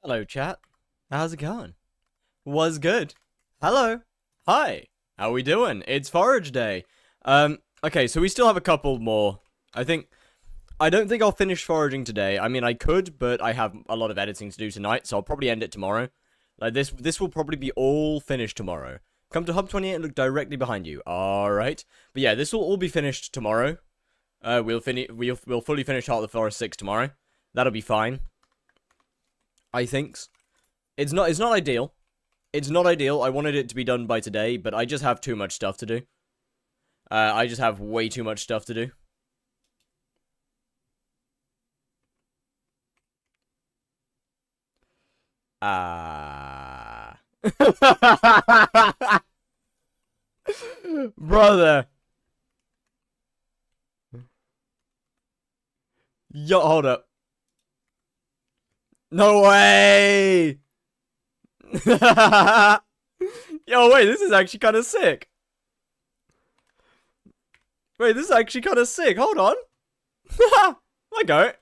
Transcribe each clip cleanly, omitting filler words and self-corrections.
Hello, chat. How's it going? Was good. Hello. Hi. How we doing? It's forage day. Okay, so we still have a couple more. I don't think I'll finish foraging today. I mean, I could, but I have a lot of editing to do tonight, so I'll probably end it tomorrow. Like, this will probably be all finished tomorrow. Come to Hub 28 and look directly behind you. Alright. But yeah, this will all be finished tomorrow. We'll fully finish Heart of the Forest 6 tomorrow. That'll be fine. I think. It's not ideal. It's not ideal. I wanted it to be done by today, but I just have too much stuff to do. I just have way too much stuff to do. Brother. Yo, hold up. No way! Yo, wait, this is actually kind of sick. Wait, this is actually kind of sick. Hold on. I got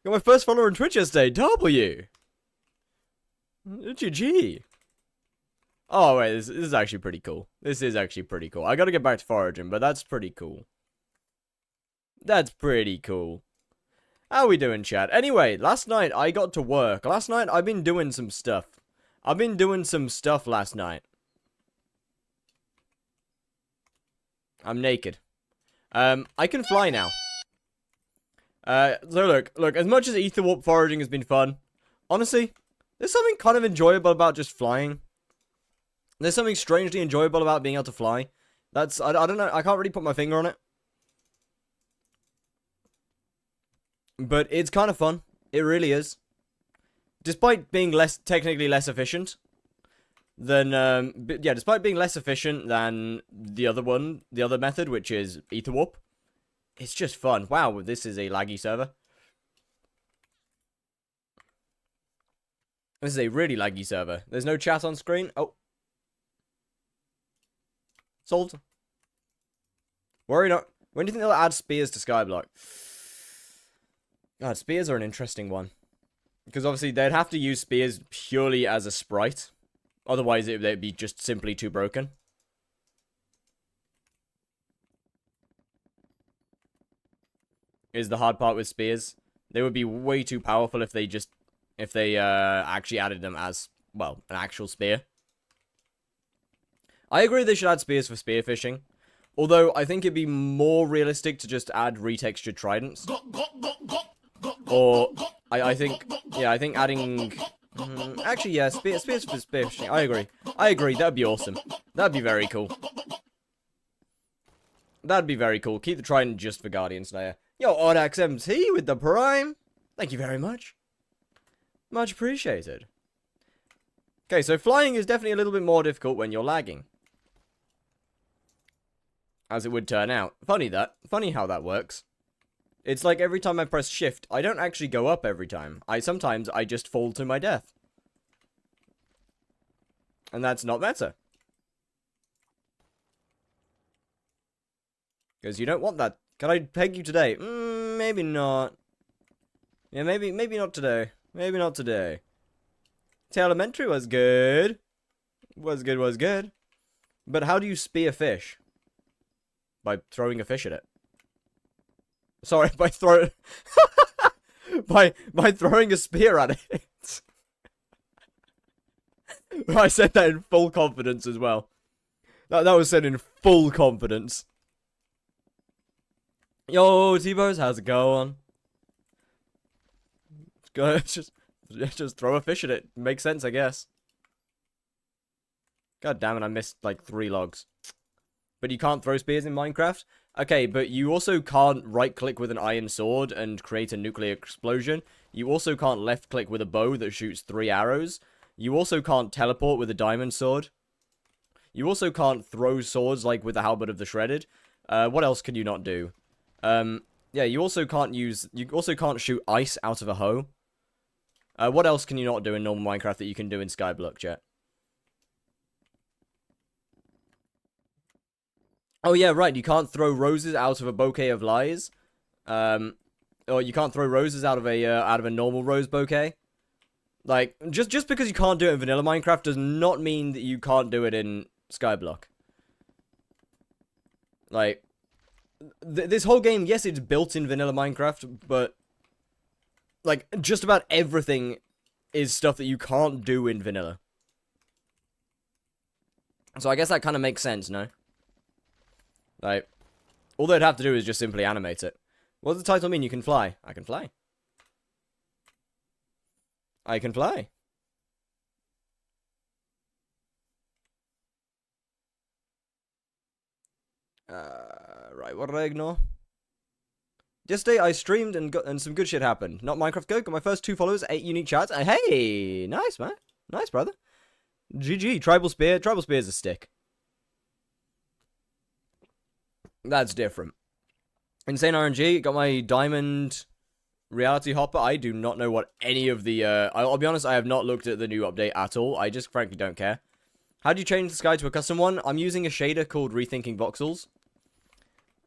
my first follower on Twitch yesterday. W. GG. Oh, wait, this is actually pretty cool. This is actually pretty cool. I gotta get back to foraging, but that's pretty cool. That's pretty cool. How we doing, chat? Anyway, last night I got to work. Last night I've been doing some stuff. I've been doing some stuff last night. I'm naked. I can fly now. So look, as much as ether warp foraging has been fun, honestly, there's something kind of enjoyable about just flying. There's something strangely enjoyable about being able to fly. I don't know, I can't really put my finger on it. But it's kind of fun. It really is. Despite being technically less efficient than, despite being less efficient than the other method, which is ether warp, it's just fun. Wow, this is a laggy server. This is a really laggy server. There's no chat on screen. Oh. Solved. Worry not. When do you think they'll add spears to skyblock? God, spears are an interesting one. Because obviously they'd have to use spears purely as a sprite. Otherwise they'd be just simply too broken. Is the hard part with spears. They would be way too powerful if they actually added them as, well, an actual spear. I agree they should add spears for spearfishing. Although I think it'd be more realistic to just add retextured tridents. Or, I think adding... actually, yeah, spears for spearfishing. I agree, that'd be awesome. That'd be very cool. That'd be very cool. Keep the trident just for Guardian Slayer. Yo, Audax MT with the Prime. Thank you very much. Much appreciated. Okay, so flying is definitely a little bit more difficult when you're lagging. As it would turn out. Funny how that works. It's like every time I press shift, I don't actually go up every time. Sometimes I just fall to my death. And that's not meta. Because you don't want that. Can I peg you today? Maybe not. Yeah, maybe not today. Maybe not today. Elementary was good. Was good. But how do you spear fish? By throwing a fish at it. Sorry, by throwing a spear at it. I said that in full confidence as well. That was said in full confidence. Yo, T-Bows, how's it going? Go just throw a fish at it. Makes sense, I guess. God damn it, I missed like 3 logs. But you can't throw spears in Minecraft? Okay, but you also can't right-click with an iron sword and create a nuclear explosion. You also can't left-click with a bow that shoots 3 arrows. You also can't teleport with a diamond sword. You also can't throw swords like with the halberd of the shredded. What else can you not do? Yeah, you also can't shoot ice out of a hoe. What else can you not do in normal Minecraft that you can do in skyblock, chat? Oh yeah, right, you can't throw roses out of a bouquet of lies. Or you can't throw roses out of a normal rose bouquet. Like, just because you can't do it in vanilla Minecraft does not mean that you can't do it in skyblock. Like, this whole game, yes, it's built in vanilla Minecraft, but, like, just about everything is stuff that you can't do in vanilla. So I guess that kind of makes sense, no? Like, all they'd have to do is just simply animate it. What does the title mean? You can fly. I can fly. I can fly. Right, what did I ignore? Yesterday I streamed and some good shit happened. Not Minecraft Go, got my first 2 followers, 8 unique chats. Hey, nice man. Nice, brother. GG, tribal spear. Tribal spear is a stick. That's different. Insane RNG, got my diamond reality hopper. I do not know what any of the, I'll be honest, I have not looked at the new update at all. I just frankly don't care. How do you change the sky to a custom one? I'm using a shader called Rethinking Voxels.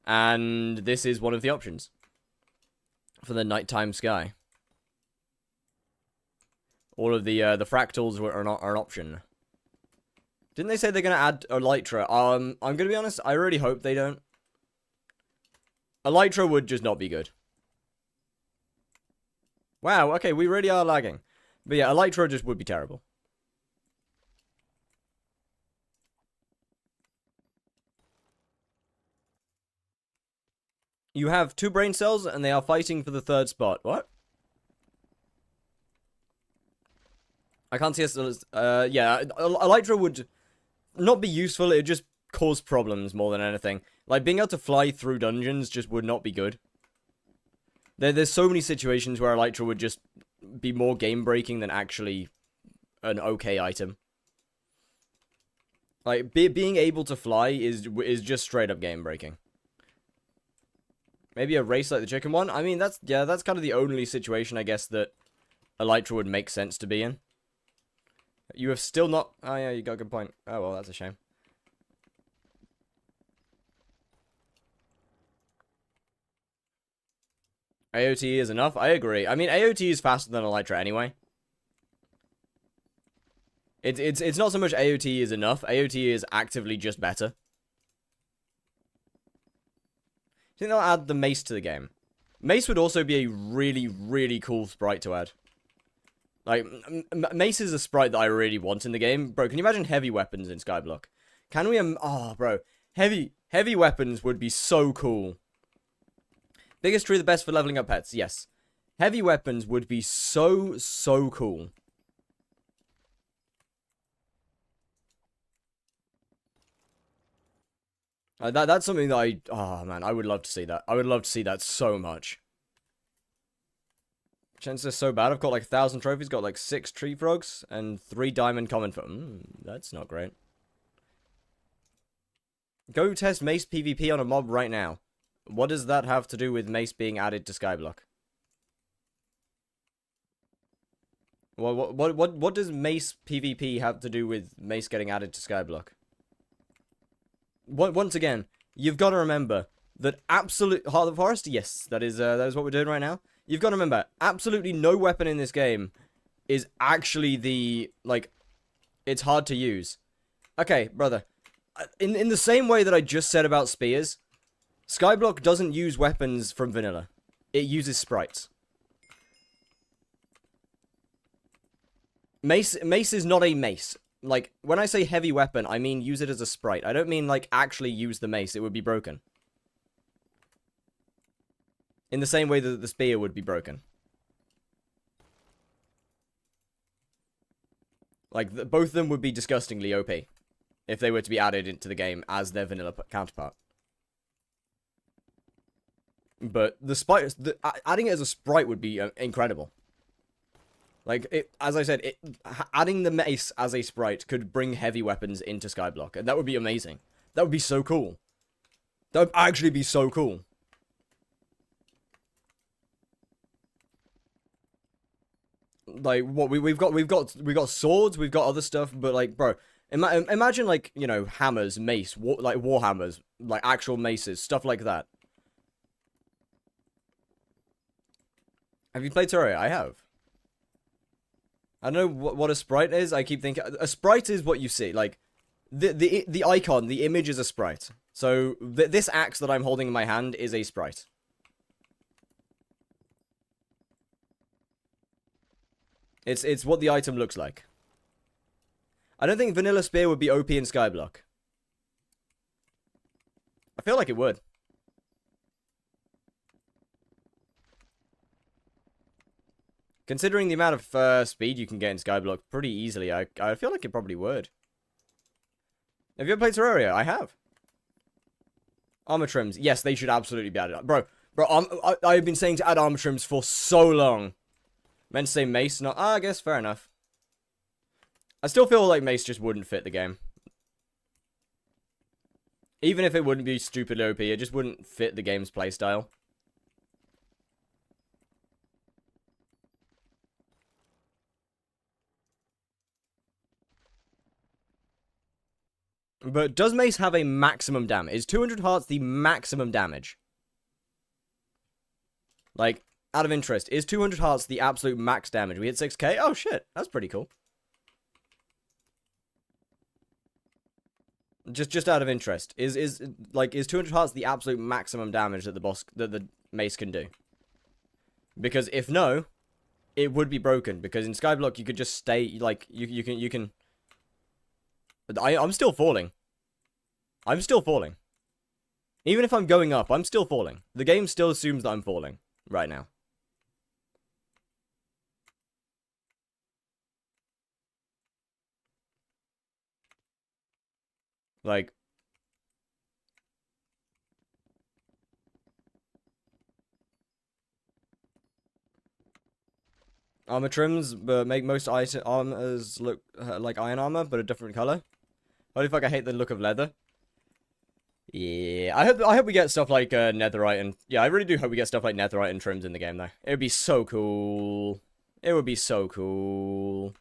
And this is one of the options for the nighttime sky. All of the fractals are an option. Didn't they say they're going to add Elytra? I'm going to be honest, I really hope they don't. Elytra would just not be good. Wow, okay, we really are lagging. But yeah, Elytra just would be terrible. You have 2 brain cells, and they are fighting for the 3rd spot. What? I can't see us. Yeah, Elytra would not be useful. It would just cause problems more than anything. Like, being able to fly through dungeons just would not be good. There's so many situations where Elytra would just be more game-breaking than actually an okay item. Like, being able to fly is just straight-up game-breaking. Maybe a race like the chicken one? I mean, that's kind of the only situation, I guess, that Elytra would make sense to be in. You have still not... Oh, yeah, you got a good point. Oh, well, that's a shame. AOT is enough? I agree. I mean, AOT is faster than Elytra anyway. It's not so much AOT is enough. AOT is actively just better. I think they'll add the mace to the game. Mace would also be a really, really cool sprite to add. Like, mace is a sprite that I really want in the game. Bro, can you imagine heavy weapons in skyblock? Can we... oh, bro. Heavy weapons would be so cool. Biggest tree, the best for leveling up pets. Yes. Heavy weapons would be so, so cool. That's something that I... oh, man, I would love to see that. I would love to see that so much. Chances are so bad. I've got like 1,000 trophies, got like 6 tree frogs, and 3 diamond common for... that's not great. Go test Mace PvP on a mob right now. What does that have to do with Mace being added to skyblock? What does Mace PvP have to do with Mace getting added to skyblock? Once again, you've got to remember that absolute Heart of the Forest. Yes, that is what we're doing right now. You've got to remember, absolutely no weapon in this game is actually the like. It's hard to use. Okay, brother. In the same way that I just said about spears, skyblock doesn't use weapons from vanilla. It uses sprites. Mace is not a mace. Like, when I say heavy weapon, I mean use it as a sprite. I don't mean, like, actually use the mace. It would be broken. In the same way that the spear would be broken. Like, both of them would be disgustingly OP. If they were to be added into the game as their vanilla counterpart. But adding it as a sprite would be incredible. Like, as I said, adding the mace as a sprite could bring heavy weapons into skyblock. And that would be amazing. That would be so cool. That would actually be so cool. Like, what, we've got swords, we've got other stuff, but, like, bro, imagine, like, you know, hammers, mace, like, war hammers, like, actual maces, stuff like that. Have you played Terraria? I have. I don't know what a sprite is. I keep thinking a sprite is what you see. Like the icon, the image is a sprite. So this axe that I'm holding in my hand is a sprite. It's what the item looks like. I don't think vanilla spear would be OP in skyblock. I feel like it would. Considering the amount of speed you can get in skyblock pretty easily, I feel like it probably would. Have you ever played Terraria? I have. Armor trims. Yes, they should absolutely be added. Bro, I've been saying to add armor trims for so long. Meant to say mace, not... I guess, fair enough. I still feel like mace just wouldn't fit the game. Even if it wouldn't be stupid OP, it just wouldn't fit the game's playstyle. But does mace have a maximum damage? Is 200 hearts the maximum damage? Like, out of interest, is 200 hearts the absolute max damage? We hit 6k? Oh shit, that's pretty cool. Just out of interest, is 200 hearts the absolute maximum damage that the mace can do? Because if no, it would be broken. Because in skyblock you could just stay like you can. I'm still falling. I'm still falling. Even if I'm going up, I'm still falling. The game still assumes that I'm falling right now. Like, armor trims, but make most armors look like iron armor, but a different color. Holy fuck, I hate the look of leather. Yeah, I hope we get stuff like netherite and... Yeah, I really do hope we get stuff like netherite and trims in the game, though. It would be so cool. It would be so cool.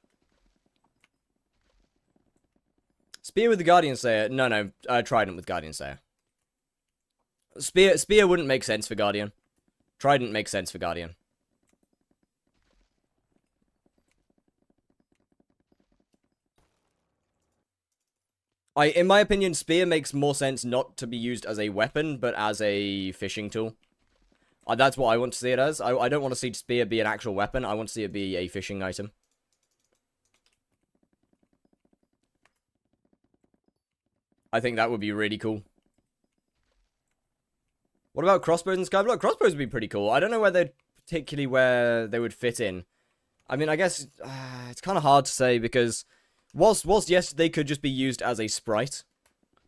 Spear with the Guardian Slayer. No, Trident with Guardian Slayer. Spear wouldn't make sense for Guardian. Trident makes sense for Guardian. In my opinion, Spear makes more sense not to be used as a weapon, but as a fishing tool. That's what I want to see it as. I don't want to see Spear be an actual weapon. I want to see it be a fishing item. I think that would be really cool. What about crossbows and skyblock? Crossbows would be pretty cool. I don't know particularly where they would fit in. I mean, I guess it's kind of hard to say because whilst yes, they could just be used as a sprite.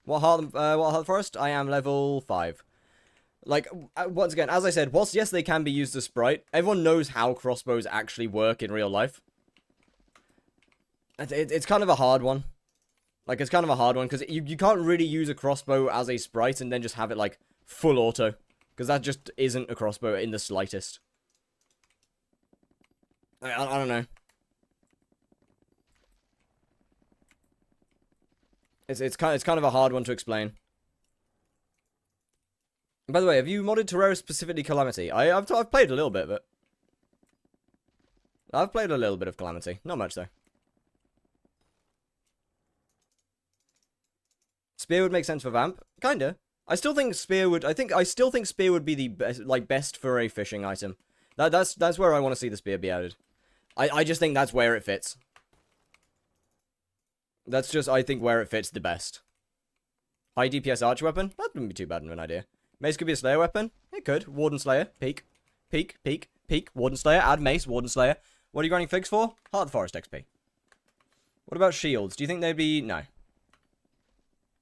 What heart forest? I am level 5. Like, once again, as I said, whilst yes, they can be used as sprite, everyone knows how crossbows actually work in real life. It's kind of a hard one. Like, it's kind of a hard one, because you can't really use a crossbow as a sprite and then just have it, like, full auto. Because that just isn't a crossbow in the slightest. I don't know. It's kind of a hard one to explain. By the way, have you modded Terraria specifically Calamity? I've played a little bit of it. I've played a little bit of Calamity. Not much, though. Spear would make sense for Vamp. Kinda. I still think Spear would... I still think Spear would be the best for a fishing item. That's where I want to see the Spear be added. I just think that's where it fits. That's just, I think, where it fits the best. High DPS archer weapon? That wouldn't be too bad of an idea. Mace could be a Slayer weapon. It could. Warden Slayer. Peak. Peak. Peak. Peak. Warden Slayer. Add Mace. Warden Slayer. What are you grinding figs for? Heart of the Forest XP. What about shields? Do you think they'd be... No.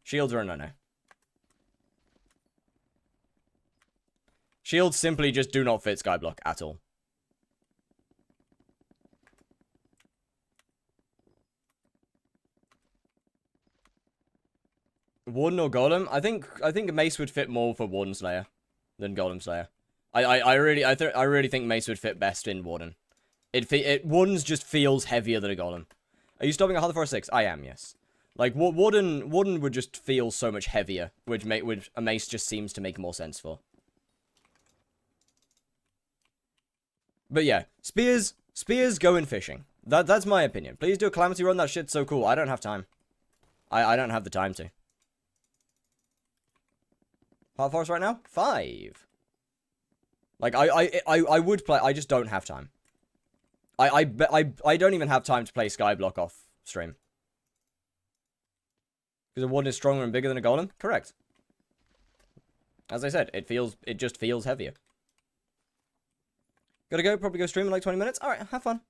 Shields are a no-no. Shields simply just do not fit skyblock at all. Warden or Golem? I think Mace would fit more for Warden Slayer than Golem Slayer. I really think Mace would fit best in Warden. Warden's just feels heavier than a Golem. Are you stopping at Heart of the Forest 6? I am, yes. Like, Warden would just feel so much heavier, which a Mace just seems to make more sense for. But yeah, spears go in fishing. That's my opinion. Please do a Calamity run. That shit's so cool. I don't have time. I don't have the time to. Part forest right now? 5. Like, I would play. I just don't have time. I don't even have time to play skyblock off stream. Because a warden is stronger and bigger than a golem? Correct. As I said, it just feels heavier. Gotta go, probably go stream in like 20 minutes. Alright, have fun.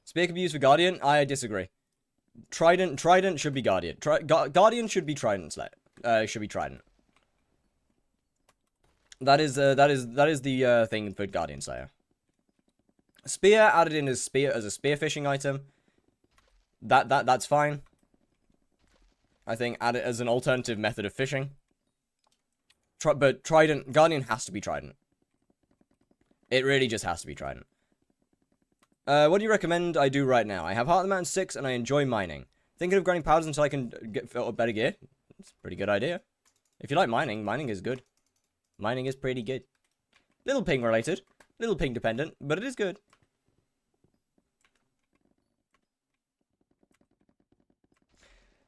Spear can be used for Guardian? I disagree. Trident should be Guardian. Guardian should be Trident should be Trident. That is the thing for Guardian Slayer. Spear added in as a spearfishing item. That's fine. I think add it as an alternative method of fishing. But Trident, Guardian has to be Trident. It really just has to be Trident. What do you recommend I do right now? I have Heart of the Mountain 6 and I enjoy mining. Thinking of grinding powders until I can get better gear. It's a pretty good idea. If you like mining, mining is good. Mining is pretty good. Little ping related. Little ping dependent, but it is good.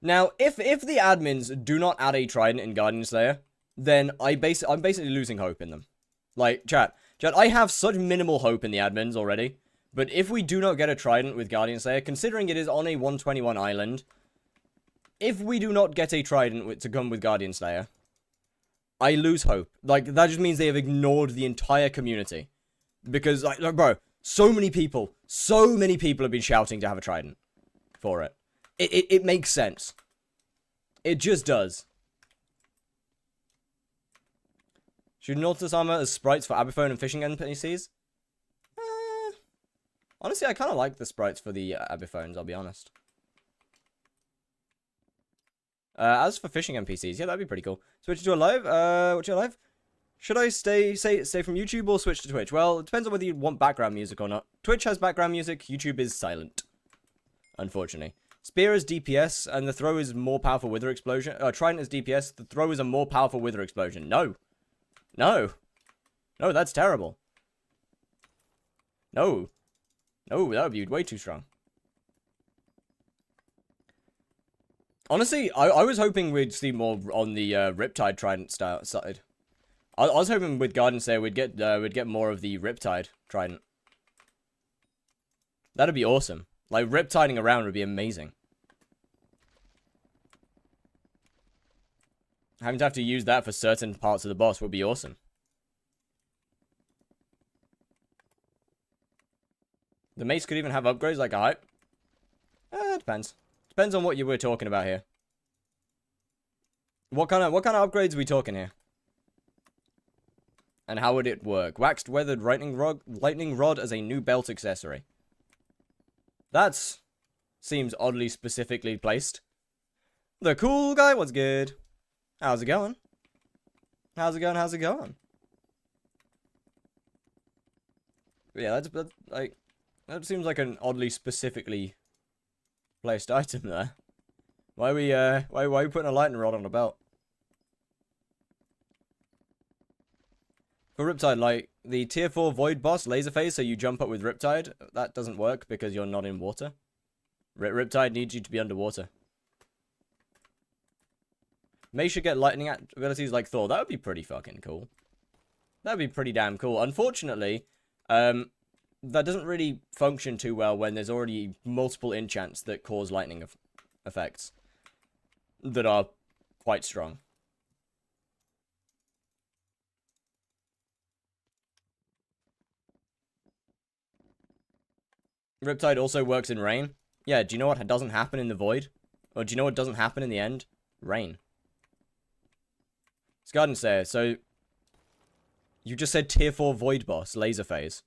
Now, if the admins do not add a Trident in Guardian Slayer, then I'm basically losing hope in them. Like, chat, I have such minimal hope in the admins already. But if we do not get a Trident with Guardian Slayer, considering it is on a 121 island, if we do not get a Trident to come with Guardian Slayer, I lose hope. Like, that just means they have ignored the entire community. Because, like bro, so many people have been shouting to have a Trident for it. It makes sense. It just does. Should Nautilus armor as sprites for Abiphone and fishing NPCs? Honestly, I kind of like the sprites for the Abiphones, I'll be honest. As for fishing NPCs, yeah, that'd be pretty cool. Switch to a live? What's your live? Should I stay from YouTube or switch to Twitch? Well, it depends on whether you want background music or not. Twitch has background music, YouTube is silent. Unfortunately. Spear is DPS, and the throw is more powerful Wither Explosion. Trident is DPS, the throw is a more powerful Wither Explosion. No. No. No, that's terrible. No. No, that would be way too strong. Honestly, I was hoping we'd see more on the Riptide Trident style side. I was hoping with Guardian Slayer we'd get more of the Riptide Trident. That'd be awesome. Like, Riptiding around would be amazing. Having to have to use that for certain parts of the boss would be awesome. The mace could even have upgrades like a hype. It depends. Depends on what you were talking about here. What kind of upgrades are we talking here? And how would it work? Waxed weathered lightning rod as a new belt accessory. That seems oddly specifically placed. The cool guy, what's good? How's it going? How's it going? How's it going? Yeah, that's like, that seems like an oddly specifically placed item there. Why are we putting a lightning rod on a belt? For Riptide, like, the tier 4 Void boss, Laser Phase, so you jump up with Riptide, that doesn't work because you're not in water. Riptide needs you to be underwater. May should get lightning abilities like Thor. That would be pretty fucking cool. That would be pretty damn cool. Unfortunately, that doesn't really function too well when there's already multiple enchants that cause lightning effects that are quite strong. Riptide also works in rain. Yeah, do you know what doesn't happen in the void? Or do you know what doesn't happen in the end? Rain. It's Garden Slayer, so you just said tier 4 void boss, Laser Phase.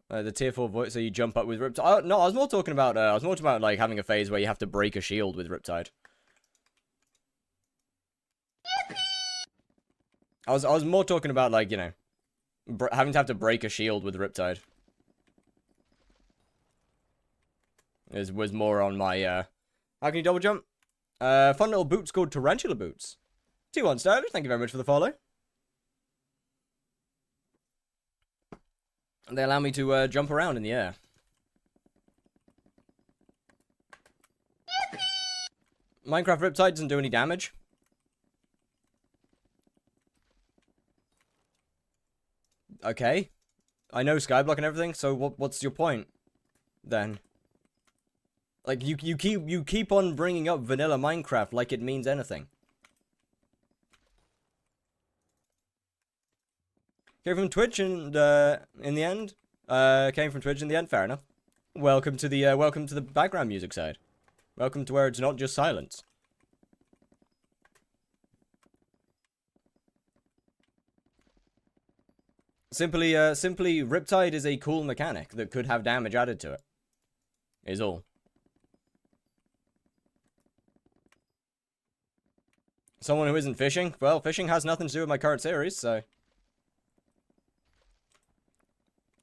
The tier 4 void, so you jump up with Riptide. No, I was more talking about like having a phase where you have to break a shield with Riptide. I was more talking about, like, you know, having to have to break a shield with Riptide. Was more on my, how can you double jump? Fun little boots called Tarantula Boots. 2-1 star, thank you very much for the follow. They allow me to jump around in the air. Minecraft Riptide doesn't do any damage. Okay. I know skyblock and everything, so what's your point then? Like you keep on bringing up vanilla Minecraft like it means anything. Came from Twitch and in the end, came from Twitch in the end. Fair enough. Welcome to the background music side. Welcome to where it's not just silence. Simply, Riptide is a cool mechanic that could have damage added to it. Is all. Someone who isn't fishing? Well, fishing has nothing to do with my current series, so...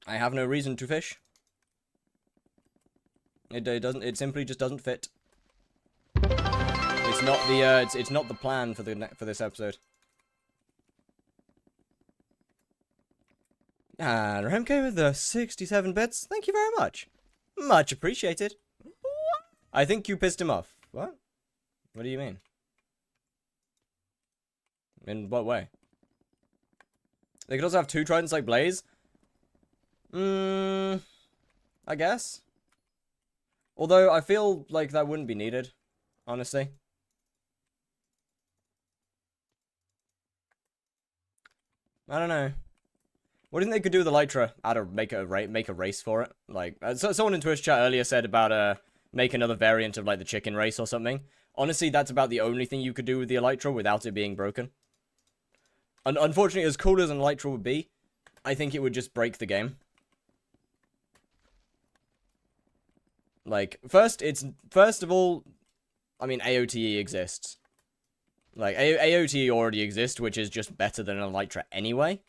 I have no reason to fish. It simply just doesn't fit. It's not the, it's not the plan for this episode. And Remke with the 67 bits. Thank you very much. Much appreciated. I think you pissed him off. What? What do you mean? In what way? They could also have two tridents like Blaze. I guess. Although I feel like that wouldn't be needed, honestly. I don't know. What do you think they could do with Elytra? Make a race for it. Like, someone in Twitch chat earlier said about make another variant of like the chicken race or something. Honestly, that's about the only thing you could do with the Elytra without it being broken. Unfortunately, as cool as an Elytra would be, I think it would just break the game. Like, first of all, I mean, AOTE exists. Like, AOTE already exists, which is just better than an Elytra anyway.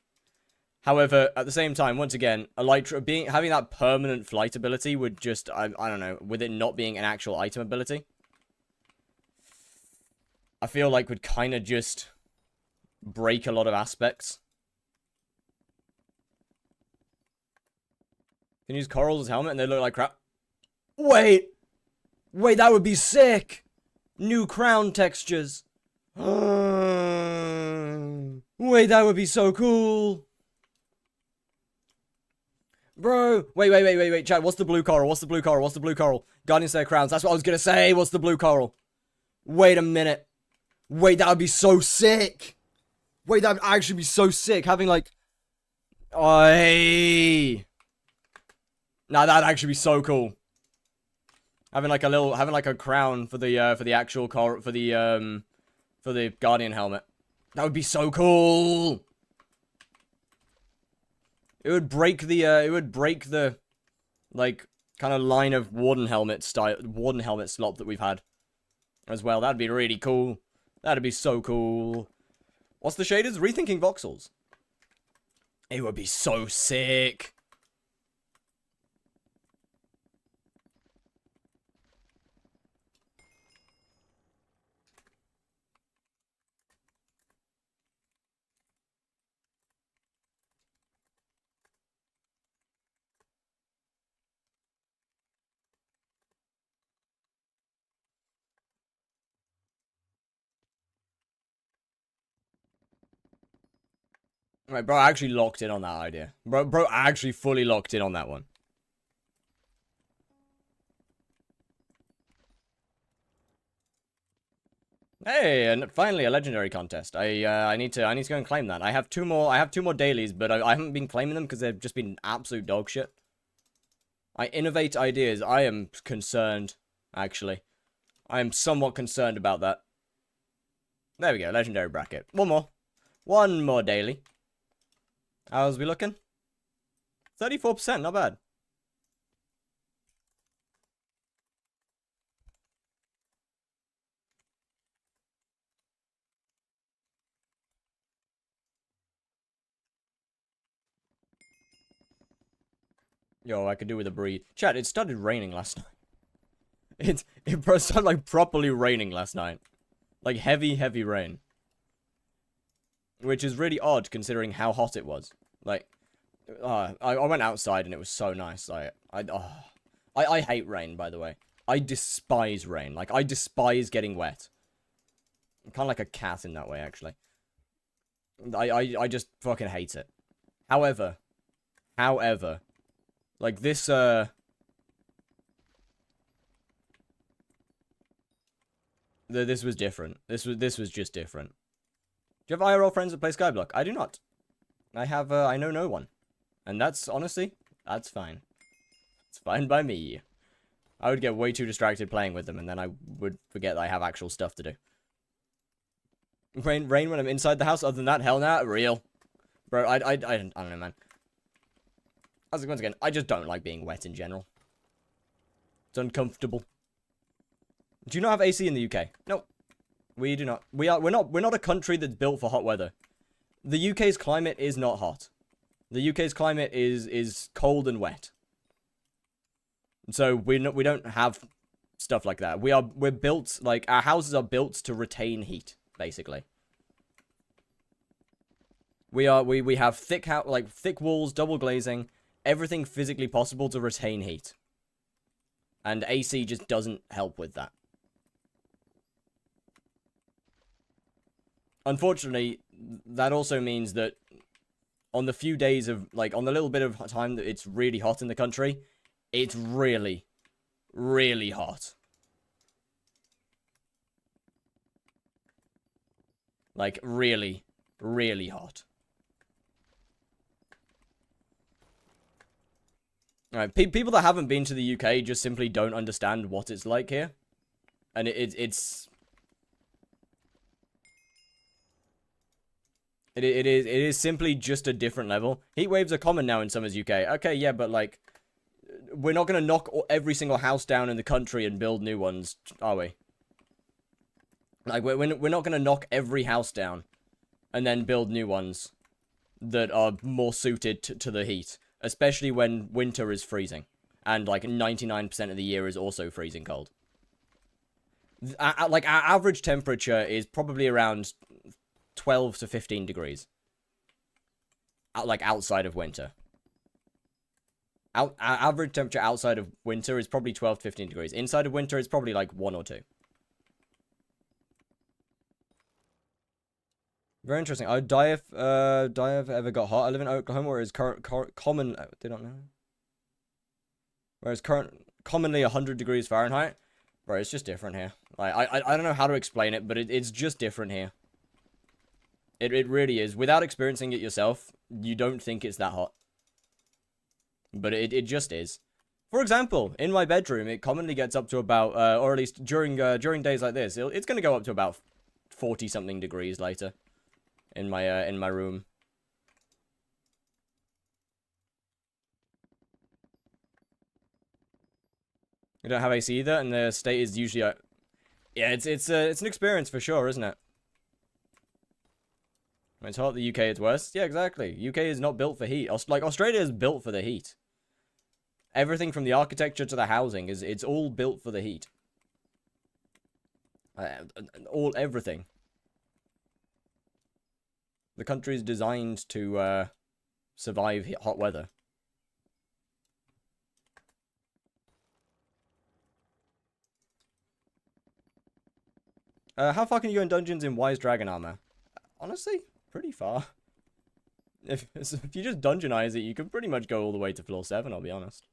However, at the same time, once again, Elytra having that permanent flight ability would just, I don't know, with it not being an actual item ability, I feel like would kind of just break a lot of aspects. Can use corals as helmet and they look like crap. Wait, that would be sick. New crown textures. Wait, that would be so cool. Bro, wait, Chad, what's the blue coral? What's the blue coral? Guardian Slayer crowns, that's what I was gonna say. What's the blue coral? Wait a minute. Wait, that would be so sick. Wait, that would actually be so sick. Having like... Nah, that'd actually be so cool. Having like a crown for the actual coral, for the Guardian helmet. That would be so cool. It would break the, like, kind of line of Warden helmet slot that we've had as well. That'd be really cool. That'd be so cool. What's the shaders? Rethinking voxels. It would be so sick. Right, bro actually locked in on that idea. Bro actually fully locked in on that one. Hey, and finally a legendary contest. I need to go and claim that. I have two more dailies, but I haven't been claiming them because they've just been absolute dog shit. I innovate ideas. I am concerned, actually. I am somewhat concerned about that. There we go, legendary bracket. One more daily. How's we looking? 34%, not bad. Yo, I could do with a breeze. Chat, it started raining last night. It started like properly raining last night. Like heavy rain. Which is really odd considering how hot it was. Like, I went outside and it was so nice. I hate rain, by the way. I despise rain. Like, I despise getting wet. I'm kind of like a cat in that way, actually. I just fucking hate it. However, like this, this was different. This was just different. Do you have IRL friends that play Skyblock? I do not. I know no one. And that's, honestly, that's fine. It's fine by me. I would get way too distracted playing with them, and then I would forget that I have actual stuff to do. Rain when I'm inside the house. Other than that, hell nah, real. Bro, I don't know, man. As once again, I just don't like being wet in general. It's uncomfortable. Do you not have AC in the UK? No, we do not. We're not a country that's built for hot weather. The UK's climate is not hot. The UK's climate is cold and wet. So we don't have stuff like that. We're built, like, our houses are built to retain heat, basically. We have thick walls, double glazing, everything physically possible to retain heat. And AC just doesn't help with that. Unfortunately, that also means that on the few days of, like, on the little bit of time that it's really hot in the country, it's really, really hot. Like, really, really hot. Alright, people that haven't been to the UK just simply don't understand what it's like here. And it's... It is simply just a different level. Heat waves are common now in Summer's UK. Okay, yeah, but, like, we're not going to knock every single house down in the country and build new ones, are we? Like, we're not going to knock every house down and then build new ones that are more suited to the heat. Especially when winter is freezing. And, like, 99% of the year is also freezing cold. Like, our average temperature is probably around 12 to 15 degrees. Like, outside of winter. Our average temperature outside of winter is probably 12 to 15 degrees. Inside of winter, it's probably, like, 1 or 2. Very interesting. I would die if ever got hot. I live in Oklahoma, where it's common. They don't know. Whereas commonly 100 degrees Fahrenheit. Bro, it's just different here. Like, I don't know how to explain it, but it's just different here. It really is. Without experiencing it yourself, you don't think it's that hot. But it just is. For example, in my bedroom, it commonly gets up to about, or at least during days like this, it's going to go up to about 40-something degrees later. In my room. We don't have AC either, and the state is usually yeah, it's an experience for sure, isn't it? When it's hot, the UK is worse. Yeah, exactly. UK is not built for heat. Like, Australia is built for the heat. Everything from the architecture to the housing it's all built for the heat. Everything. The country is designed to survive hot weather. How far can you go in dungeons in Wise Dragon armor? Honestly, pretty far. If you just dungeonize it, you can pretty much go all the way to floor 7, I'll be honest.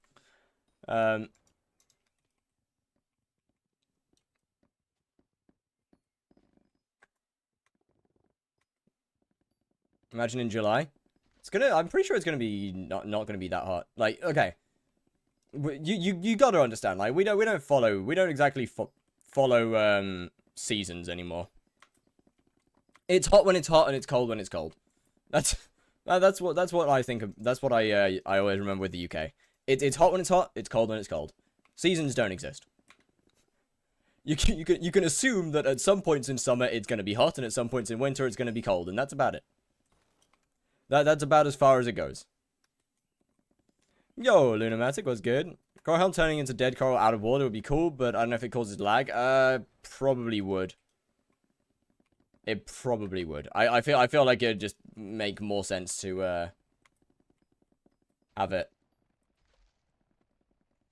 Imagine in July. I'm pretty sure it's gonna be not gonna be that hot. Like, okay. You gotta understand, like, we don't exactly follow seasons anymore. It's hot when it's hot and it's cold when it's cold. That's what I think of. That's what I always remember with the UK. It's hot when it's hot, it's cold when it's cold. Seasons don't exist. You can assume that at some points in summer it's gonna be hot and at some points in winter it's gonna be cold, and that's about it. That's about as far as it goes. Yo, Lunamatic was good. Coral Helm turning into dead coral out of water would be cool, but I don't know if it causes lag. Probably would. It probably would. I feel like it'd just make more sense to have it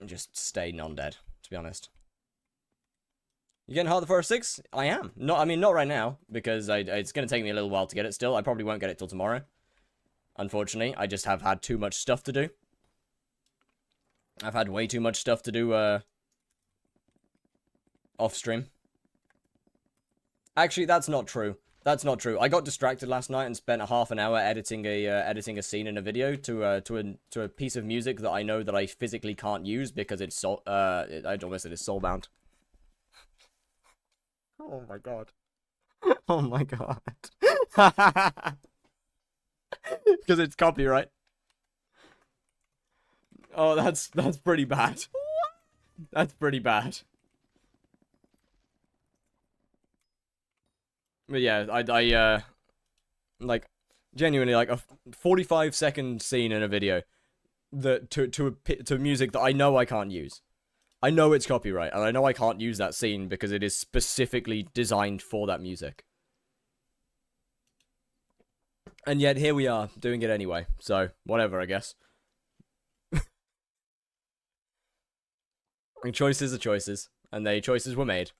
just stay non-dead, to be honest. You getting Heart of the Forest 6? I am. I mean, not right now, because it's going to take me a little while to get it still. I probably won't get it till tomorrow. Unfortunately, I just have had too much stuff to do. I've had way too much stuff to do, off-stream. Actually, that's not true. That's not true. I got distracted last night and spent a half an hour editing a scene in a video to a piece of music that I know that I physically can't use because it's I almost said it's soulbound. Oh my god. Oh my god. Because it's copyright. Oh, that's pretty bad. That's pretty bad. But yeah, I like, genuinely, like, a 45-second scene in a video that to music that I know I can't use. I know it's copyright, and I know I can't use that scene because it is specifically designed for that music. And yet, here we are, doing it anyway. So, whatever, I guess. And choices are choices, and they choices were made.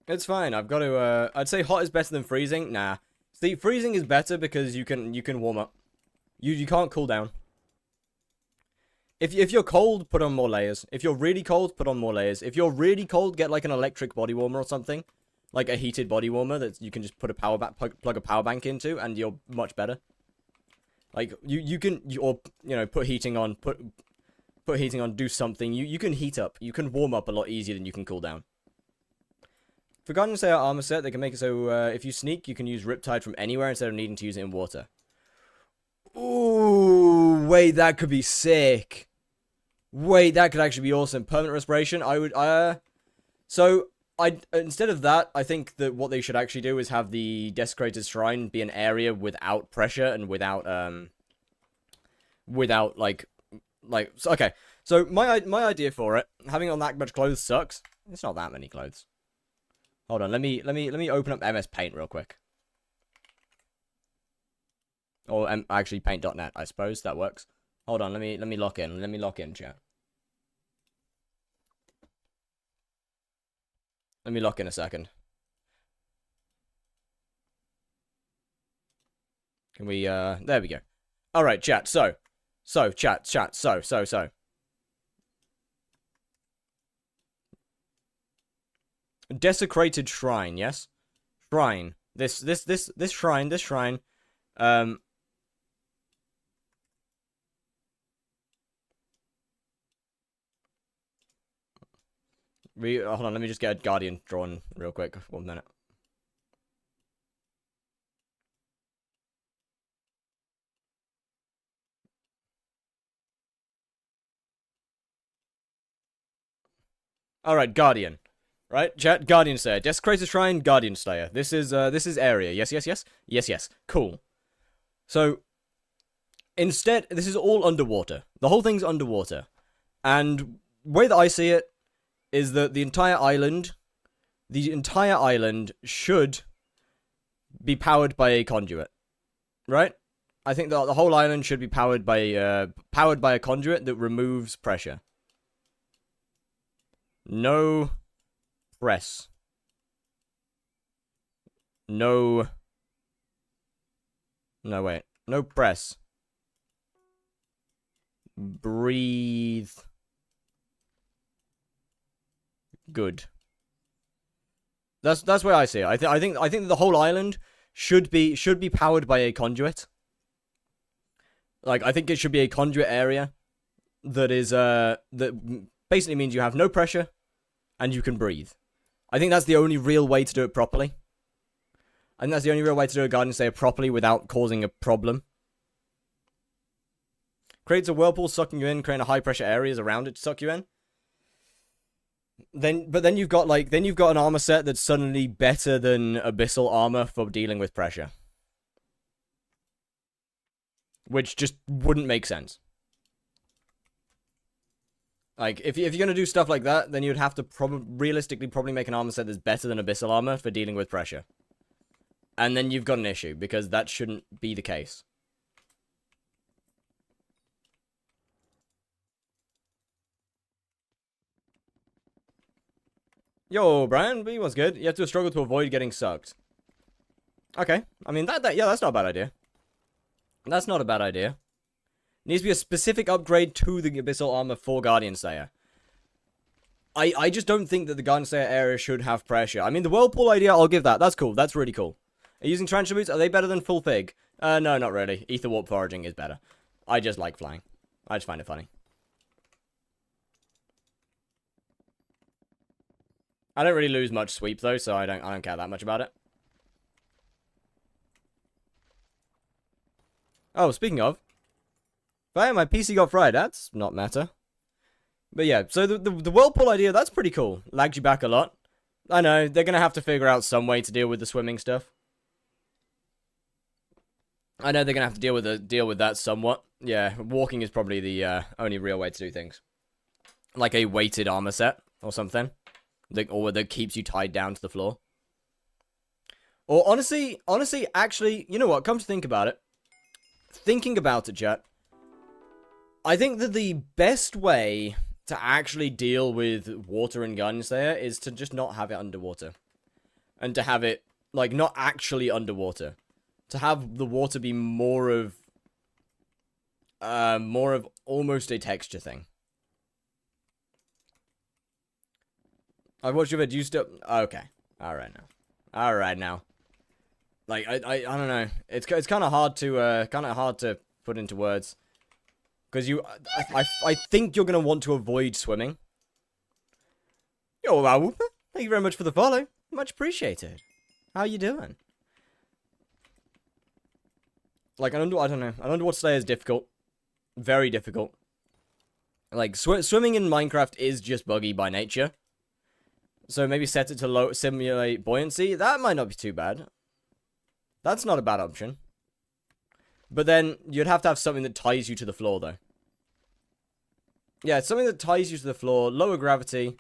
It's fine. I've got to. I'd say hot is better than freezing. Nah. See, freezing is better because you can warm up. You can't cool down. If you're cold, put on more layers. If you're really cold, put on more layers. If you're really cold, get like an electric body warmer or something, like a heated body warmer that you can just put a plug a power bank into, and you're much better. Like or put heating on, put heating on, do something. You can heat up. You can warm up a lot easier than you can cool down. For Guardian Slayer armor set, they can make it so if you sneak, you can use Riptide from anywhere instead of needing to use it in water. Ooh, wait, that could be sick. Wait, that could actually be awesome. Permanent respiration, I would, instead of that, I think that what they should actually do is have the Desecrated Shrine be an area without pressure and without, okay. So, my idea for it, having on that much clothes sucks. It's not that many clothes. Hold on, let me open up MS Paint real quick. Or actually paint.net, I suppose that works. Hold on, let me lock in. Let me lock in, chat. Let me lock in a second. Can we there we go. All right, chat. So Desecrated Shrine, yes? Shrine. This shrine. Hold on, let me just get a Guardian drawn real quick. 1 minute. Alright, Guardian. Right, chat, Guardian Slayer. Desecrated Shrine, Guardian Slayer. This is area. Yes. Cool. So, instead, this is all underwater. The whole thing's underwater. And the way that I see it is that the entire island should be powered by a conduit. Right? I think that the whole island should be powered by a conduit that removes pressure. No press. No, wait. No press. Breathe. Good. That's where I see it. I think the whole island should be powered by a conduit. Like, I think it should be a conduit area that is that basically means you have no pressure and you can breathe. I think that's the only real way to do it properly. I think that's the only real way to do a Guardian Slayer properly without causing a problem. Creates a whirlpool sucking you in, creating high pressure areas around it to suck you in. But then you've got an armor set that's suddenly better than Abyssal armor for dealing with pressure. Which just wouldn't make sense. Like, if you're gonna do stuff like that, then you'd have to realistically probably make an armor set that's better than Abyssal armor for dealing with pressure. and then you've got an issue, because that shouldn't be the case. Yo, Brian, B, what's good? You have to struggle to avoid getting sucked. Okay, I mean, yeah, that's not a bad idea. That's not a bad idea. Needs to be a specific upgrade to the Abyssal Armor for Guardian Slayer. I just don't think that the Guardian Slayer area should have pressure. I mean, the Whirlpool idea, I'll give that. That's cool. That's really cool. Are you using Tarantula Boots? Are they better than Full Fig? No, not really. Ether Warp Foraging is better. I just like flying. I just find it funny. I don't really lose much sweep, though, so I don't care that much about it. Oh, speaking of. But my PC got fried. That's not matter. But yeah, so the Whirlpool idea, that's pretty cool. Lagged you back a lot. I know, they're going to have to figure out some way to deal with the swimming stuff. I know they're going to have to deal with that somewhat. Yeah, walking is probably the only real way to do things. Like a weighted armor set or something. Or that keeps you tied down to the floor. Or honestly, actually, you know what? Come to think about it. Thinking about it, chat. I think that the best way to actually deal with water in Guardian Slayer is to just not have it underwater. And to have it, like, not actually underwater. To have the water be more of almost a texture thing. I've watched your video. Okay. Alright now. Like, I don't know. It's kind of hard to put into words. Because I think you're going to want to avoid swimming. Yo, Raoul, thank you very much for the follow. Much appreciated. How you doing? Like, I don't know. An underwater Slayer is difficult. Very difficult. Like, swimming in Minecraft is just buggy by nature. So maybe set it to simulate buoyancy. That might not be too bad. That's not a bad option. But then, you'd have to have something that ties you to the floor, though. Yeah, something that ties you to the floor, lower gravity,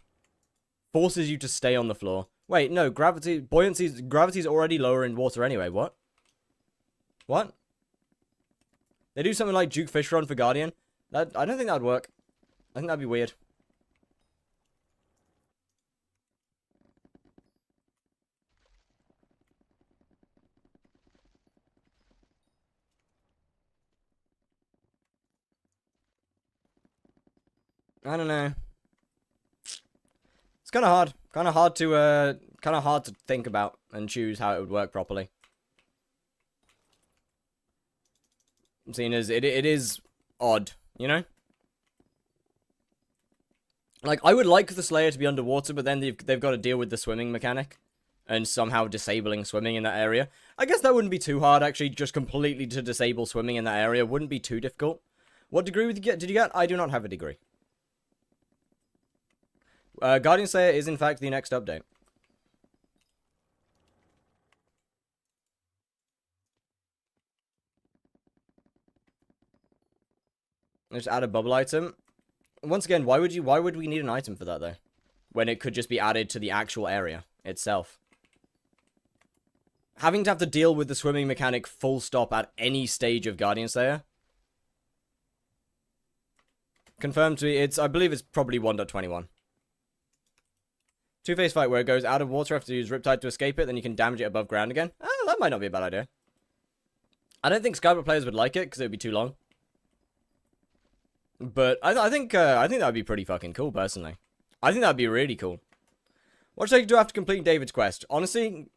forces you to stay on the floor. Wait, no, gravity's already lower in water anyway, what? What? They do something like Duke Fish Run for Guardian? I don't think that'd work. I think that'd be weird. I don't know. It's kind of hard. Kind of hard to think about and choose how it would work properly. Seeing as it is odd, you know? Like, I would like the Slayer to be underwater, but then they've got to deal with the swimming mechanic. And somehow disabling swimming in that area. I guess that wouldn't be too hard, actually. Just completely to disable swimming in that area wouldn't be too difficult. What degree did you get? I do not have a degree. Guardian Slayer is, in fact, the next update. Just add a bubble item. Once again, why would we need an item for that, though? When it could just be added to the actual area itself. Having to have to deal with the swimming mechanic full stop at any stage of Guardian Slayer. Confirmed to me, I believe it's probably 1.21. Two-phase fight where it goes out of water after you use Riptide to escape it, then you can damage it above ground again. Oh, that might not be a bad idea. I don't think skyblock players would like it, because it would be too long. But I think that would be pretty fucking cool, personally. I think that would be really cool. What should I do after completing David's quest? Honestly,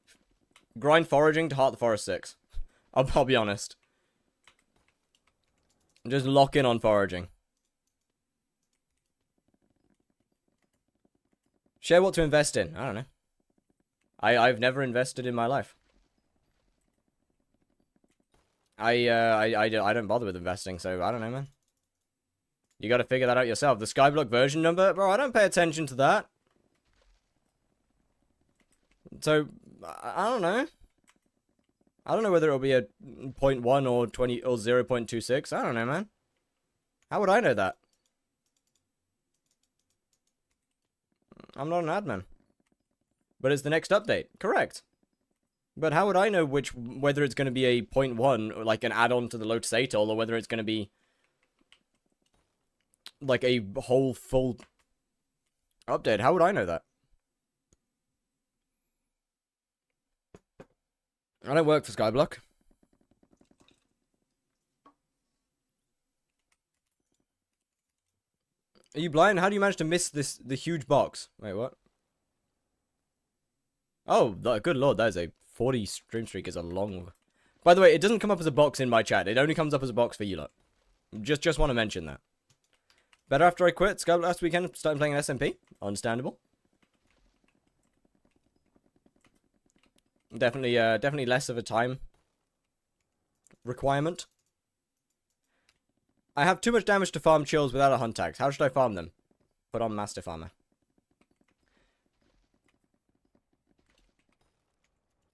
grind foraging to Heart the Forest 6. I'll be honest. Just lock in on foraging. Share what to invest in. I don't know. I've never invested in my life. I don't bother with investing, so I don't know, man. You gotta figure that out yourself. The skyblock version number? Bro, I don't pay attention to that. So, I don't know. I don't know whether it'll be a 0.1 or 20 or 0.26. I don't know, man. How would I know that? I'm not an admin. But it's the next update. Correct. But how would I know whether it's going to be a 0.1, or like an add-on to the Lotus Atoll, or whether it's going to be like a whole full update? How would I know that? I don't work for Skyblock. Are you blind? How do you manage to miss the huge box? Wait, what? Oh, good lord, that is a 40 stream streak is a long... By the way, it doesn't come up as a box in my chat. It only comes up as a box for you lot. Just want to mention that. Better after I quit Skyblock last weekend, started playing an SMP. Understandable. Definitely less of a time requirement. I have too much damage to farm chills without a hunt axe. How should I farm them? Put on Master Farmer.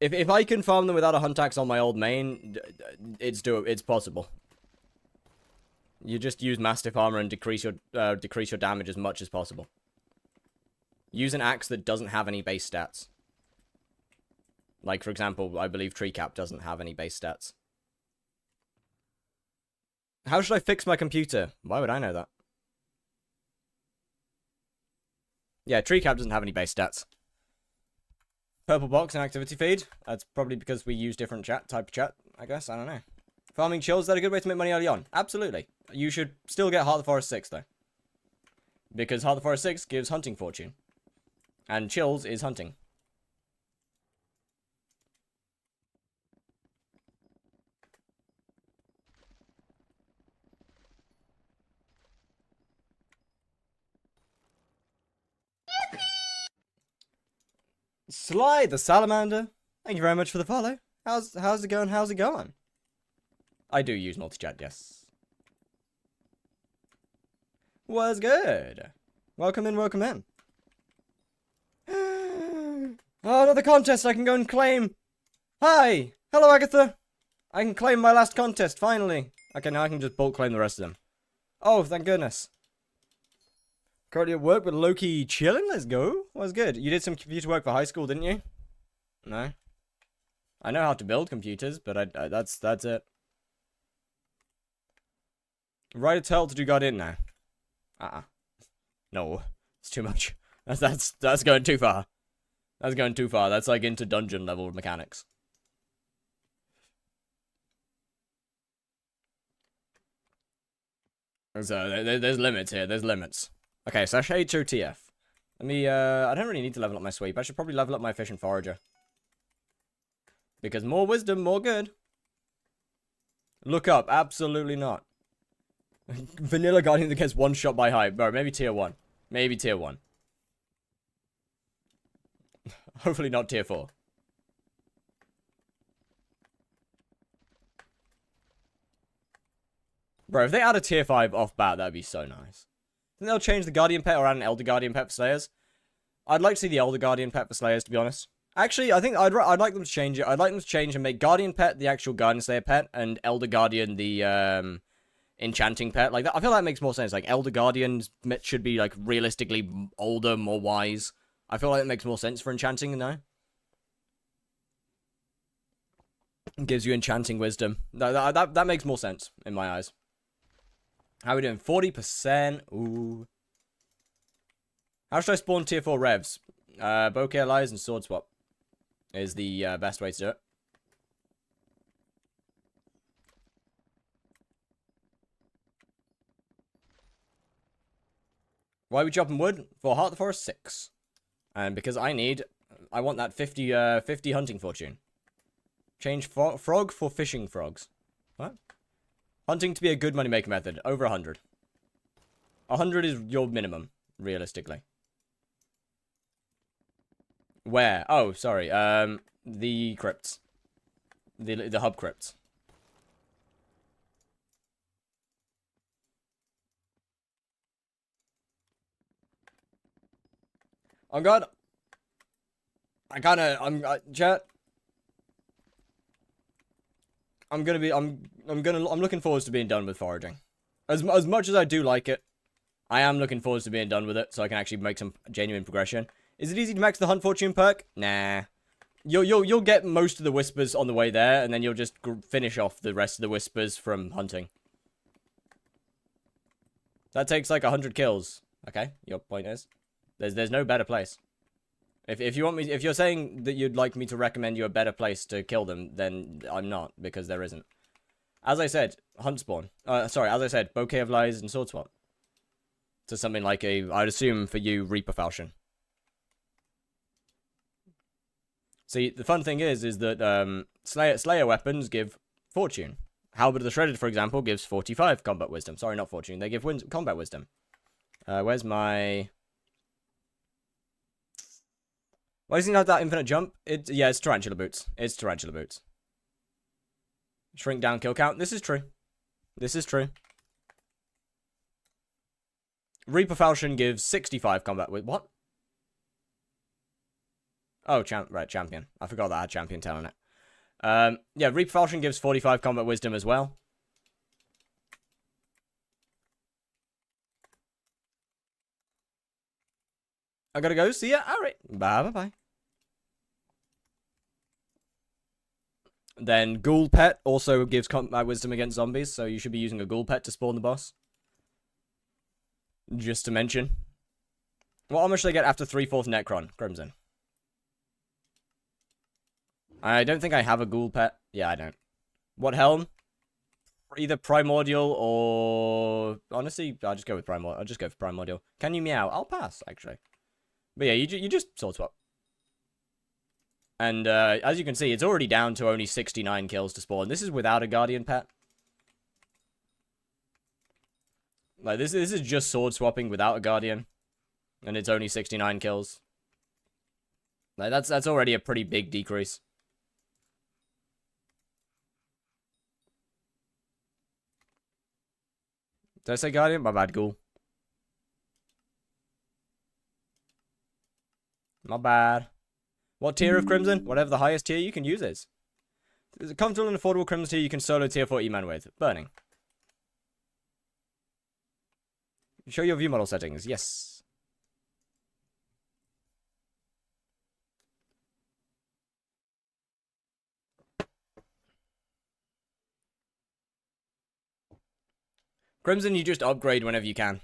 If I can farm them without a hunt axe on my old main, it's possible. You just use Mastiff Armor and decrease your damage as much as possible. Use an axe that doesn't have any base stats. Like, for example, I believe Tree Cap doesn't have any base stats. How should I fix my computer? Why would I know that? Yeah, Tree Cap doesn't have any base stats. Purple box and activity feed. That's probably because we use different type of chat, I guess. I don't know. Farming chills, is that a good way to make money early on? Absolutely. You should still get Heart of the Forest 6, though. Because Heart of the Forest 6 gives hunting fortune. And chills is hunting. Sly the Salamander. Thank you very much for the follow. How's it going? How's it going? I do use multi-chat, yes. Was good. Welcome in, welcome in. Oh, another contest I can go and claim. Hi. Hello, Agatha. I can claim my last contest, finally. Okay, now I can just bulk claim the rest of them. Oh, thank goodness. Currently at work, but low-key chilling. Let's go. Was good. You did some computer work for high school, didn't you? No. I know how to build computers, but that's it. Write a tell to do Guardian now. No, it's too much. That's going too far. That's going too far. That's like into dungeon level mechanics. So there's limits here. There's limits. Okay, so HOTF. Let me, I don't really need to level up my sweep. I should probably level up my fish and forager. Because more wisdom, more good. Look up. Absolutely not. Vanilla Guardian that gets one shot by hype. Bro, maybe tier 1. Maybe tier 1. Hopefully not tier 4. Bro, if they add a tier 5 off bat, that'd be so nice. Think they'll change the Guardian pet or add an Elder Guardian pet for Slayers? I'd like to see the Elder Guardian pet for Slayers, to be honest. Actually, I think I'd like them to change it. I'd like them to change and make Guardian pet the actual Guardian Slayer pet, and Elder Guardian the enchanting pet. Like that, I feel that makes more sense. Like Elder Guardians should be like realistically older, more wise. I feel like it makes more sense for enchanting now. It gives you enchanting wisdom. That makes more sense in my eyes. How are we doing? 40%. Ooh. How should I spawn tier 4 revs? Bokeh Allies and Sword Swap is the best way to do it. Why are we chopping wood? For Heart of the Forest 6. And because I want that 50 hunting fortune. Change frog for fishing frogs. What? Hunting to be a good money-making method. Over 100. 100 is your minimum, realistically. Where? Oh, sorry. The crypts. The hub crypts. Oh god. Chat. I'm looking forward to being done with foraging. As much as I do like it, I am looking forward to being done with it, so I can actually make some genuine progression. Is it easy to max the Hunt Fortune perk? Nah. You'll get most of the whispers on the way there, and then you'll just finish off the rest of the whispers from hunting. That takes like 100 kills. Okay, your point is, there's no better place. If you want me, if you're saying that you'd like me to recommend you a better place to kill them, then I'm not, because there isn't. As I said, hunt spawn. Sorry, as I said, bouquet of lies and sword swap. To something like I'd assume for you, Reaper Falchion. See, the fun thing is that Slayer weapons give fortune. Halberd of the Shredded, for example, gives 45 combat wisdom. Sorry, not fortune. They give combat wisdom. Where's my... Why does he have that infinite jump? Yeah, it's Tarantula Boots. It's Tarantula Boots. Shrink down kill count. This is true. This is true. Reaper Falchion gives 65 combat with what? Oh, champion. I forgot that I had champion tail on it. Yeah, Reaper Falchion gives 45 combat wisdom as well. I gotta go. See ya. Alright. Bye. Then Ghoul Pet also gives combat wisdom against zombies, so you should be using a Ghoul Pet to spawn the boss. Just to mention. What armor should I get after 3/4 Necron? Crimson. I don't think I have a Ghoul Pet. Yeah, I don't. What helm? Either Primordial or... Honestly, I'll just go with Primordial. I'll just go for Primordial. Can you meow? I'll pass, actually. But yeah, you just sword swap. And as you can see, it's already down to only 69 kills to spawn. This is without a Guardian Pet. Like, this is just sword swapping without a Guardian. And it's only 69 kills. Like, that's already a pretty big decrease. Did I say Guardian? My bad, Ghoul. My bad. What tier of Crimson? Whatever the highest tier you can use is. There's a comfortable and affordable Crimson tier you can solo tier 4 E-Man with. Burning. Show your view model settings. Yes. Crimson, you just upgrade whenever you can.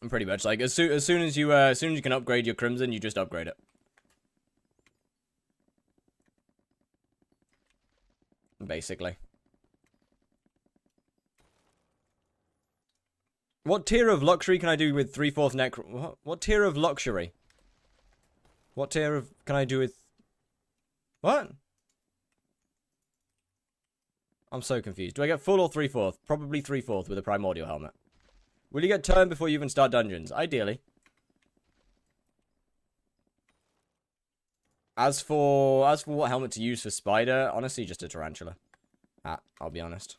Pretty much, like as soon as you can upgrade your Crimson, you just upgrade it. Basically. What tier of luxury can I do with 3/4 Necron? What tier of luxury? What tier of can I do with? What? I'm so confused. Do I get full or 3/4? Probably 3/4 with a primordial helmet. Will you get turn before you even start dungeons? Ideally. As for what helmet to use for Spider, honestly, just a Tarantula. I'll be honest.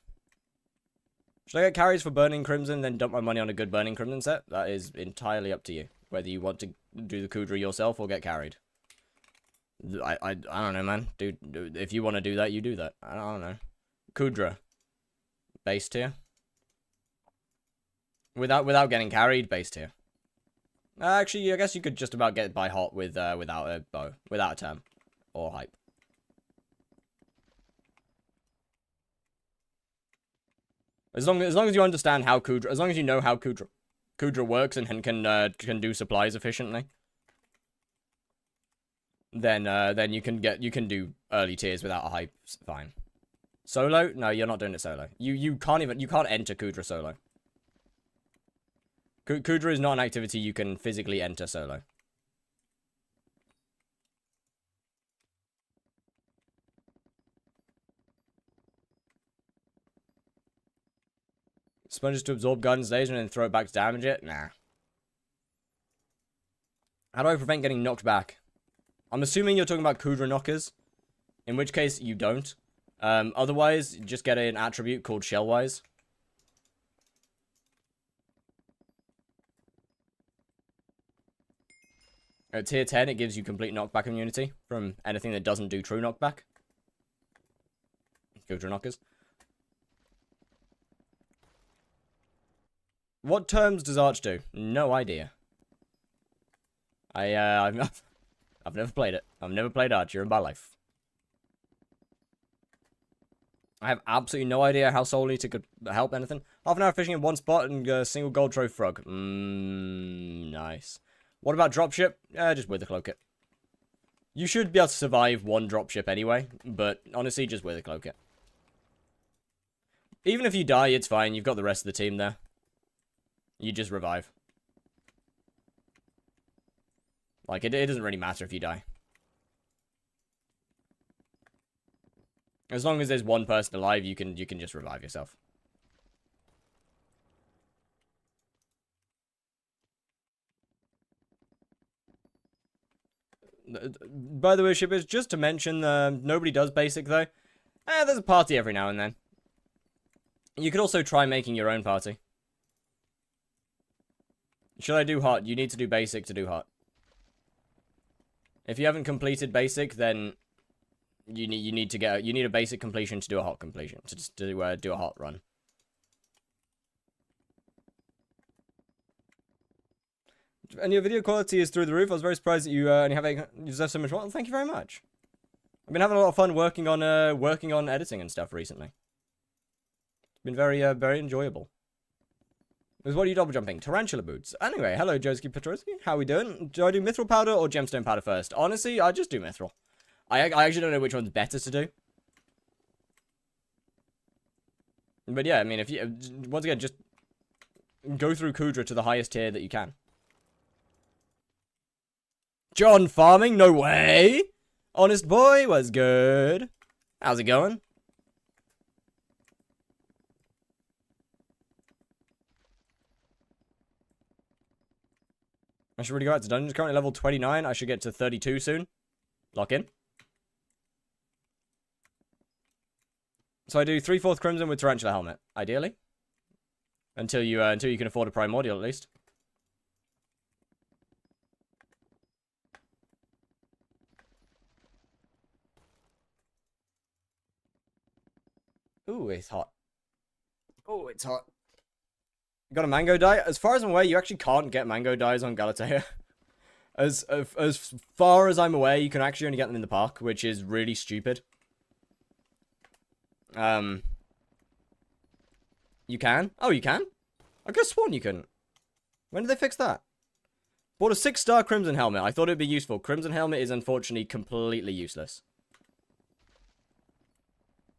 Should I get carries for Burning Crimson, then dump my money on a good Burning Crimson set? That is entirely up to you. Whether you want to do the Kudra yourself or get carried. I don't know, man. Dude, if you want to do that, you do that. I don't know. Kudra. Base tier. Without getting carried, base tier. Actually, I guess you could just about get by hot with without a bow, without a term or hype. As long as you understand how Kudra, as long as you know how Kudra works and can do supplies efficiently, then you can do early tiers without a hype. Fine. Solo? No, you're not doing it solo. You can't enter Kudra solo. Kudra is not an activity you can physically enter solo. Sponges to absorb guns, laser, and then throw it back to damage it? Nah. How do I prevent getting knocked back? I'm assuming you're talking about Kudra knockers. In which case, you don't. Otherwise, just get an attribute called Shellwise. At tier 10, it gives you complete knockback immunity from anything that doesn't do true knockback. Kudra knockers. What terms does Arch do? No idea. I I've never played it. I've never played Archer in my life. I have absolutely no idea how Soul Eater could help anything. Half an hour fishing in one spot and a single gold trophy frog. Nice. What about dropship? Just wither cloak it. You should be able to survive one dropship anyway, but honestly, just wither cloak it. Even if you die, it's fine. You've got the rest of the team there. You just revive. Like, it doesn't really matter if you die. As long as there's one person alive, you can just revive yourself. By the way, shippers, just to mention, nobody does basic, though. There's a party every now and then. You could also try making your own party. Should I do hot? You need to do basic to do hot. If you haven't completed basic, then you need a basic completion to do a hot completion, to do a hot run. And your video quality is through the roof. I was very surprised that you only have you deserve so much more. Thank you very much. I've been having a lot of fun working on editing and stuff recently. It's been very enjoyable. What are you double jumping? Tarantula boots. Anyway, hello Joski Petrosky. How we doing? Do I do mithril powder or gemstone powder first? Honestly, I just do mithril. I actually don't know which one's better to do. But yeah, I mean, if you once again just go through Kudra to the highest tier that you can. John farming? No way! Honest boy was good. How's it going? I should really go out to dungeons. Currently level 29. I should get to 32 soon. Lock in. So I do 3/4 crimson with tarantula helmet, ideally. Until you can afford a primordial at least. Ooh, it's hot. Oh, it's hot. Got a mango dye? As far as I'm aware, you actually can't get mango dyes on Galatea. As far as I'm aware, you can actually only get them in the park, which is really stupid. You can? Oh, you can? I could have sworn you couldn't. When did they fix that? Bought a 6-star Crimson Helmet. I thought it'd be useful. Crimson Helmet is unfortunately completely useless.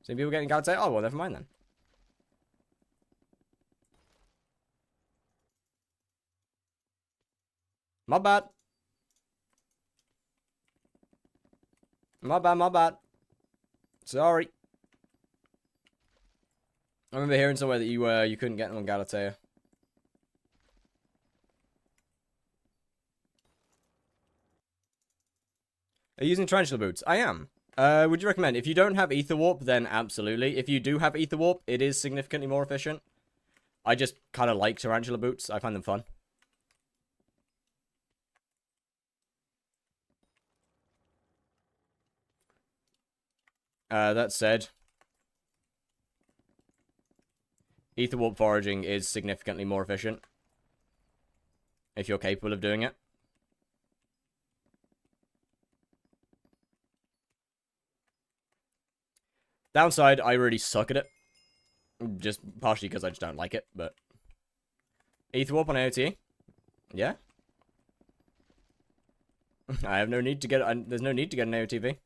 So people getting Galatea? Oh, well, never mind then. My bad. My bad, my bad. Sorry. I remember hearing somewhere that you couldn't get them on Galatea. Are you using tarantula boots? I am. Would you recommend? If you don't have Ether Warp, then absolutely. If you do have Ether Warp, it is significantly more efficient. I just kind of like tarantula boots. I find them fun. That said, Ether Warp foraging is significantly more efficient. If you're capable of doing it. Downside, I really suck at it. Just partially because I just don't like it, but... Ether Warp on AOT? Yeah? I have no need to get... there's no need to get an AOTV.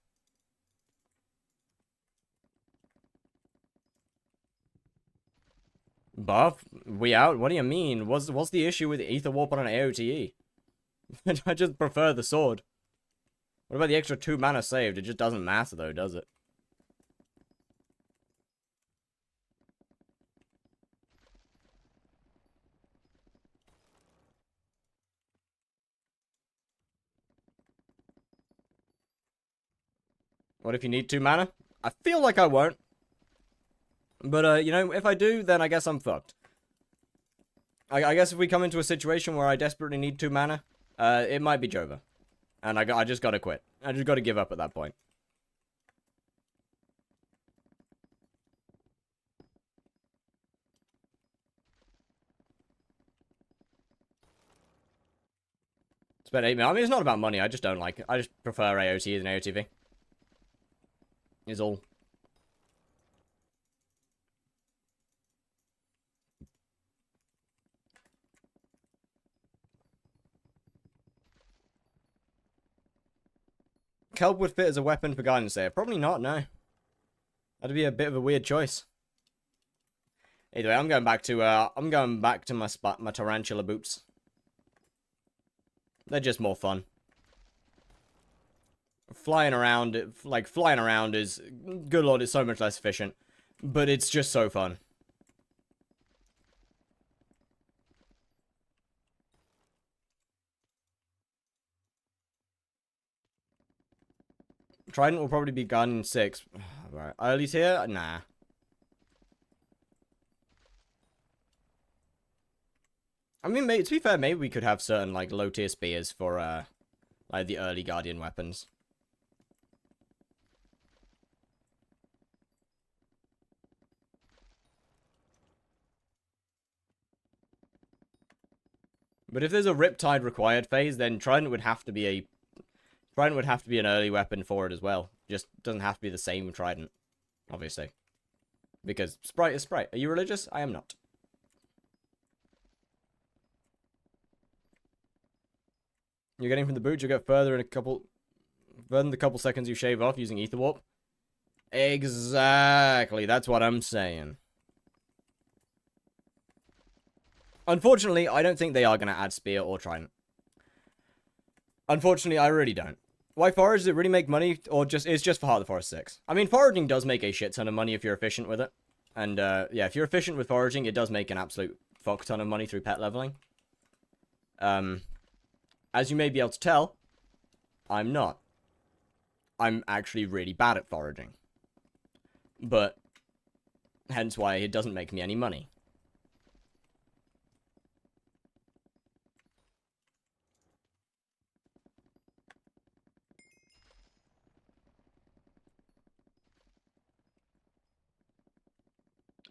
Buff? We out? What do you mean? What's the issue with Ether Warp on an AOTE? I just prefer the sword. What about the extra 2 mana saved? It just doesn't matter though, does it? What if you need 2 mana? I feel like I won't. But, you know, if I do, then I guess I'm fucked. I guess if we come into a situation where I desperately need 2 mana, it might be Jova. And I just gotta quit. I just gotta give up at that point. Spent 8 million. I mean, it's not about money. I just don't like it. I just prefer AOT than AOTV. Is all. Kelp would fit as a weapon for Guidance Sayer. Probably not, no. That'd be a bit of a weird choice. Either way, I'm going back to my tarantula boots. They're just more fun. Flying around is, good lord, it's so much less efficient. But it's just so fun. Trident will probably be gone in 6. Right. Early tier? Nah. I mean, to be fair, maybe we could have certain, like, low-tier spears for, like, the early Guardian weapons. But if there's a Riptide required phase, then Trident would have to be an early weapon for it as well. Just doesn't have to be the same Trident, obviously. Because Sprite is Sprite. Are you religious? I am not. You're getting from the boot, you'll get further in the couple seconds you shave off using Ether Warp. Exactly, that's what I'm saying. Unfortunately, I don't think they are going to add Spear or Trident. Unfortunately, I really don't. Why forage? Does it really make money? Or it's just for Heart of the Forest 6? I mean, foraging does make a shit ton of money if you're efficient with it. And, yeah, if you're efficient with foraging, it does make an absolute fuck ton of money through pet leveling. As you may be able to tell, I'm not. I'm actually really bad at foraging. But, hence why it doesn't make me any money.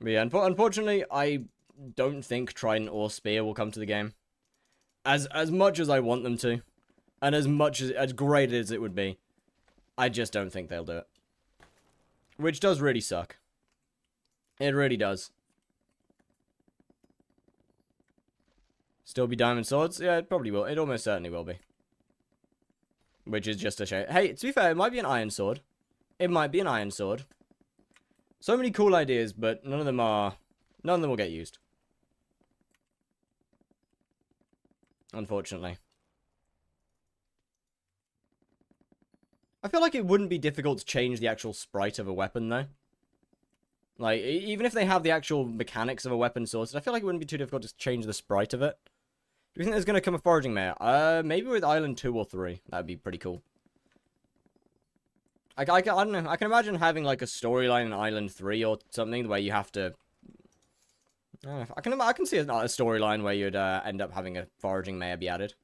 But yeah, unfortunately, I don't think Trident or Spear will come to the game. As much as I want them to, and as great as it would be, I just don't think they'll do it. Which does really suck. It really does. Still be Diamond Swords? Yeah, it probably will. It almost certainly will be. Which is just a shame. Hey, to be fair, it might be an Iron Sword. It might be an Iron Sword. So many cool ideas, but none of them will get used. Unfortunately. I feel like it wouldn't be difficult to change the actual sprite of a weapon, though. Like, even if they have the actual mechanics of a weapon sorted, I feel like it wouldn't be too difficult to change the sprite of it. Do you think there's going to come a Foraging Mare? Maybe with Island 2 or 3. That'd be pretty cool. I don't know. I can imagine having, like, a storyline in Island 3 or something where you have to... I can see a storyline where you'd end up having a Foraging Mare be added.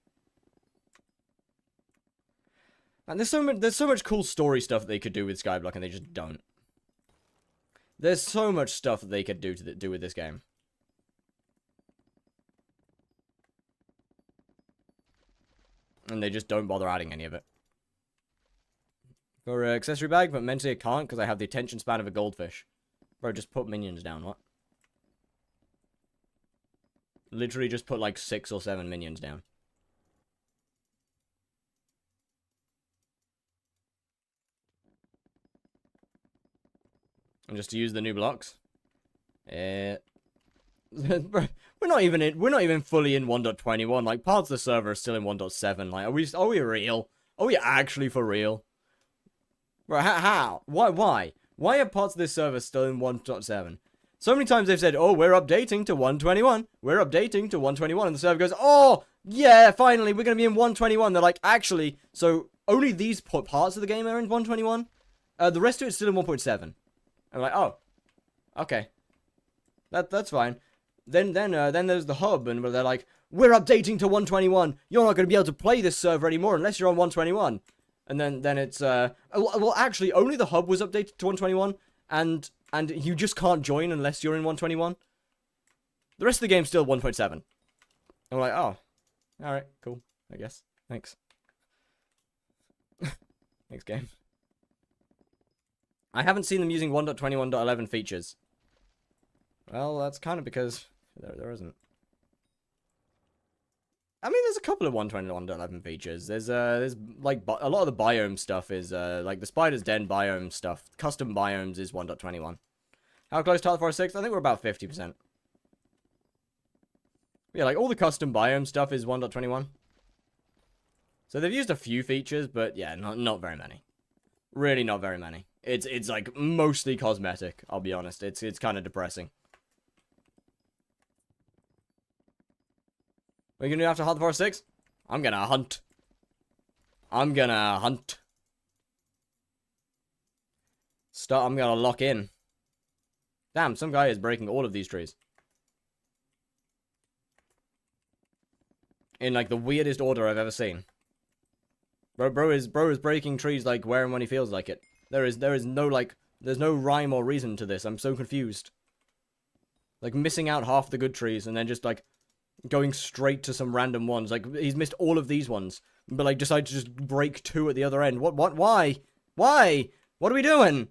And there's so much cool story stuff that they could do with Skyblock, and they just don't. There's so much stuff that they could do with this game. And they just don't bother adding any of it. For an accessory bag, but mentally I can't because I have the attention span of a goldfish. Bro, just put minions down, what? Literally just put like 6 or 7 minions down. And just to use the new blocks. We're not even fully in 1.21. Like, parts of the server are still in 1.7. Like, are we real? Are we actually for real? Right, how? Why? Why are parts of this server still in 1.7? So many times they've said, oh, we're updating to 121. We're updating to 121. And the server goes, oh, yeah, finally, we're going to be in 121. They're like, actually, so only these parts of the game are in 121? The rest of it's still in 1.7. I'm like, oh, okay. That's fine. Then there's the hub, and they're like, we're updating to 121. You're not going to be able to play this server anymore unless you're on 121. And then it's, well, actually, only the hub was updated to 121, and you just can't join unless you're in 121. The rest of the game's still 1.7. I'm like, oh, alright, cool, I guess. Thanks. Thanks, game. I haven't seen them using 1.21.11 features. Well, that's kind of because there isn't. I mean, there's a couple of 1.21.11 features. There's like a lot of the biome stuff is like the Spider's Den biome stuff. Custom biomes is 1.21. How close to Hearth 6? I think we're about 50%. Yeah, like all the custom biome stuff is 1.21. So they've used a few features, but yeah, not very many. Really not very many. It's like mostly cosmetic, I'll be honest. It's kind of depressing. What are you gonna do after Hearth 6? I'm gonna hunt. I'm gonna hunt. I'm gonna lock in. Damn, some guy is breaking all of these trees. In like the weirdest order I've ever seen. Bro is breaking trees like where and when he feels like it. There is no like there's no rhyme or reason to this. I'm so confused. Like missing out half the good trees and then just like going straight to some random ones. Like he's missed all of these ones, but like decided to just break 2 at the other end. What why? Why? What are we doing?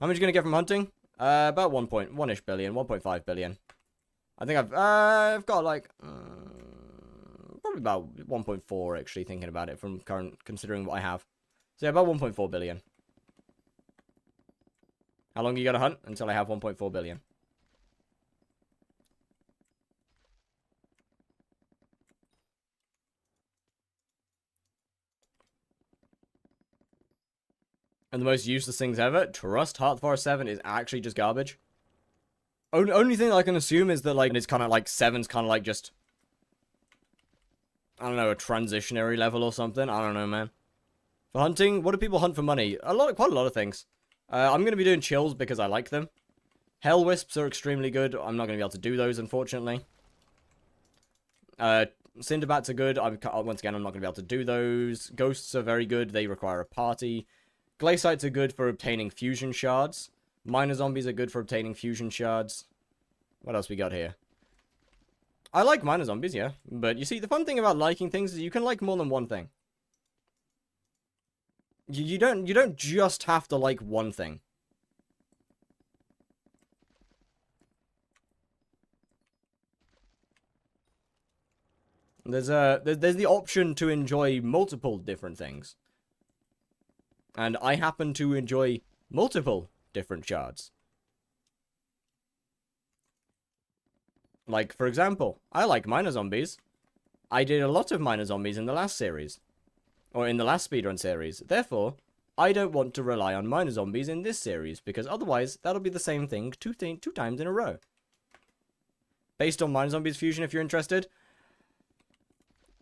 How much are you gonna get from hunting? About 1.1-ish billion, 1.5 billion. I think I've got like probably about 1.4 actually thinking about it from considering what I have. So yeah, about 1.4 billion. How long are you gonna hunt? Until I have 1.4 billion. And the most useless things ever, trust Hearth 7 is actually just garbage. Only thing I can assume is that, like, it's kind of like 7's kind of like just, I don't know, a transitionary level or something. I don't know, man. For hunting, what do people hunt for money? Quite a lot of things. I'm going to be doing chills because I like them. Hell wisps are extremely good. I'm not going to be able to do those, unfortunately. Cinderbats are good. Once again, I'm not going to be able to do those. Ghosts are very good. They require a party. Glacites are good for obtaining fusion shards. Miner zombies are good for obtaining fusion shards. What else we got here? I like miner zombies, yeah. But you see, the fun thing about liking things is you can like more than one thing. You don't just have to like one thing. There's the option to enjoy multiple different things. And I happen to enjoy multiple different shards. Like, for example, I like miner zombies. I did a lot of miner zombies in the last series. Or in the last speedrun series. Therefore, I don't want to rely on miner zombies in this series, because otherwise, that'll be the same thing two times in a row. Based on miner zombies fusion, if you're interested.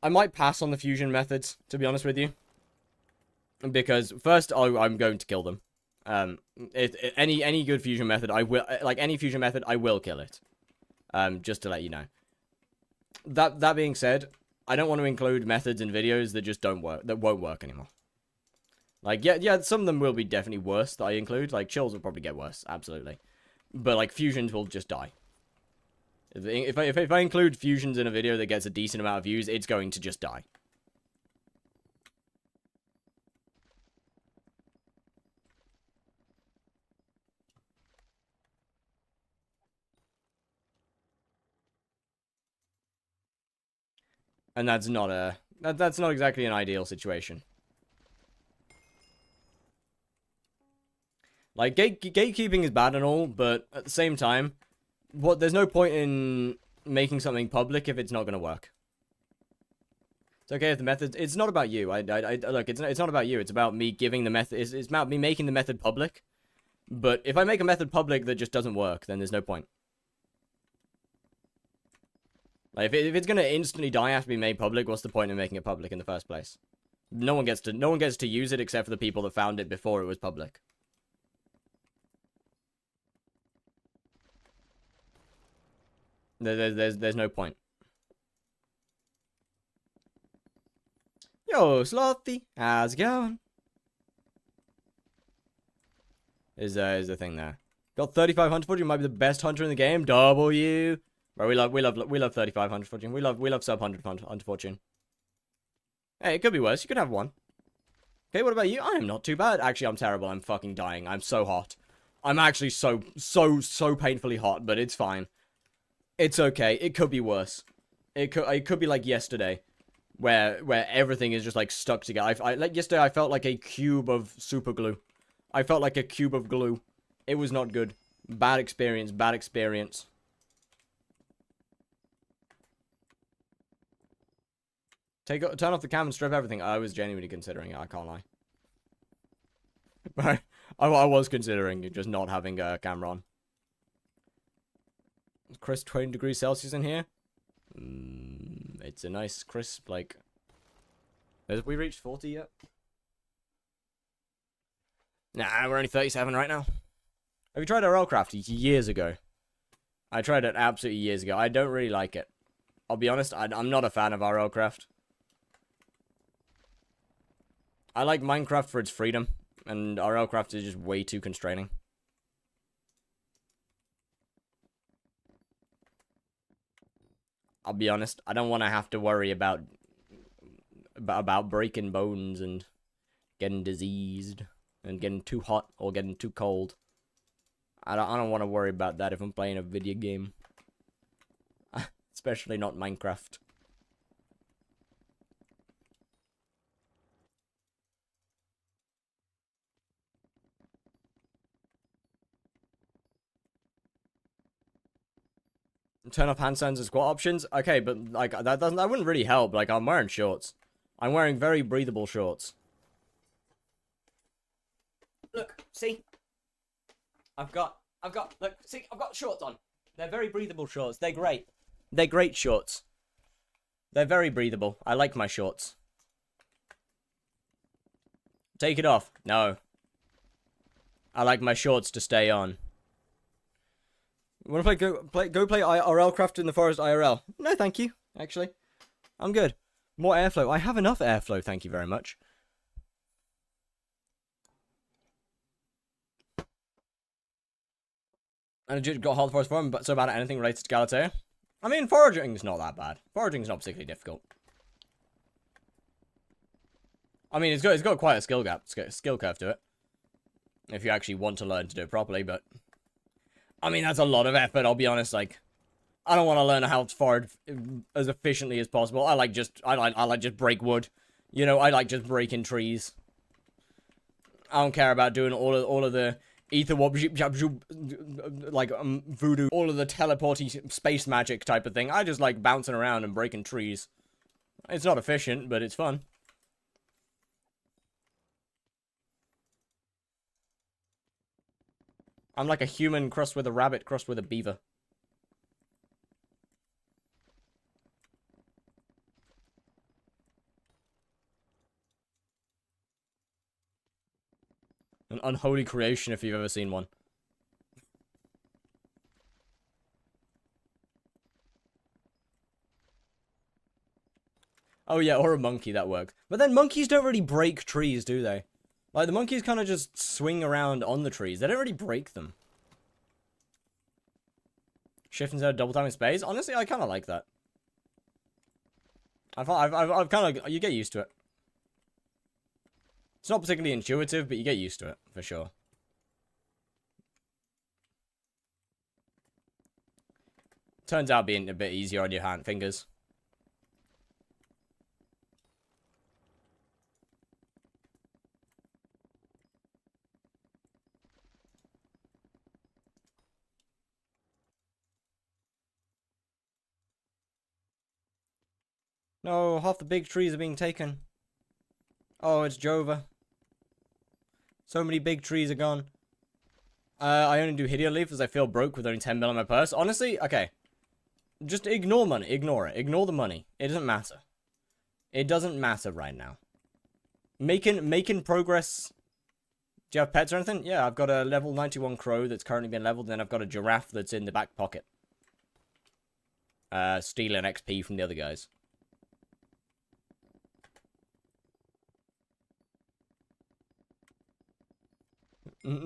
I might pass on the fusion methods, to be honest with you. Because first, I'm going to kill them. Any good fusion method, I will any fusion method, I will kill it. Just to let you know. That being said, I don't want to include methods in videos that just don't work, that won't work anymore. Like yeah, some of them will be definitely worse that I include. Like chills will probably get worse, absolutely. But like fusions will just die. If I include fusions in a video that gets a decent amount of views, it's going to just die. And that's not exactly an ideal situation. Like gatekeeping is bad and all, but at the same time, there's no point in making something public if it's not going to work. It's okay if the method. It's not about you. Look. It's not about you. It's about me giving the method. It's about me making the method public. But if I make a method public that just doesn't work, then there's no point. Like if it's gonna instantly die after being made public, what's the point in making it public in the first place? No one gets to use it except for the people that found it before it was public. There's no point. Yo, Slothy, how's it going? Is the thing there? Got 35 hunter footage. You might be the best hunter in the game. W. Bro, we love 3500 fortune. We love sub 100 fortune. Hey, it could be worse. You could have one. Okay, what about you? I am not too bad. Actually, I'm terrible. I'm fucking dying. I'm so hot. I'm actually so painfully hot, but it's fine. It's okay. It could be worse. It could be like yesterday, where everything is just like stuck together. Like yesterday, I felt like a cube of super glue. I felt like a cube of glue. It was not good. Bad experience. Bad experience. Turn off the cam and strip everything. I was genuinely considering it. I can't lie. But I was considering just not having a camera on. Crisp 20 degrees Celsius in here. It's a nice crisp, like... Have we reached 40 yet? Nah, we're only 37 right now. Have you tried RLcraft? Years ago. I tried it absolutely years ago. I don't really like it. I'll be honest, I'm not a fan of RLcraft. I like Minecraft for its freedom, and RLcraft is just way too constraining. I'll be honest, I don't want to have to worry about breaking bones and getting diseased and getting too hot or getting too cold. I don't want to worry about that if I'm playing a video game. Especially not Minecraft. Turn off hand signs and squat options? Okay, but like that wouldn't really help. Like I'm wearing shorts. I'm wearing very breathable shorts. Look, see? I've got look, see, I've got shorts on. They're very breathable shorts. They're great. They're great shorts. They're very breathable. I like my shorts. Take it off. No. I like my shorts to stay on. Want to go play RLcraft in the forest IRL? No, thank you. Actually, I'm good. More airflow. I have enough airflow. Thank you very much. And I just got Hard Forest Forum, but so bad at anything related to Galatea. I mean, foraging's not that bad. Foraging's not particularly difficult. I mean, it's got quite a skill curve to it. If you actually want to learn to do it properly, but... I mean, that's a lot of effort, I'll be honest, like... I don't want to learn how to forage as efficiently as possible. I like just break wood. You know, I like just breaking trees. I don't care about doing all of the ether warp, like voodoo, all of the teleporty space magic type of thing. I just like bouncing around and breaking trees. It's not efficient, but it's fun. I'm like a human crossed with a rabbit crossed with a beaver. An unholy creation if you've ever seen one. Oh yeah, or a monkey, that works. But then monkeys don't really break trees, do they? Like, the monkeys kind of just swing around on the trees. They don't really break them. Shift instead of double time in space? Honestly, I kind of like that. I've kind of... You get used to it. It's not particularly intuitive, but you get used to it, for sure. Turns out being a bit easier on your fingers. No, half the big trees are being taken. Oh, it's Jova. So many big trees are gone. I only do Hideo Leaf as I feel broke with only 10 mil in my purse. Honestly, okay. Just ignore money. Ignore it. Ignore the money. It doesn't matter. It doesn't matter right now. Making progress. Do you have pets or anything? Yeah, I've got a level 91 crow that's currently been leveled, and then I've got a giraffe that's in the back pocket. Stealing XP from the other guys.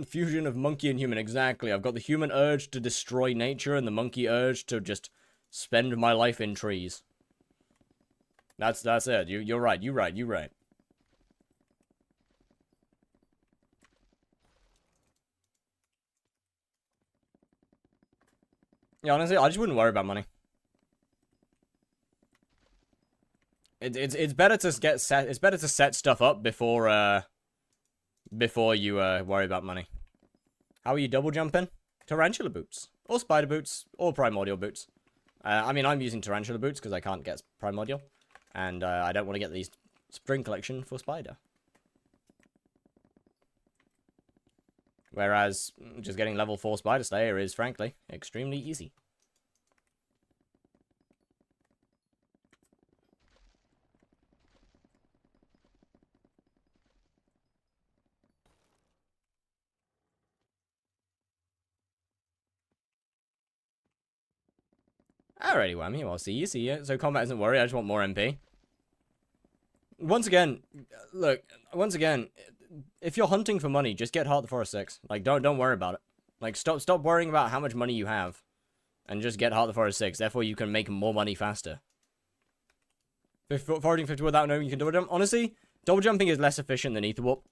Fusion of monkey and human, exactly. I've got the human urge to destroy nature and the monkey urge to just Spend my life in trees. That's it. You're right. You're right. You're right. Yeah, honestly, I just wouldn't worry about money. It's better to get set. It's better to set stuff up before you worry about money. How are you double jumping? Tarantula boots or spider boots or primordial boots. I mean, I'm using tarantula boots because I can't get primordial, and I don't want to get the spring collection for spider. Whereas just getting level 4 spider slayer is frankly extremely easy. Alrighty, Whammy, well, see you. So combat isn't worry, I just want more MP. Once again, look, if you're hunting for money, just get Heart of the Forest 6. Like, don't worry about it. Like, stop worrying about how much money you have. And just get Heart of the Forest 6, therefore you can make more money faster. Foraging 50 without knowing you can double jump. Honestly, double jumping is less efficient than Ether Warp.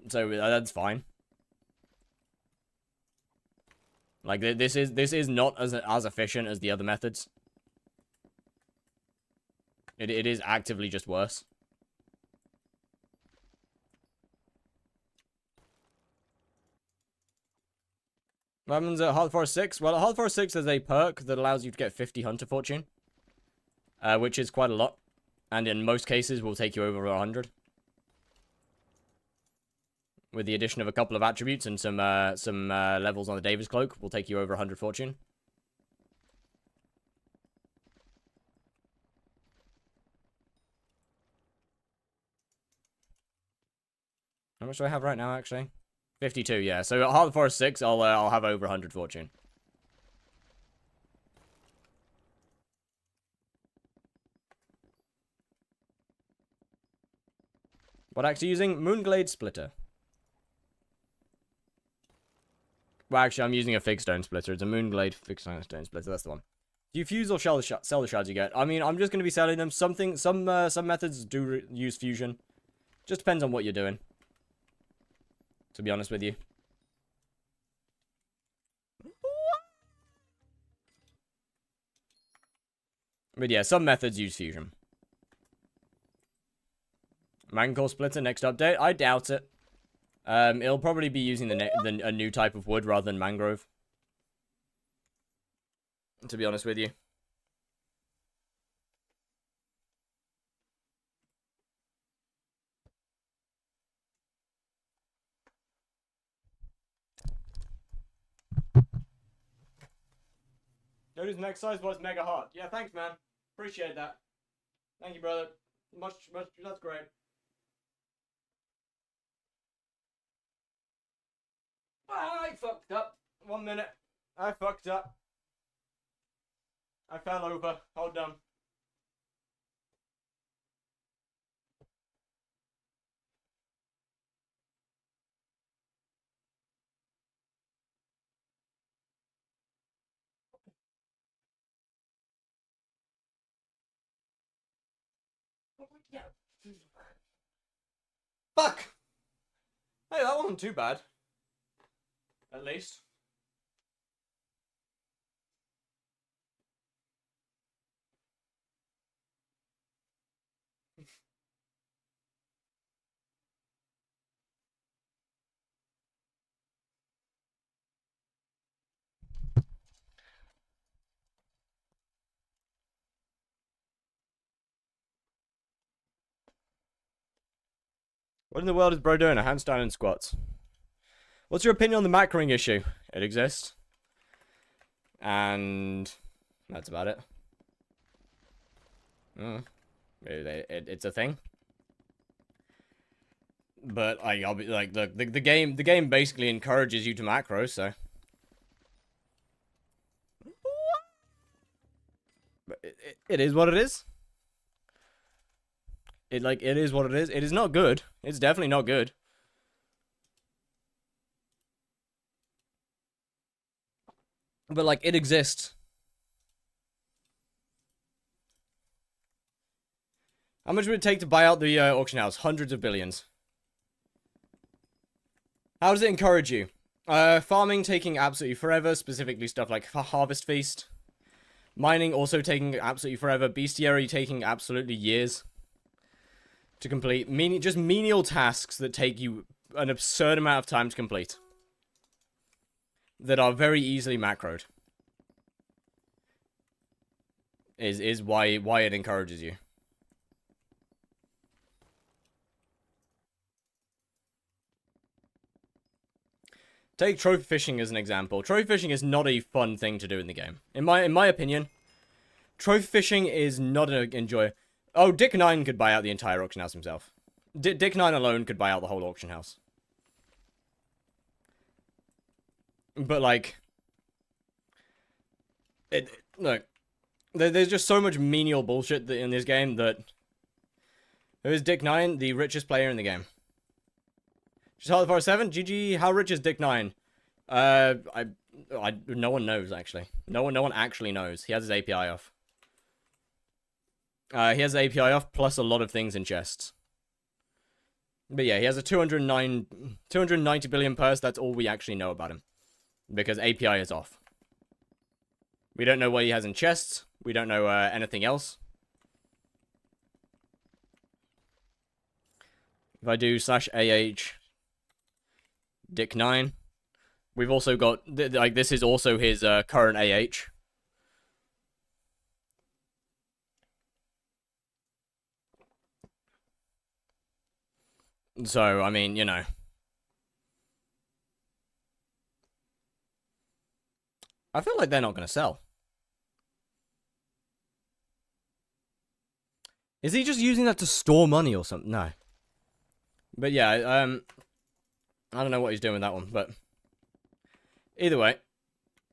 So, that's fine. Like, this is not as efficient as the other methods. It is actively just worse. What happens at Heart of the Forest 6? Well, at Heart of the Forest 6, there's a perk that allows you to get 50 Hunter Fortune. Which is quite a lot. And in most cases, will take you over 100. With the addition of a couple of attributes and some levels on the Davis Cloak, will take you over 100 fortune. How much do I have right now, actually? 52, yeah. So at Heart of the Forest 6, I'll have over 100 fortune. What axe are you using? Moonglade Splitter. Well, actually, I'm using a Fig Stone Splitter. It's a Moonglade Fig Stone Splitter. That's the one. Do you fuse or sell the shards you get? I mean, I'm just going to be selling them. Some methods do use fusion. Just depends on what you're doing. To be honest with you. But yeah, some methods use fusion. Mancore Splitter next update? I doubt it. It'll probably be using a new type of wood rather than mangrove. To be honest with you. Notice next size was mega hot. Yeah, thanks, man. Appreciate that. Thank you, brother. Much, that's great. I fucked up. 1 minute. I fucked up. I fell over. Hold on. Yeah. Fuck! Hey, that wasn't too bad. At least. What in the world is bro doing? A handstand and squats. What's your opinion on the macroing issue? It exists. And that's about it. It's a thing. But I'll be like, look, the game basically encourages you to macro, so. But it is what it is. It is what it is. It is not good. It's definitely not good. But like, it exists. How much would it take to buy out the auction house? Hundreds of billions. How does it encourage you? Farming taking absolutely forever, specifically stuff like Harvest Feast. Mining also taking absolutely forever. Bestiary taking absolutely years to complete. Just menial tasks that take you an absurd amount of time to complete. That are very easily macroed. Is why it encourages you. Take trophy fishing as an example. Trophy fishing is not a fun thing to do in the game. In my opinion, trophy fishing is not an enjoy. Oh, Dick9 could buy out the entire auction house himself. Dick9 alone could buy out the whole auction house. But like, look, there's just so much menial bullshit in this game that who is Dick9, the richest player in the game. Just Heart of the Forest 7? GG, how rich is Dick9? No one knows, actually. No one actually knows. He has his API off. He has the API off, plus a lot of things in chests. But yeah, he has a 290 billion purse. That's all we actually know about him. Because API is off. We don't know what he has in chests. We don't know anything else. If I do /AH Dick9, we've also got, like, this is also his current AH. So, I mean, you know. I feel like they're not going to sell. Is he just using that to store money or something? No. But yeah, I don't know what he's doing with that one, but either way,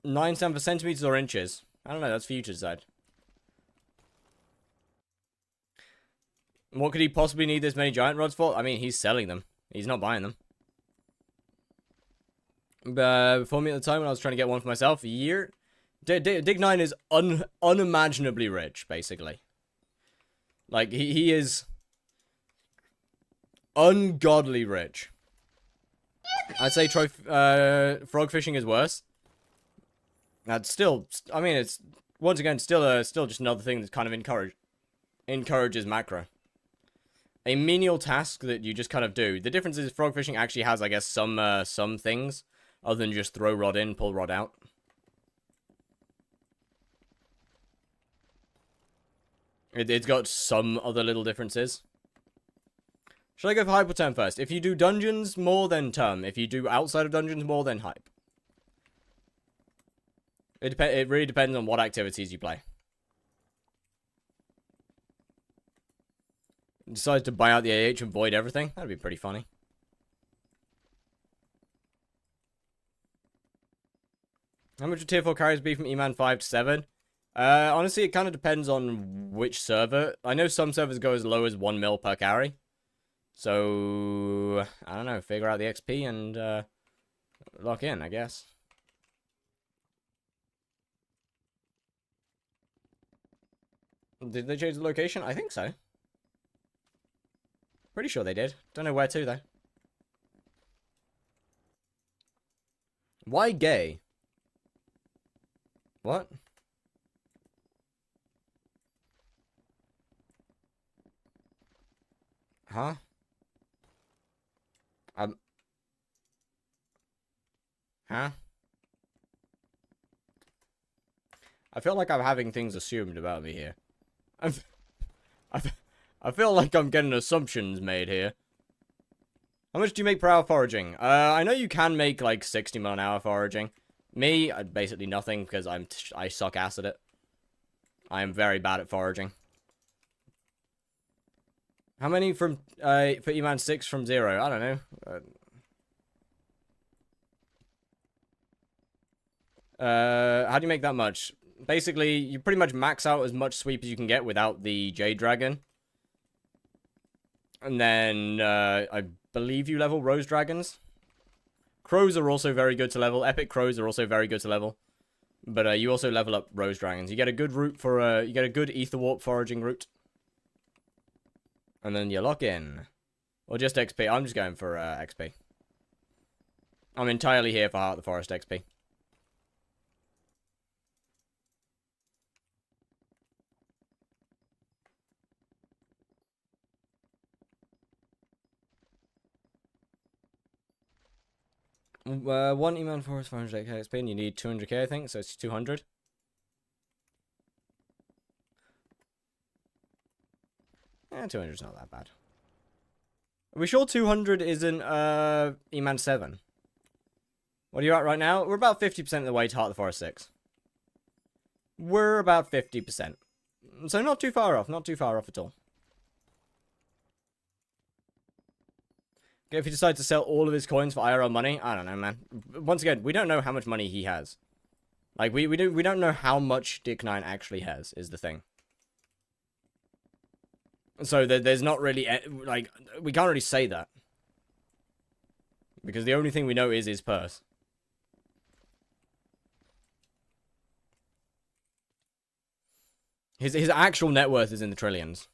9 cents for centimeters or inches. I don't know, that's for you to decide. What could he possibly need this many giant rods for? I mean, he's selling them. He's not buying them. But before me at the time when I was trying to get one for myself, a year. Dig9 is unimaginably rich, basically. Like, he is ungodly rich. I'd say frog fishing is worse. That's still, I mean, it's, once again, still just another thing that's kind of encourages macro. A menial task that you just kind of do. The difference is frog fishing actually has, I guess, some things, other than just throw rod in, pull rod out. It's got some other little differences. Should I go for hype or term first? If you do dungeons, more than term. If you do outside of dungeons, more than hype. It really depends on what activities you play. Decide to buy out the AH and void everything? That'd be pretty funny. How much would tier 4 carries be from E-Man 5 to 7? Honestly, it kind of depends on which server. I know some servers go as low as 1 mil per carry. So, I don't know, figure out the XP and lock in, I guess. Did they change the location? I think so. Pretty sure they did. Don't know where to, though. Why gay? What? Huh? Huh? I feel like I'm having things assumed about me here. I feel like I'm getting assumptions made here. How much do you make per hour foraging? I know you can make like 60 mil an hour foraging. Me, basically nothing because I suck ass at it. I am very bad at foraging. How many from for E-Man 6 from 0? I don't know. How do you make that much? Basically, you pretty much max out as much sweep as you can get without the Jade Dragon. And then, I believe you level Rose Dragons. Crows are also very good to level. Epic Crows are also very good to level. But you also level up Rose Dragons. You get a good route for, you get a good Ether Warp foraging route. And then you lock in. Or just XP. I'm just going for XP. I'm entirely here for Heart of the Forest XP. One email forest 400k XP, and you need 200k, I think, so it's 200. Eh, 200's not that bad. Are we sure 200 isn't, Eman 7? What are you at right now? We're about 50% of the way to Heart of the Forest 6. We're about 50%. So not too far off, not too far off at all. Okay, if he decides to sell all of his coins for IRL money, I don't know, man. Once again, we don't know how much money he has. Like, we don't know how much Dick9 actually has, is the thing. So there's not really, like, we can't really say that. Because the only thing we know is his purse. His actual net worth is in the trillions.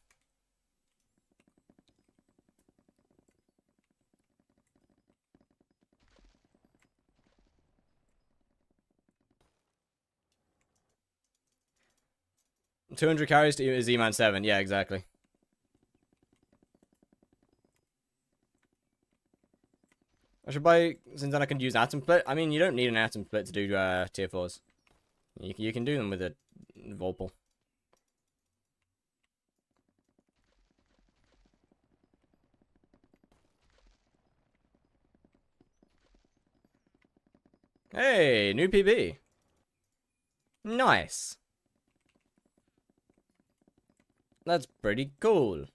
$200 carries to Z-Man 7. Yeah, exactly. I should buy, since then I can use Atom Split. I mean, you don't need an Atom Split to do tier 4s. You can do them with a Volpal. Hey, new PB. Nice. That's pretty cool.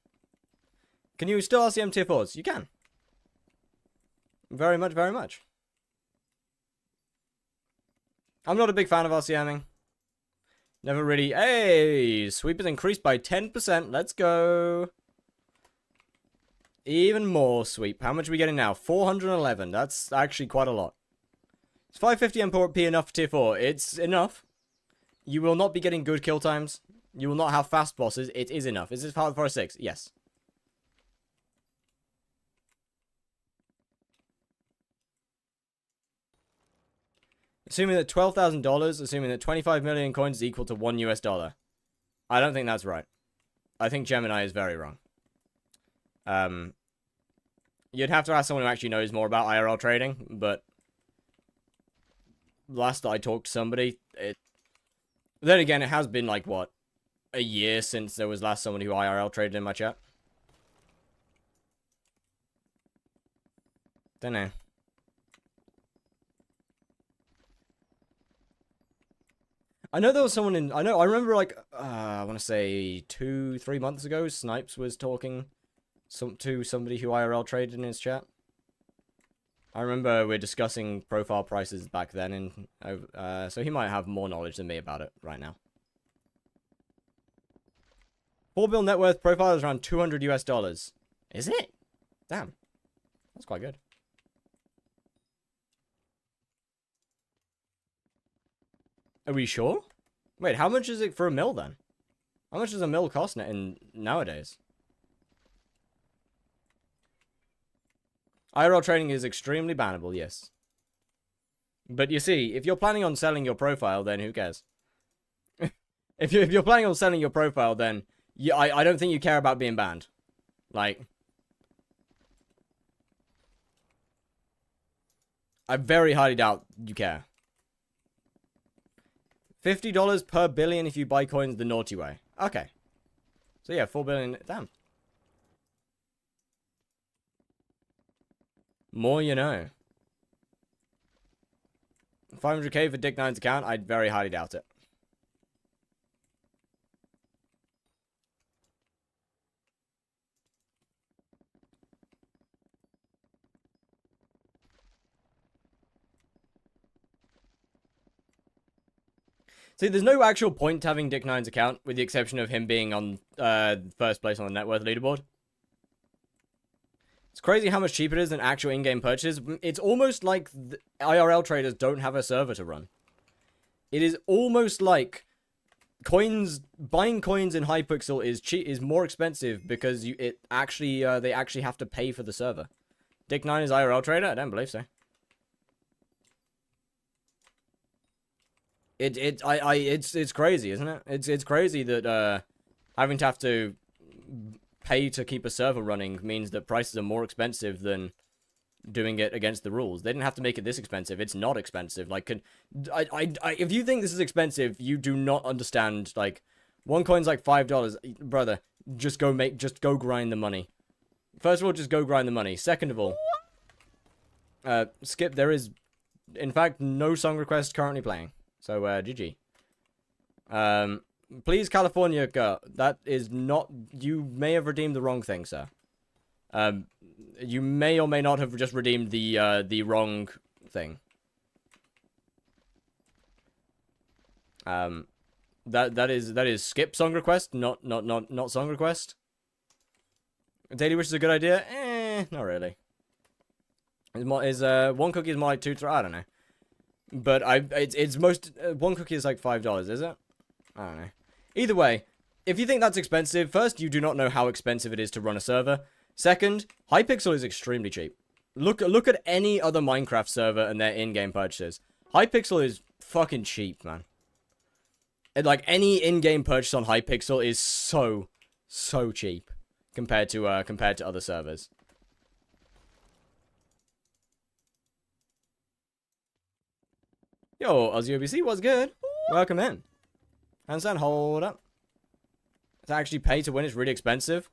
Can you still RCM tier 4s? You can. Very much, very much. I'm not a big fan of RCMing. Never really... Hey! Sweep is increased by 10%. Let's go. Even more sweep. How much are we getting now? 411. That's actually quite a lot. Is 550 MP enough for tier 4? It's enough. You will not be getting good kill times. You will not have fast bosses. It is enough. Is this Heart of the Forest 6? Yes. Assuming that $12,000, assuming that 25 million coins is equal to $1 US. I don't think that's right. I think Gemini is very wrong. You'd have to ask someone who actually knows more about IRL trading, but last I talked to somebody, then again, it has been like, what, a year since there was last someone who IRL traded in my chat. Don't know. I know there was someone in... I remember, like, I want to say 2-3 months ago, Snipes was talking to somebody who IRL traded in his chat. I remember we're discussing profile prices back then, and so he might have more knowledge than me about it right now. 4 bill net worth profile is around $200 US. Is it? Damn. That's quite good. Are we sure? Wait, how much is it for a mil then? How much does a mil cost nowadays? IRL trading is extremely bannable, yes. But you see, if you're planning on selling your profile, then who cares? if you're planning on selling your profile, then I don't think you care about being banned. Like, I very highly doubt you care. $50 per billion if you buy coins the naughty way. Okay. So yeah, 4 billion. Damn. More you know. 500k for Dick9's account? I very highly doubt it. See, there's no actual point to having Dick9's account, with the exception of him being on first place on the net worth leaderboard. It's crazy how much cheaper it is than actual in-game purchases. It's almost like the IRL traders don't have a server to run. It is almost like buying coins in Hypixel is more expensive because they actually have to pay for the server. Dick9 is IRL trader? I don't believe so. It's crazy, isn't it? It's crazy that having to have to pay to keep a server running means that prices are more expensive than doing it against the rules. They didn't have to make it this expensive. It's not expensive. Like, if you think this is expensive, you do not understand. Like, one coin's like $5, brother. Just go grind the money. First of all, just go grind the money. Second of all, Skip. There is, in fact, no song request currently playing. So, GG. Please, California girl. That is not. You may have redeemed the wrong thing, sir. You may or may not have just redeemed the wrong thing. That is Skip song request, not song request. Daily wish is a good idea? Not really. Is one cookie is more like I don't know. But it's most one cookie is like $5, is it? I don't know. Either way, if you think that's expensive, first, you do not know how expensive it is to run a server. Second, Hypixel is extremely cheap. Look at any other Minecraft server and their in-game purchases. Hypixel is fucking cheap, man. And like any in-game purchase on Hypixel is so cheap compared to other servers. Yo, ObC, what's good? Welcome in. Handstand, hold up. To actually pay to win is really expensive.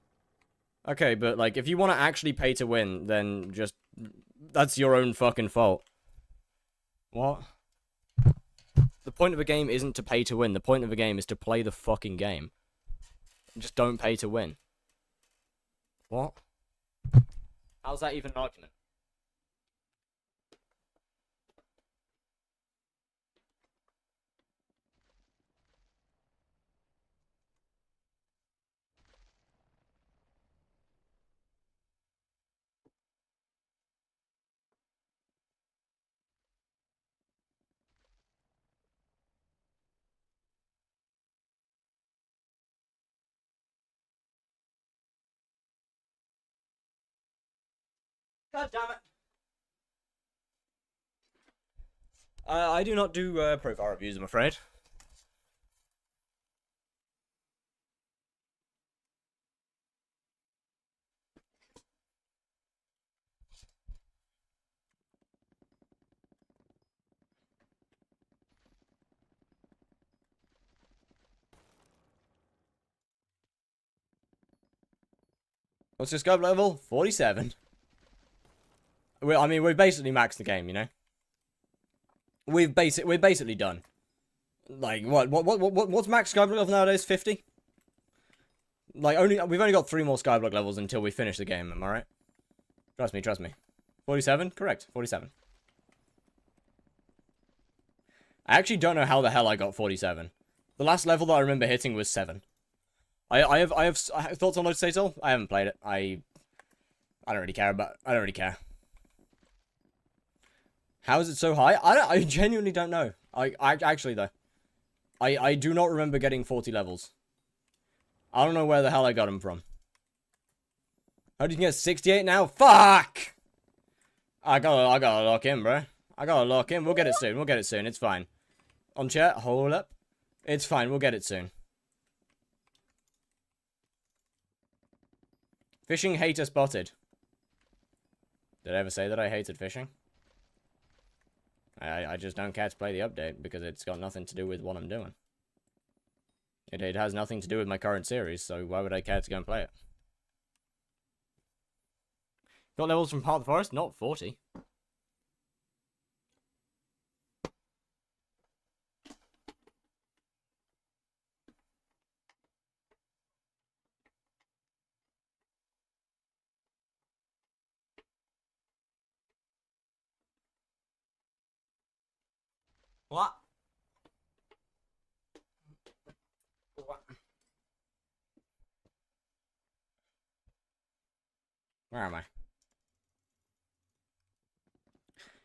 Okay, but like, if you want to actually pay to win, then just, that's your own fucking fault. What? The point of a game isn't to pay to win. The point of a game is to play the fucking game. Just don't pay to win. What? How's that even an argument? God damn it. I do not do profile reviews, I'm afraid. What's your scope level? 47. I mean, we've basically maxed the game, you know. We're basically done. Like what's max skyblock level nowadays? 50. Like we've only got 3 more skyblock levels until we finish the game. Am I right? Trust me. 47, correct. 47. I actually don't know how the hell I got 47. The last level that I remember hitting was 7. I have thoughts on Lotus Satel. I haven't played it. I don't really care about. I don't really care. How is it so high? I genuinely don't know. I actually though. I do not remember getting 40 levels. I don't know where the hell I got them from. How do you get 68 now? Fuck! I gotta lock in, bro. I gotta lock in. We'll get it soon. We'll get it soon. It's fine. On chat, hold up. It's fine. We'll get it soon. Fishing hater spotted. Did I ever say that I hated fishing? I just don't care to play the update because it's got nothing to do with what I'm doing. It has nothing to do with my current series, so why would I care to go and play it? Got levels from Part of the Forest? Not 40. What? Where am I?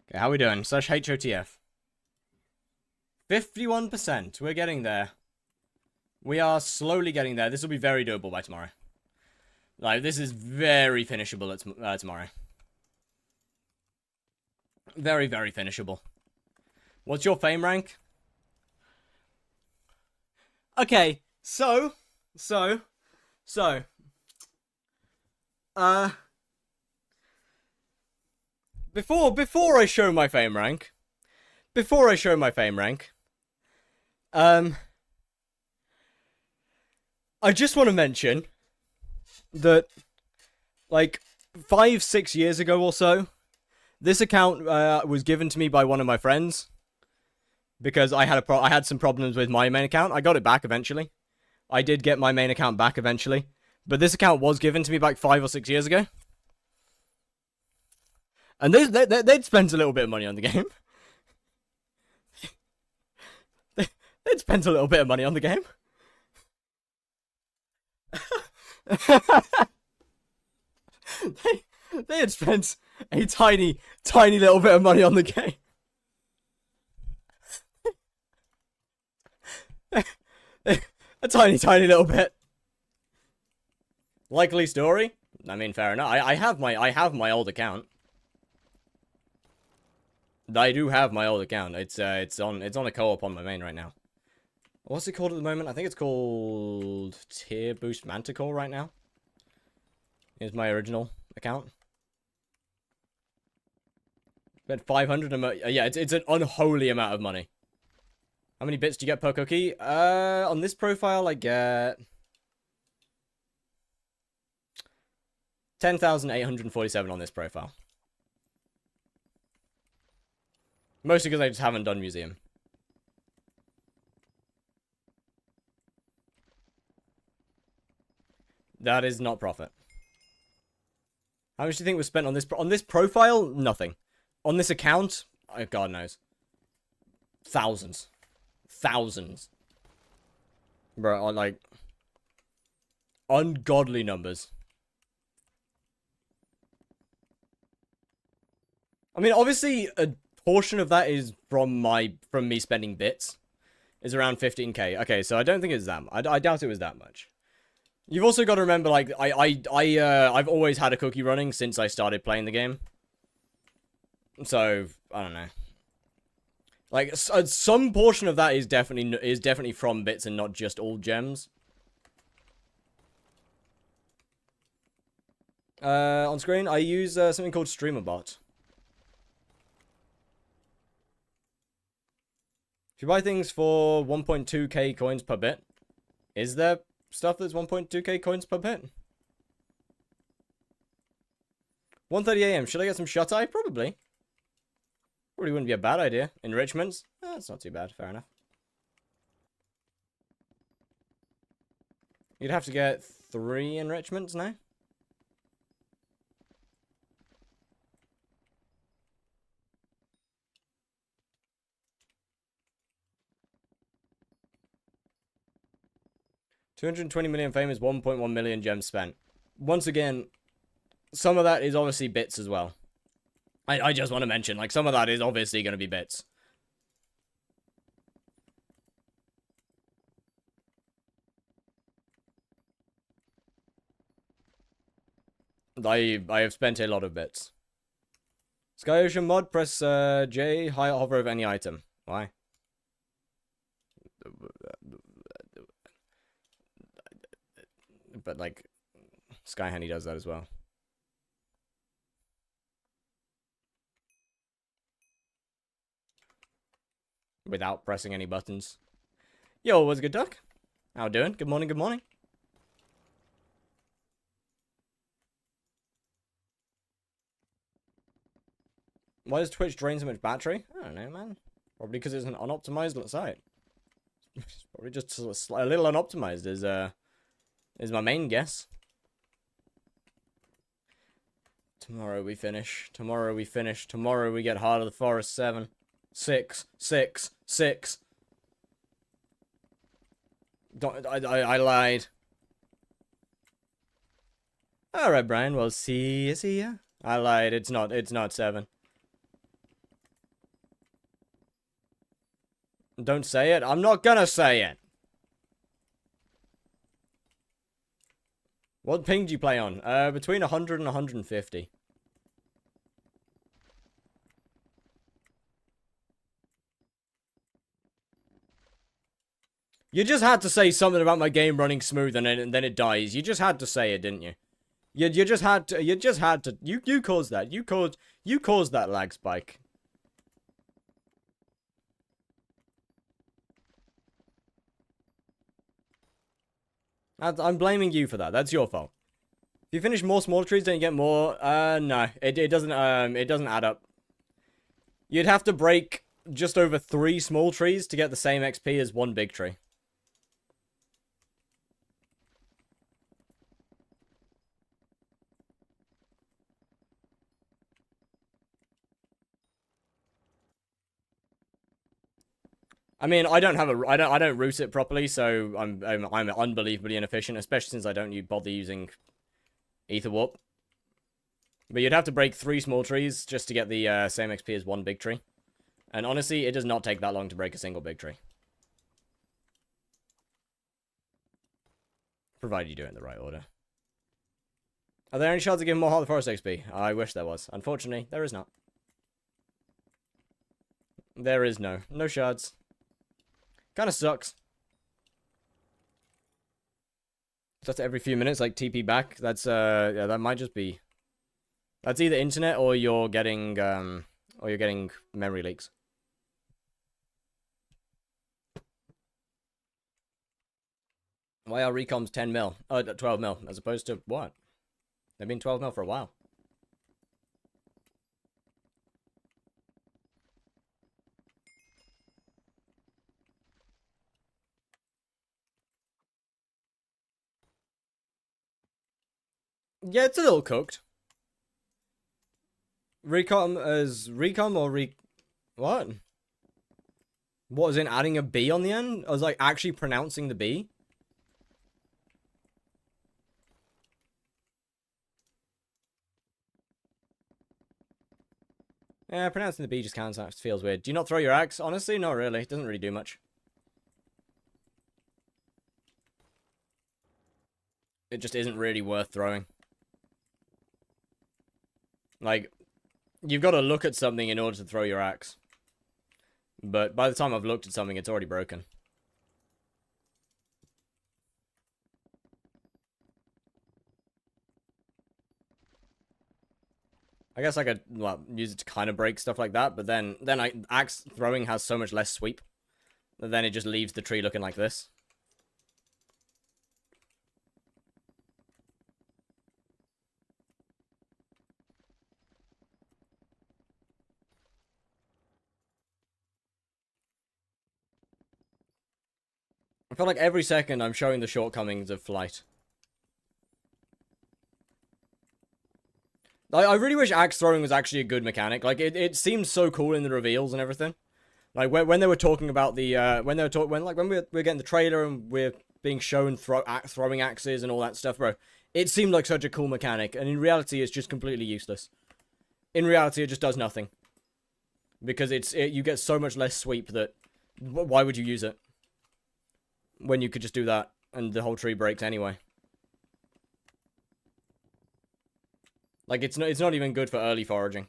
Okay, how are we doing? /HOTF. 51%. We're getting there. We are slowly getting there. This will be very doable by tomorrow. Like, this is very finishable at tomorrow. Very, very finishable. What's your fame rank? Okay, so... Before I show my fame rank... I just want to mention that, like, 5-6 years ago or so, this account was given to me by one of my friends because I had some problems with my main account. I got it back eventually. I did get my main account back eventually, but this account was given to me like 5 or 6 years ago, and they'd spent a little bit of money on the game. They'd spent a little bit of money on the game. they had spent a tiny little bit of money on the game. A tiny little bit. Likely story? I mean, fair enough. I have my old account. I do have my old account. It's on a co-op on my main right now. What's it called at the moment? I think it's called Tier Boost Manticore right now. Here's my original account. Spent 500 yeah, it's an unholy amount of money. How many bits do you get per cookie? On this profile I get 10,847 on this profile. Mostly because I just haven't done museum. That is not profit. How much do you think was spent on this profile? Nothing. On this account? Oh, God knows. Thousands. Thousands. Bro, like... ungodly numbers. I mean, obviously, a portion of that is from me spending bits. Is around 15k. Okay, so I don't think it's that much. I doubt it was that much. You've also got to remember, like, I've always had a cookie running since I started playing the game. So, I don't know. Like, some portion of that is definitely from bits and not just all gems. On screen, I use something called StreamerBot. If you buy things for 1.2k coins per bit, is there stuff that's 1.2k coins per bit? 1:30 AM. Should I get some shut-eye? Probably. Probably wouldn't be a bad idea. Enrichments? That's not too bad. Fair enough. You'd have to get 3 enrichments now. $220 million fame is 1.1 million gems spent. Once again, some of that is obviously bits as well. I just want to mention, like, some of that is obviously going to be bits. I have spent a lot of bits. Sky Ocean mod, press J, hover over any item. Why? But, like, Sky Handy does that as well. Without pressing any buttons. Yo, what's good, Duck? How doing? Good morning, good morning. Why does Twitch drain so much battery? I don't know, man. Probably because it's an unoptimized site. It's probably just a little unoptimized is my main guess. Tomorrow we finish. Tomorrow we finish. Tomorrow we get Heart of the Forest 7. 6. 6. 6. I lied. Alright, Brian. Well, see ya. I lied. It's not 7. Don't say it. I'm not gonna say it. What ping do you play on? Between 100 and 150. You just had to say something about my game running smooth and then it dies. You just had to say it, didn't you? You just had to. You caused that. You caused that lag spike. I'm blaming you for that. That's your fault. If you finish more small trees, don't you get more? No. It doesn't add up. You'd have to break just over 3 small trees to get the same XP as 1 big tree. I mean, I don't route it properly, so I'm unbelievably inefficient, especially since I don't bother using Ether Warp. But you'd have to break 3 small trees just to get the same XP as 1 big tree. And honestly, it does not take that long to break a single big tree. Provided you do it in the right order. Are there any shards that give more Heart of the Forest XP? I wish there was. Unfortunately, there is not. There is no shards. Kinda sucks. That's every few minutes, like TP back. That's yeah, that might just be. That's either internet or you're getting memory leaks. Why are recoms 10 mil? 12 mil, as opposed to what? They've been 12 mil for a while. Yeah, it's a little cooked. Recom as recom or what? What was in adding a B on the end? I was like actually pronouncing the B. Yeah, pronouncing the B just kind of feels weird. Do you not throw your axe? Honestly, not really. It doesn't really do much. It just isn't really worth throwing. Like, you've got to look at something in order to throw your axe. But by the time I've looked at something, it's already broken. I guess I could, well, use it to kind of break stuff like that, but then axe throwing has so much less sweep. And then it just leaves the tree looking like this. I feel like every second I'm showing the shortcomings of flight. I really wish axe throwing was actually a good mechanic. Like, it seems so cool in the reveals and everything. Like, when they were talking about the, when we're getting the trailer and we're being shown throwing axes and all that stuff, bro. It seemed like such a cool mechanic, and in reality, it's just completely useless. In reality, it just does nothing. Because you get so much less sweep that, why would you use it? When you could just do that, and the whole tree breaks anyway. Like, it's not even good for early foraging.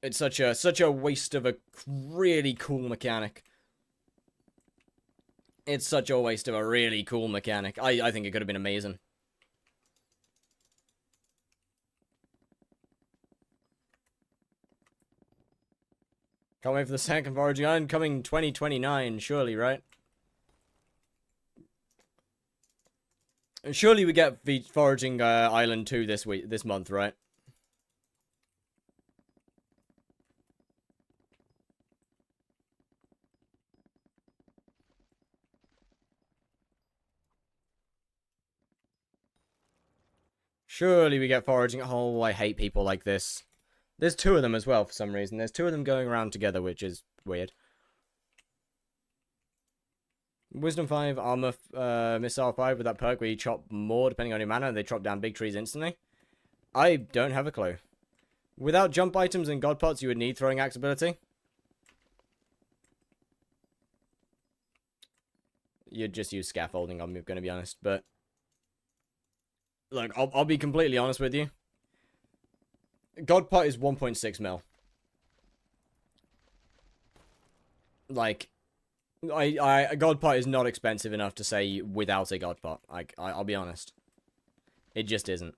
It's such a waste of a really cool mechanic. It's such a waste of a really cool mechanic. I think it could have been amazing. Can't wait for the second foraging island coming 2029, surely, right? And surely we get the foraging island 2 this month, right? Surely we get foraging. Oh, I hate people like this. There's 2 of them as well for some reason. There's 2 of them going around together, which is weird. Wisdom 5, Armor Missile 5 with that perk where you chop more depending on your mana and they chop down big trees instantly. I don't have a clue. Without jump items and god pots, you would need throwing axe ability. you'd just use scaffolding, I'm going to be honest. But, look, I'll be completely honest with you. God pot is 1.6 mil. Like, a God pot is not expensive enough to say without a God pot. Like, I'll be honest. It just isn't.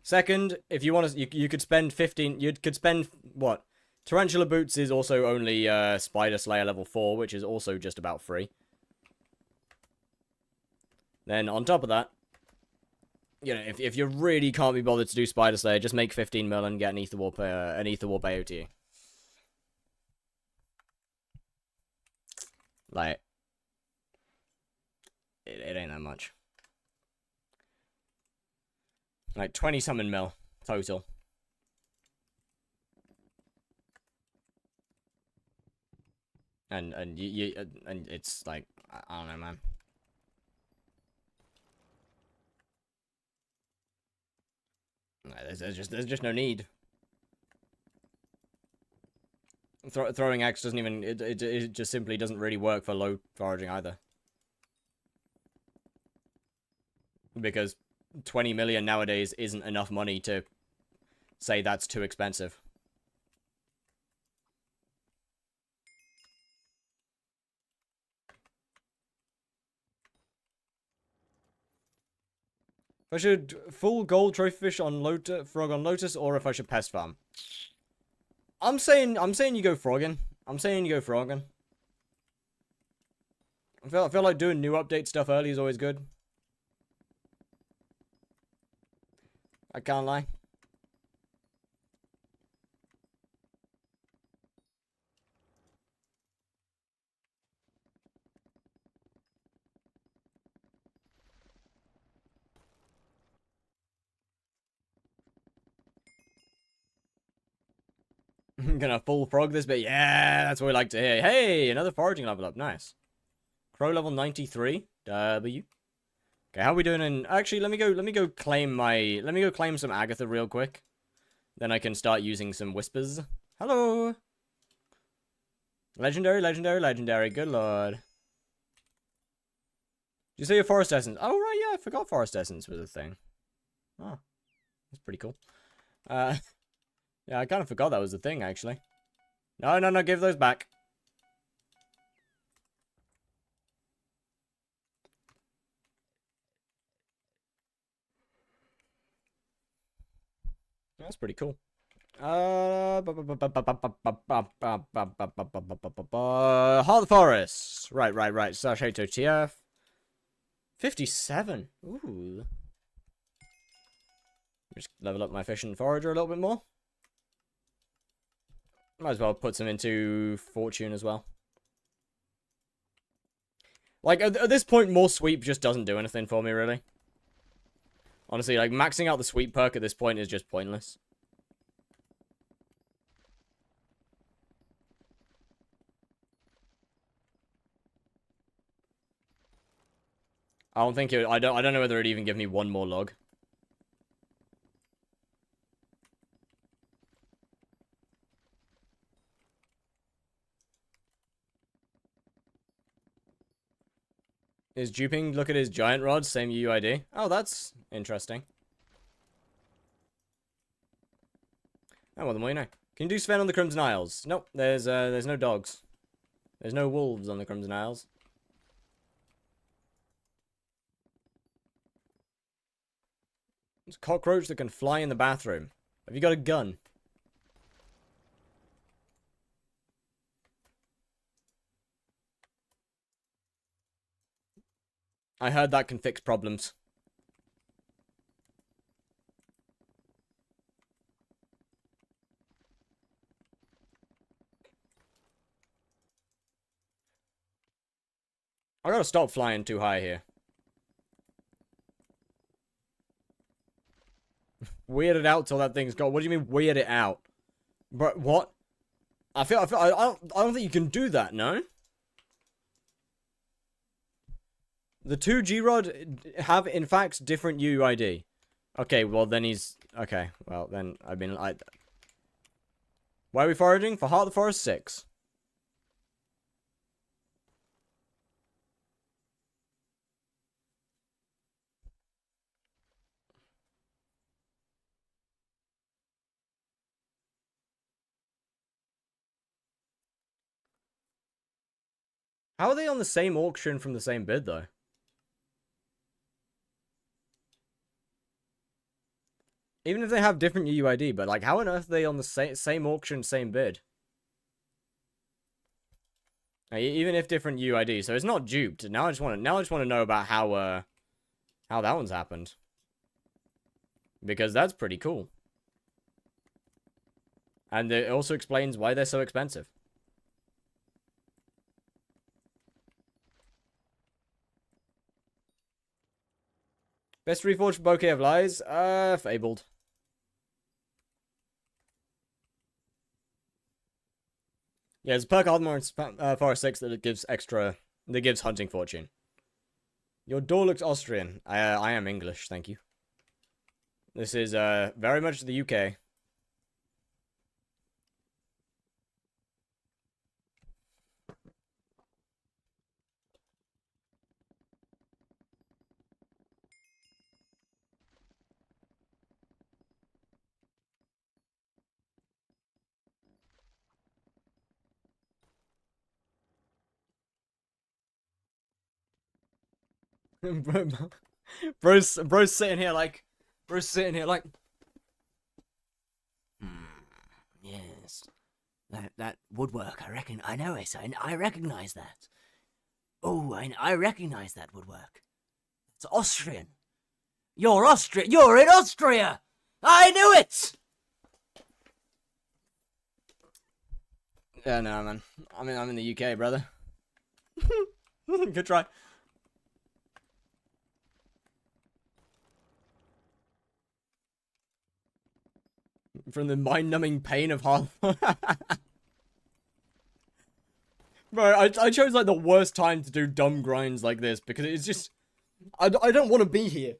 Second, if you want to, you could spend 15, you could spend, what? Tarantula Boots is also only Spider Slayer level 4, which is also just about free. Then, on top of that, you know, if you really can't be bothered to do Spider Slayer, just make 15 mil and get an Ether Warp AOT. Like, it ain't that much. Like, 20-something mil total. And it's like, I don't know, man. There's just no need. Throwing axe doesn't even, it just simply doesn't really work for low foraging either. Because 20 million nowadays isn't enough money to say that's too expensive. If I should full gold trophy fish on frog on Lotus, or if I should pest farm. I'm saying you go frogging. I'm saying you go frogging. I feel like doing new update stuff early is always good. I can't lie. I'm gonna full frog this bit. Yeah, that's what we like to hear. Hey, another foraging level up. Nice. Crow level 93. W. Okay, how are we doing in... Actually, let me go claim some Agatha real quick. Then I can start using some whispers. Hello. Legendary, legendary, legendary. Good lord. Did you say your forest essence? Oh, right, yeah, I forgot forest essence was a thing. Oh, that's pretty cool. Yeah, I kind of forgot that was a thing, actually. No, no, no, give those back. That's pretty cool. Heart of the Forest. Right. Sashato TF. 57. Ooh. Just level up my fish and forager a little bit more. Might as well put some into fortune as well. Like, at this point, more sweep just doesn't do anything for me, really. Honestly, like, maxing out the sweep perk at this point is just pointless. I don't think it... I don't know whether it'd even give me one more log. Is duping, look at his giant rod, same UID. Oh, that's interesting. Oh, well, the more you know. Can you do Sven on the Crimson Isles? Nope, there's no dogs. There's no wolves on the Crimson Isles. There's a cockroach that can fly in the bathroom. Have you got a gun? I heard that can fix problems. I gotta stop flying too high here. Weird it out till that thing's gone. What do you mean weird it out? But what? I don't think you can do that, no? The two G-Rod have, in fact, different UID. Okay, well, then he's... Okay, well, then, I mean, why are we foraging? For Heart of the Forest 6. How are they on the same auction from the same bid, though? Even if they have different UUID, but like, how on earth are they on the same auction, same bid? Even if different UID, so it's not duped. Now I just want to know about how that one's happened, because that's pretty cool, and it also explains why they're so expensive. Best reforged bouquet of lies, fabled. Yeah, it's a perk Ardmore in Forest 6 that it gives hunting fortune. Your door looks Austrian. I am English, thank you. This is, very much the UK. bro's sitting here like, Yes. That woodwork, I know it. I recognize that. Oh, I recognize that woodwork. It's Austrian. You're Austrian. You're in Austria. I knew it. Yeah, no, man. I'm in the UK, brother. Good try. From the mind-numbing pain of Harlem. Bro, I chose like the worst time to do dumb grinds like this, because it's just, I don't want to be here.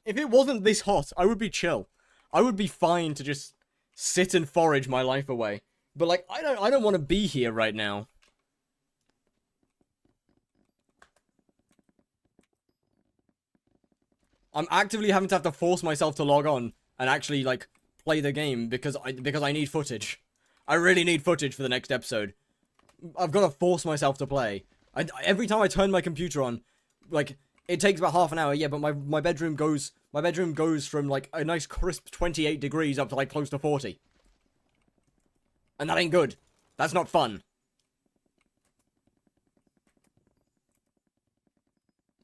If it wasn't this hot, I would be chill. I would be fine to just sit and forage my life away. But like, I don't want to be here right now. I'm actively having to have to force myself to log on and actually like play the game because I need footage. I really need footage for the next episode. I've got to force myself to play. Every time I turn my computer on, like, it takes about half an hour, yeah, but my bedroom goes from like a nice crisp 28 degrees up to like close to 40. And that ain't good. That's not fun.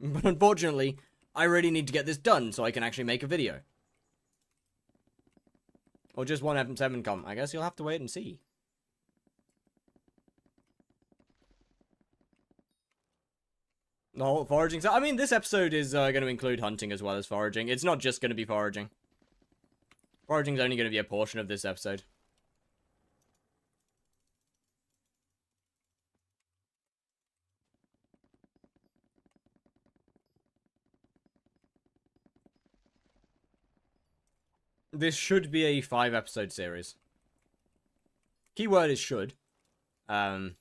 But unfortunately, I really need to get this done so I can actually make a video. Or just one M7 come. I guess you'll have to wait and see. The whole foraging. So, I mean, this episode is going to include hunting as well as foraging. It's not just going to be foraging. Foraging is only going to be a portion of this episode. This should be a 5-episode series. Keyword is should. No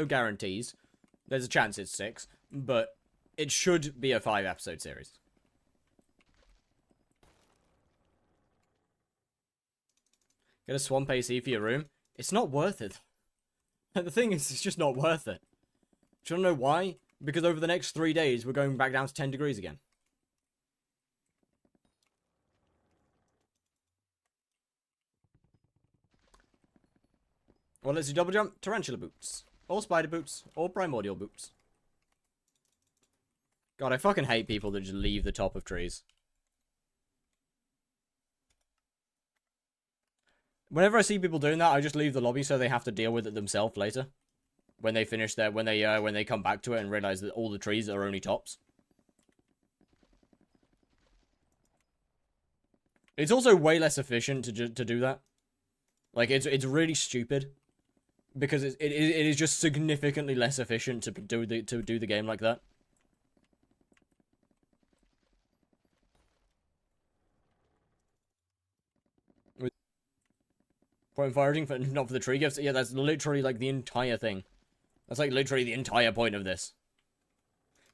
guarantees. There's a chance it's 6, but it should be a 5-episode series. Get a swamp AC for your room? It's not worth it. The thing is, it's just not worth it. Do you want to know why? Because over the next 3 days, we're going back down to 10 degrees again. Well, let's do double jump, tarantula boots. Or spider boots, or primordial boots. God, I fucking hate people that just leave the top of trees. Whenever I see people doing that, I just leave the lobby so they have to deal with it themselves later. When they finish their, when they come back to it and realize that all the trees are only tops. It's also way less efficient to do that. Like, it's really stupid. Because it is just significantly less efficient to do the game like that. Point foraging for not for the tree gifts. Yeah, that's literally like the entire thing. That's like literally the entire point of this.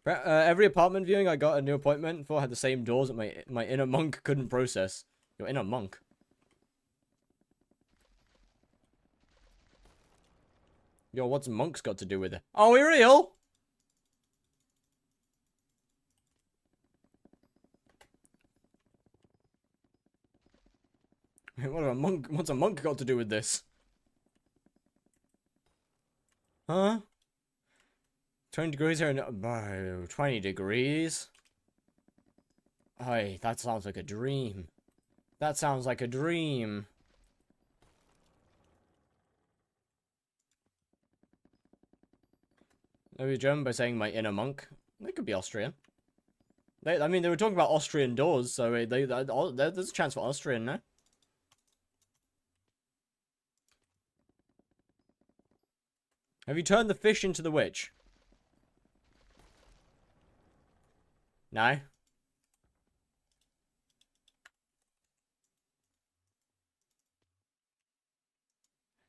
Every apartment viewing I got a new appointment for had the same doors that my inner monk couldn't process. Your inner monk. Yo, what's monks got to do with it? Are we real? What's a monk got to do with this? Huh? 20 degrees here and 20 degrees. Hey, that sounds like a dream. That sounds like a dream. Maybe German by saying my inner monk. They could be Austrian. I mean, they were talking about Austrian doors, so there's a chance for Austrian, no? Have you turned the fish into the witch? No?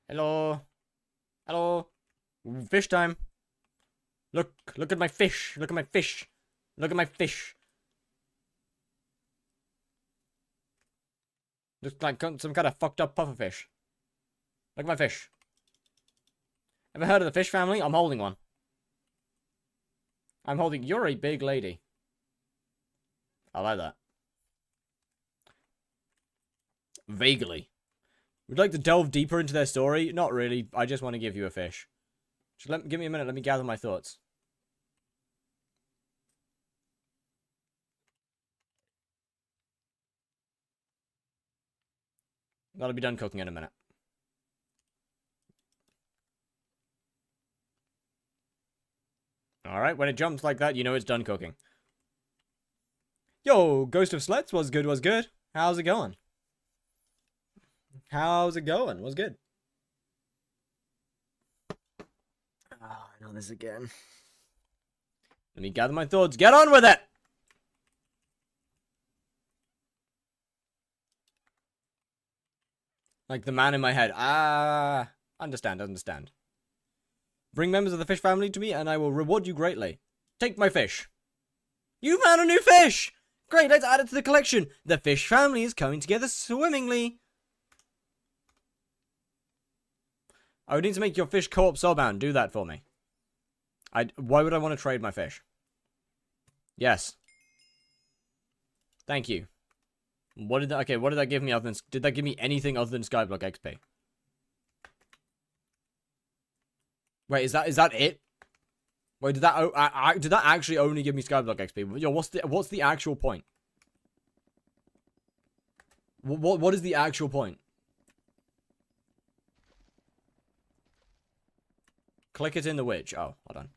Hello? Hello? Fish time. Look at my fish. Look at my fish. Look at my fish. Looks like some kind of fucked up puffer fish. Look at my fish. Ever heard of the fish family? I'm holding one. You're a big lady. I like that. Vaguely. Would you like to delve deeper into their story? Not really. I just want to give you a fish. Just give me a minute. Let me gather my thoughts. That'll be done cooking in a minute. Alright, when it jumps like that, you know it's done cooking. Yo, Ghost of Slets, was good, was good. How's it going? How's it going? Was good. Oh, I know this again. Let me gather my thoughts. Get on with it! Like the man in my head. Ah, understand. Bring members of the fish family to me and I will reward you greatly. Take my fish. You found a new fish! Great, let's add it to the collection. The fish family is coming together swimmingly. I would need to make your fish co-op soulbound. Do that for me. Why would I want to trade my fish? Yes. Thank you. What did that give me other than... Did that give me anything other than skyblock XP? Wait, is that it? Wait, did that actually only give me skyblock XP? Yo, what's the actual point? What is the actual point? Click it in the witch. Oh, hold on.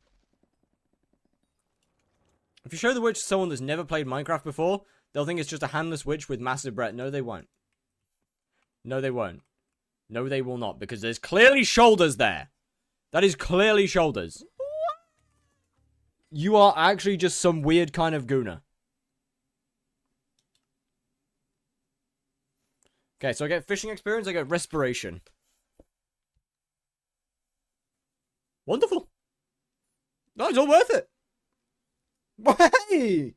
If you show the witch to someone that's never played Minecraft before, they'll think it's just a handless witch with massive breath. No, they won't. No, they won't. No, they will not, because there's clearly shoulders there. That is clearly shoulders. You are actually just some weird kind of gooner. Okay, so I get fishing experience, I get respiration. Wonderful. No, it's all worth it. Hey!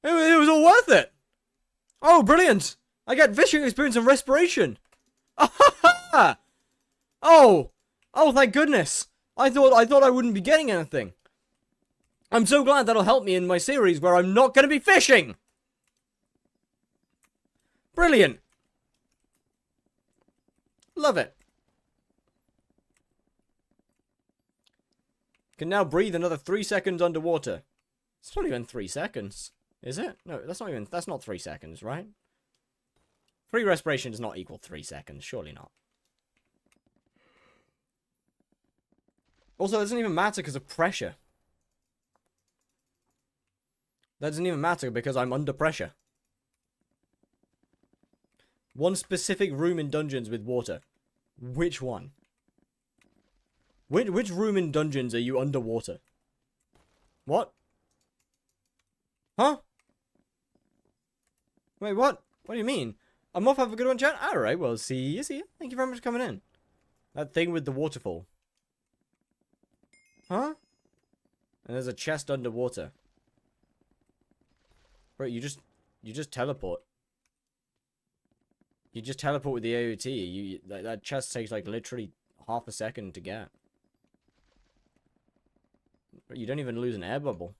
It was all worth it. Oh, brilliant. I get fishing experience and respiration. Oh, thank goodness. I thought I wouldn't be getting anything. I'm so glad that'll help me in my series where I'm not going to be fishing. Brilliant. Love it. Can now breathe another 3 seconds underwater. It's not even 3 seconds, is it? No, that's not 3 seconds, right? 3 respiration does not equal 3 seconds, surely not. Also, it doesn't even matter because of pressure. That doesn't even matter because I'm under pressure. One specific room in dungeons with water. Which one? Which room in dungeons are you underwater? What? Huh? Wait, what? What do you mean? I'm off, have a good one, chat? Alright, well, see you. Thank you very much for coming in. That thing with the waterfall. Huh? And there's a chest underwater. Bro, you just teleport. You just teleport with the AOT. That chest takes like literally half a second to get. You don't even lose an air bubble.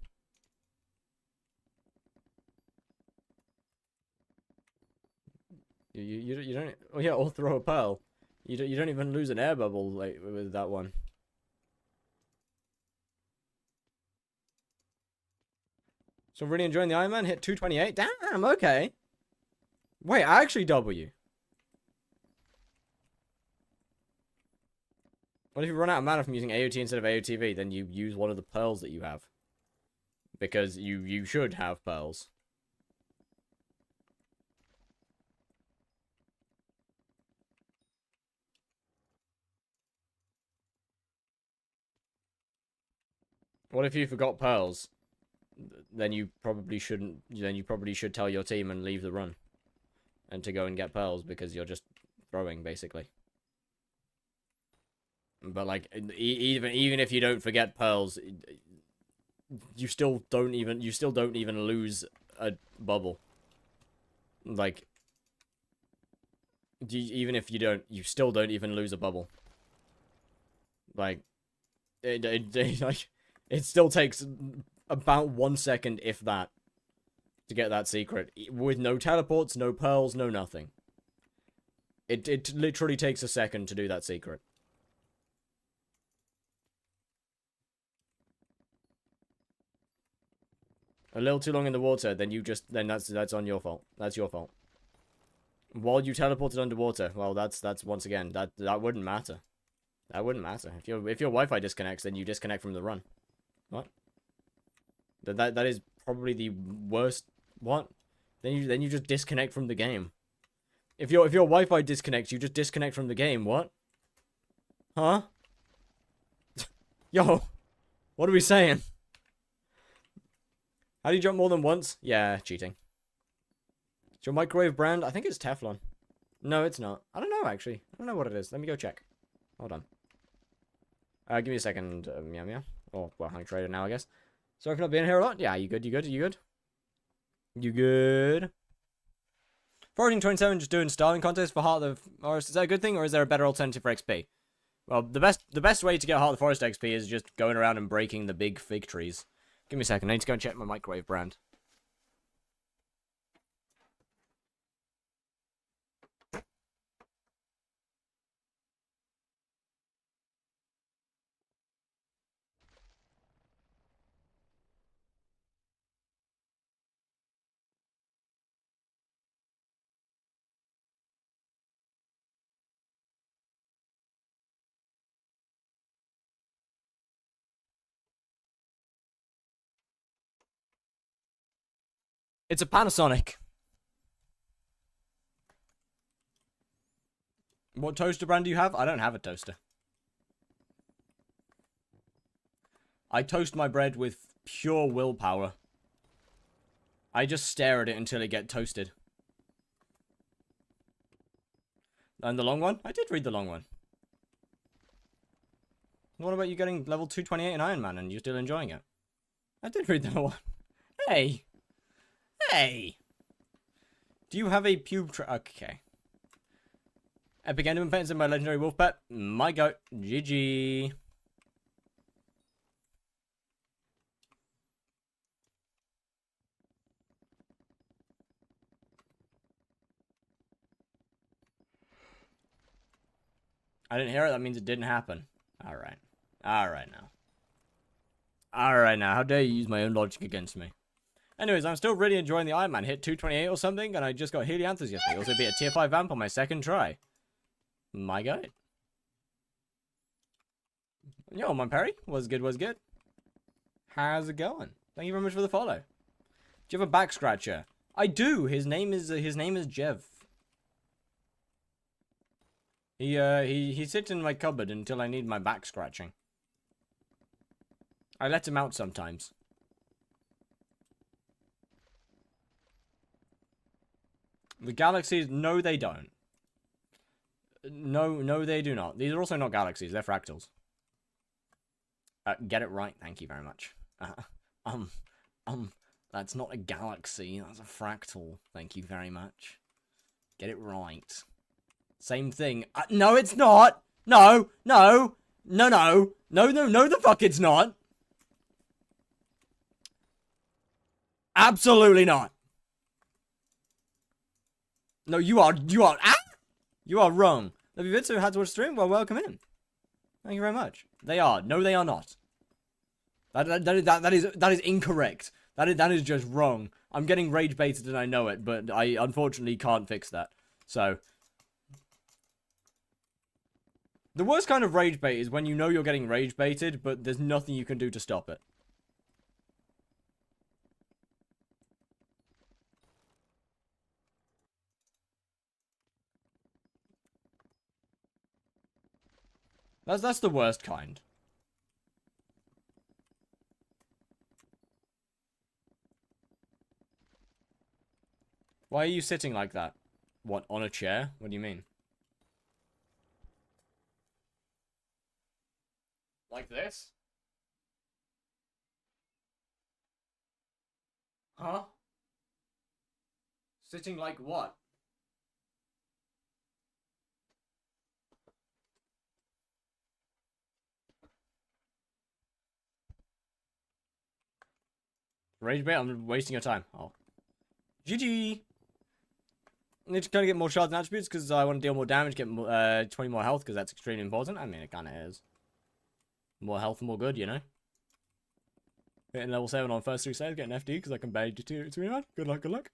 You don't. Oh yeah, or throw a pearl. You don't even lose an air bubble like with that one. So really enjoying the Iron Man. Hit 228. Damn. Okay. Wait, I actually W. What if you run out of mana from using AOT instead of AOTV? Then you use one of the pearls that you have. Because you should have pearls. What if you forgot pearls? Then you probably shouldn't. Then you probably should tell your team and leave the run, and to go and get pearls because you're just throwing basically. But like even if you don't forget pearls, you still don't even lose a bubble. Like even if you still don't even lose a bubble. Like it still takes about 1 second, if that, to get that secret. With no teleports, no pearls, no nothing. It literally takes a second to do that secret. A little too long in the water, then that's on your fault. That's your fault. While you teleported underwater, well, that's once again, that wouldn't matter. That wouldn't matter. If your Wi-Fi disconnects, then you disconnect from the run. What? That is probably the worst. What? Then you just disconnect from the game. If your Wi-Fi disconnects, you just disconnect from the game. What? Huh? Yo, what are we saying? How do you jump more than once? Yeah, cheating. Is your microwave brand? I think it's Teflon. No, it's not. I don't know, actually. I don't know what it is. Let me go check. Hold on. Give me a second. Meow meow. Oh, well, I traded now, I guess. Sorry for not being here a lot. Yeah, you good? You good? You good? You good? Foraging 27 just doing starving contest for Heart of the Forest. Is that a good thing, or is there a better alternative for XP? Well, the best way to get Heart of the Forest XP is just going around and breaking the big fig trees. Give me a second. I need to go and check my microwave brand. It's a Panasonic. What toaster brand do you have? I don't have a toaster. I toast my bread with pure willpower. I just stare at it until it gets toasted. And the long one? I did read the long one. What about you getting level 228 in Iron Man and you're still enjoying it? I did read the one. Hey! Hey! Do you have a pube okay. Epic Enderman Paints in my legendary wolf pet. My goat. GG. I didn't hear it. That means it didn't happen. Alright. Alright now. Alright now. How dare you use my own logic against me? Anyways, I'm still really enjoying the Iron Man. Hit 228 or something, and I just got Helianthus yesterday. Also beat a tier 5 vamp on my second try. My god. Yo, my Perry. Was good, was good. How's it going? Thank you very much for the follow. Do you have a back scratcher? I do. His name is Jev. He sits in my cupboard until I need my back scratching. I let him out sometimes. The galaxies, no they don't. No they do not. These are also not galaxies, they're fractals. Get it right, thank you very much. That's not a galaxy, that's a fractal. Thank you very much. Get it right. Same thing. No, it's not! No, the fuck it's not! Absolutely not. No, you are wrong. Have you been so had to watch stream? Well, welcome in. Thank you very much. They are. No, they are not. That is incorrect. That is just wrong. I'm getting rage baited and I know it, but I unfortunately can't fix that. So the worst kind of rage bait is when you know you're getting rage baited, but there's nothing you can do to stop it. That's the worst kind. Why are you sitting like that? What, on a chair? What do you mean? Like this? Huh? Sitting like what? Rage bait? I'm wasting your time. Oh. GG! I need to kind of get more shards and attributes because I want to deal more damage, get more, 20 more health because that's extremely important. I mean, it kind of is. More health, more good, you know? Getting level 7 on first 3 saves, getting FD because I can barely do 2 Good luck, good luck.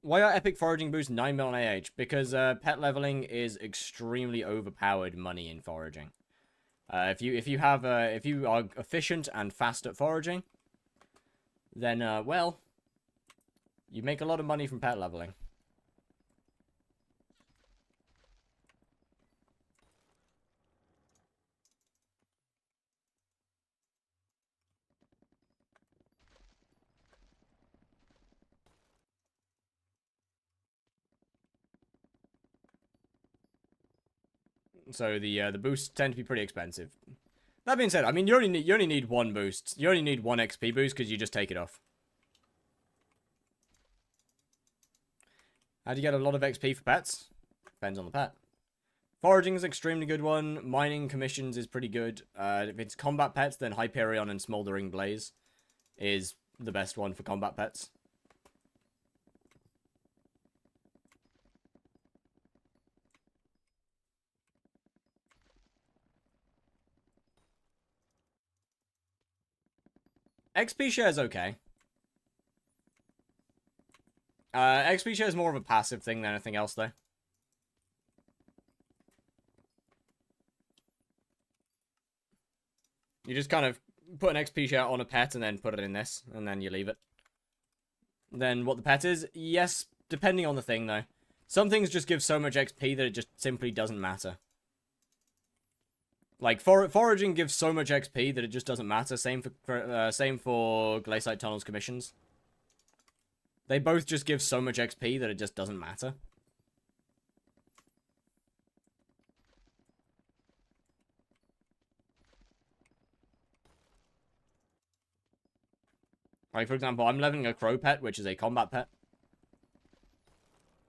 Why are epic foraging boosts 9 mil on AH? Because pet leveling is extremely overpowered money in foraging. If you are efficient and fast at foraging, then well, you make a lot of money from pet leveling. So the boosts tend to be pretty expensive. That being said, I mean you only need one boost. You only need one XP boost because you just take it off. How do you get a lot of XP for pets? Depends on the pet. Foraging is an extremely good one. Mining commissions is pretty good. If it's combat pets, then Hyperion and Smoldering Blaze is the best one for combat pets. XP share is okay. XP share is more of a passive thing than anything else, though. You just kind of put an XP share on a pet and then put it in this, and then you leave it. Then what the pet is? Yes, depending on the thing, though. Some things just give so much XP that it just simply doesn't matter. Like, foraging gives so much XP that it just doesn't matter. Same for Glaciate Tunnel's commissions. They both just give so much XP that it just doesn't matter. Like, for example, I'm leveling a crow pet, which is a combat pet.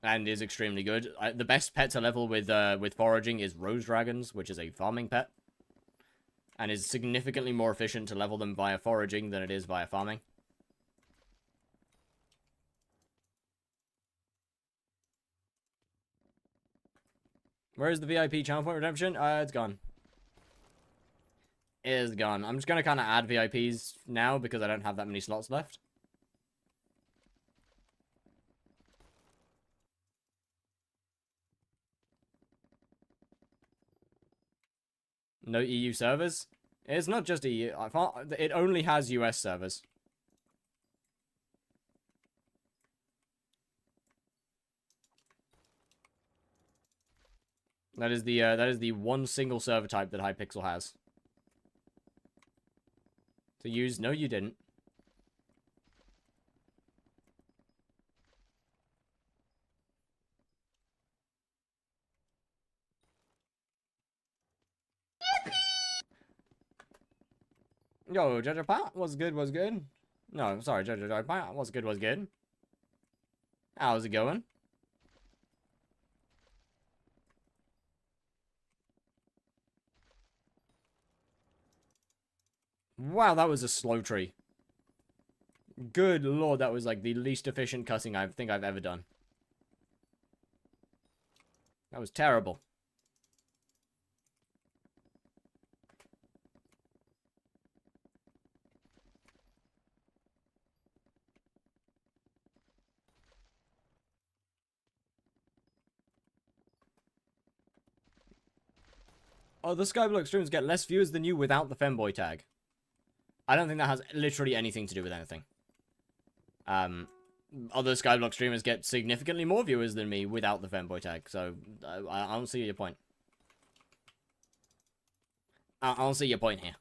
And is extremely good. The best pet to level with foraging is rose dragons, which is a farming pet. And is significantly more efficient to level them via foraging than it is via farming. Where is the VIP channel point redemption? It's gone. It is gone. I'm just going to kind of add VIPs now because I don't have that many slots left. No EU servers? It's not just EU. It only has US servers. That is the one single server type that Hypixel has. To use? No, you didn't. Yo, Jojo Pat, what's good, what's good? No, sorry, Jojo Pat, what's good, what's good? How's it going? Wow, that was a slow tree. Good lord, that was like the least efficient cutting I think I've ever done. That was terrible. Oh, the skyblock streams get less viewers than you without the femboy tag. I don't think that has literally anything to do with anything. Other skyblock streamers get significantly more viewers than me without the femboy tag, so I don't see your point. I don't see your point here.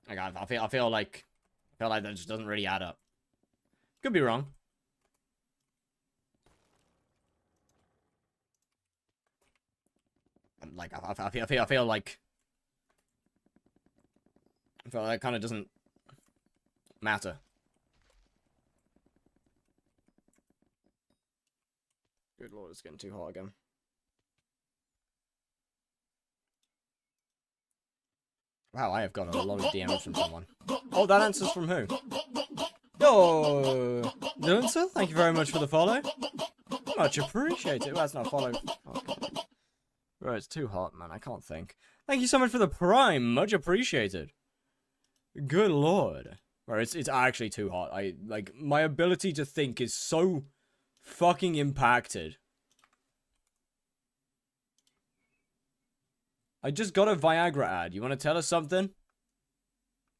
Like, I feel like that just doesn't really add up. Could be wrong. Like I feel like that kind of doesn't matter. Good lord, it's getting too hot again. Wow, I have got a lot of DMs from someone. Oh, that answer's from who? Yo, Dylan, thank you very much for the follow. Much appreciated. Well, that's not a follow. Okay. Bro, it's too hot, man. I can't think. Thank you so much for the prime. Much appreciated. Good lord. Bro, it's actually too hot. My ability to think is so fucking impacted. I just got a Viagra ad. You want to tell us something?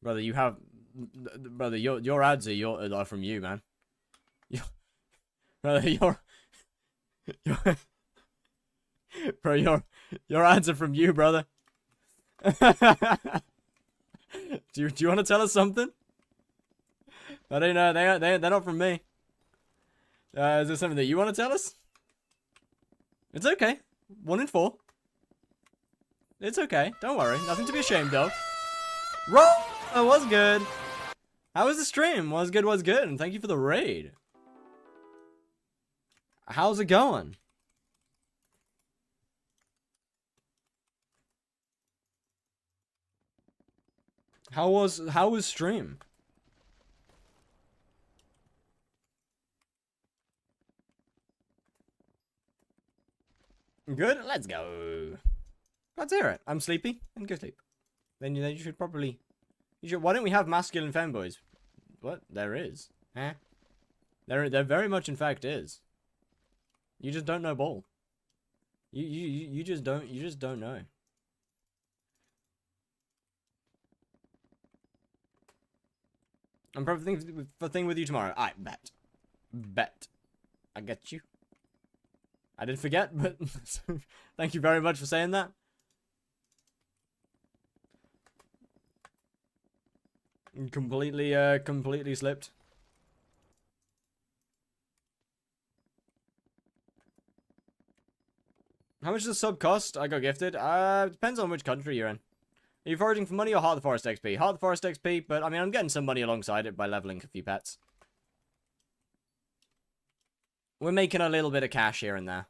Brother, you have... Brother, your ads are from you, man. Brother, Bro, your ads are from you, brother. do you want to tell us something? I don't know. They're not from me. Is there something that you want to tell us? It's okay. 1 in 4. It's okay. Don't worry. Nothing to be ashamed of. Roll! That was good. How was the stream? Was good, and thank you for the raid. How's it going? How was stream? Good? Let's go. Let's hear it. I'm sleepy. And go sleep. Then you should probably... Why don't we have masculine femboys? What? There is. Huh? There very much in fact is. You just don't know ball. You just don't know. I'm probably for thing with you tomorrow. I bet. Bet. I get you. I did forget, but thank you very much for saying that. Completely slipped. How much does a sub cost? I got gifted. Depends on which country you're in. Are you foraging for money or Heart of the Forest XP? Heart of the Forest XP, but I mean, I'm getting some money alongside it by leveling a few pets. We're making a little bit of cash here and there.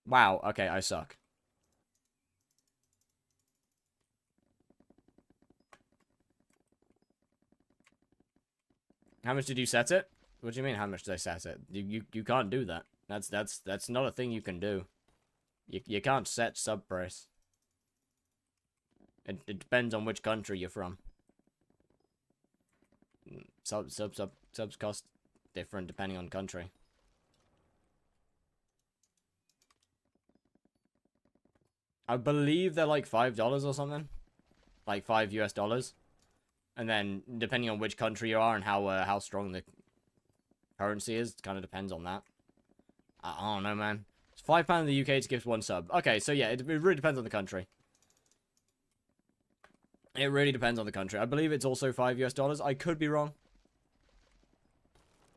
Wow, okay, I suck. How much did you set it? What do you mean, how much did I set it? You can't do that. That's not a thing you can do. You can't set sub price. It depends on which country you're from. Subs cost different depending on country. I believe they're like $5 or something. Like $5 US. And then depending on which country you are and how strong the currency is, it kind of depends on that. I don't know, man. It's £5 in the UK to gift 1 sub. Okay, so yeah, it really depends on the country. It really depends on the country. I believe it's also $5 US. I could be wrong.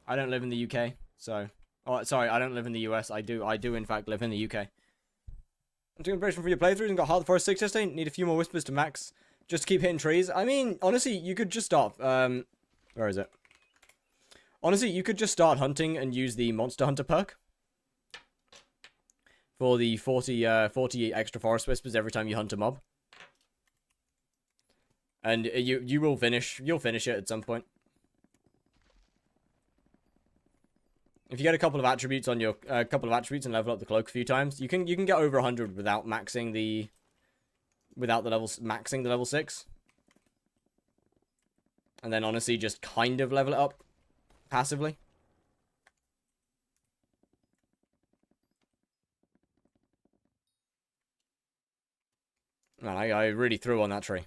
I don't live in the UK, so... Oh, sorry, I don't live in the US. I do in fact live in the UK. I'm doing preparation for your playthroughs and got Heart of the Forest 6 yesterday. Need a few more whispers to max. Just to keep hitting trees. I mean, honestly, you could just start... where is it? Honestly, you could just start hunting and use the Monster Hunter perk. for the 40 extra forest whispers every time you hunt a mob. And you'll finish it at some point. If you get a couple of attributes on your and level up the cloak a few times, you can get over 100 without maxing the level 6. And then honestly just kind of level it up passively. Man, I really threw on that tree.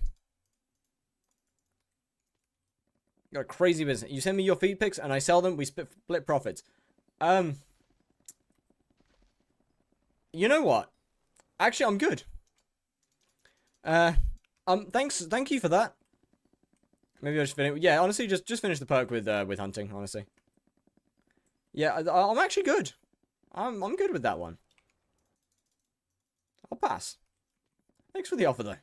Got a crazy business. You send me your feed pics and I sell them, we split profits. You know what? Actually, I'm good. Thank you for that. Maybe I'll just finish. Yeah, honestly, just finish the perk with hunting. Honestly. Yeah, I'm actually good. I'm good with that one. I'll pass. Thanks for the offer, though.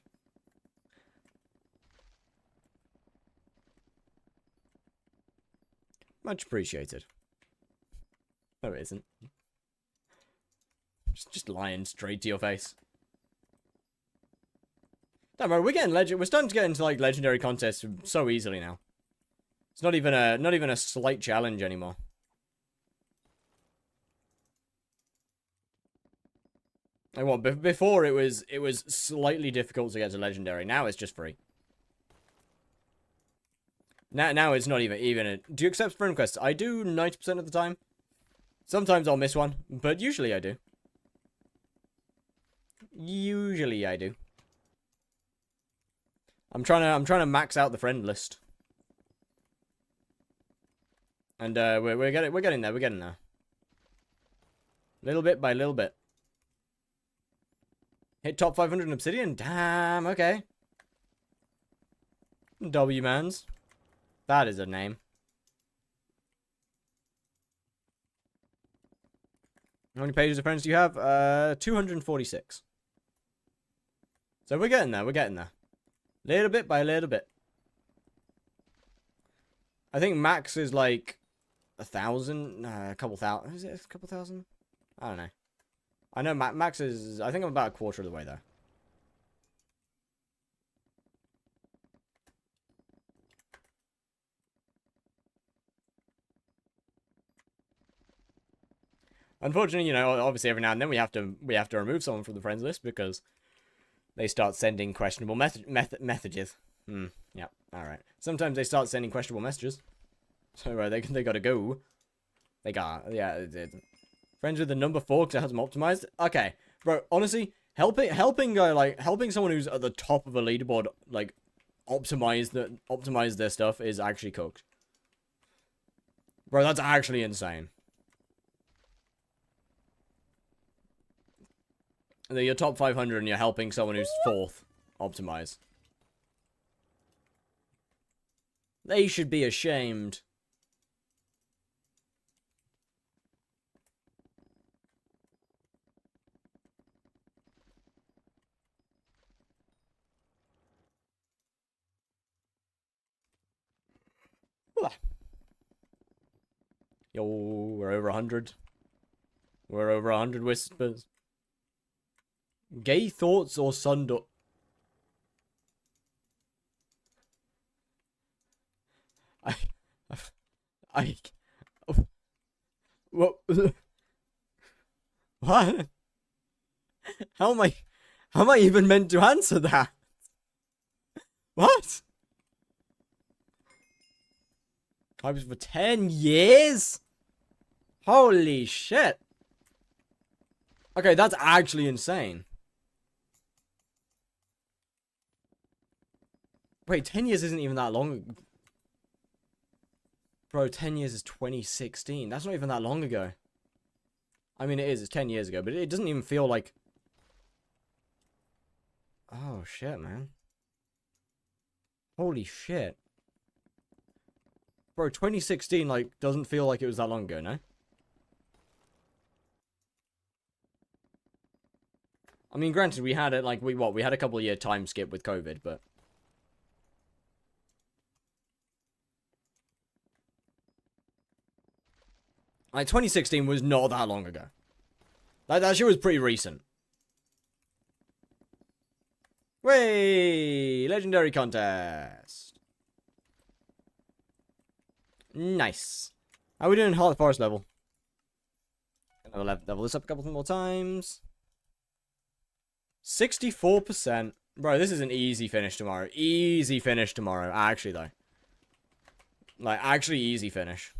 Much appreciated. No, it isn't. Just lying straight to your face. Don't worry, we're getting legend. We're starting to get into like legendary contests so easily now. It's not even a slight challenge anymore. Like what? Before it was slightly difficult to get to legendary. Now it's just free. Now it's not even a... Do you accept friend requests? I do 90% of the time. Sometimes I'll miss one, but usually I do. Usually I do. I'm trying to max out the friend list. And we're getting there. Little bit by little bit. Hit top 500 in Obsidian? Damn, okay. W-mans. That is a name. How many pages of friends do you have? 246. So we're getting there. Little bit by little bit. I think max is like 1,000, a couple thousand. Is it a couple thousand? I don't know. I know max is, I think I'm about a quarter of the way there. Unfortunately, you know, obviously every now and then we have to remove someone from the friends list because they start sending questionable messages. Yeah, all right. Sometimes they start sending questionable messages, so they gotta go. They got friends with the number 4 because it has them optimized. Okay, bro. Honestly, helping someone who's at the top of a leaderboard like optimize their stuff is actually cooked, bro. That's actually insane. You're top 500 and you're helping someone who's 4th optimize. They should be ashamed. Yo, we're over 100. We're over 100 whispers. Gay thoughts or sunduck? What? What? How am I even meant to answer that? What? I was for 10 years? Holy shit. Okay, that's actually insane. Wait, 10 years isn't even that long. Bro, 10 years is 2016. That's not even that long ago. I mean, it is. It's 10 years ago, but it doesn't even feel like... Oh, shit, man. Holy shit. Bro, 2016, like, doesn't feel like it was that long ago, no? I mean, granted, we had it, like, we had a couple of year time skip with COVID, but... Like, 2016 was not that long ago. That shit was pretty recent. Way! Legendary contest. Nice. How are we doing in Heart Forest level? Gonna level this up a couple more times. 64%. Bro, this is an easy finish tomorrow. Easy finish tomorrow. Actually, though. Like, actually easy finish.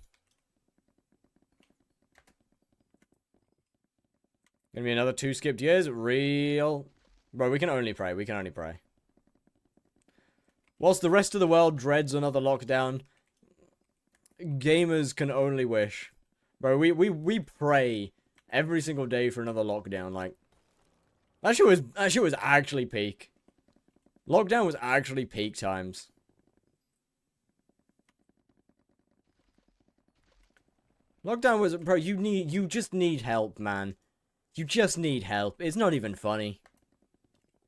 Gonna be another 2 skipped years. Real. Bro, we can only pray. We can only pray. Whilst the rest of the world dreads another lockdown, gamers can only wish. Bro, we pray every single day for another lockdown. Like, that shit was actually peak. Lockdown was actually peak times. Lockdown was, bro, you just need help, man. You just need help. It's not even funny.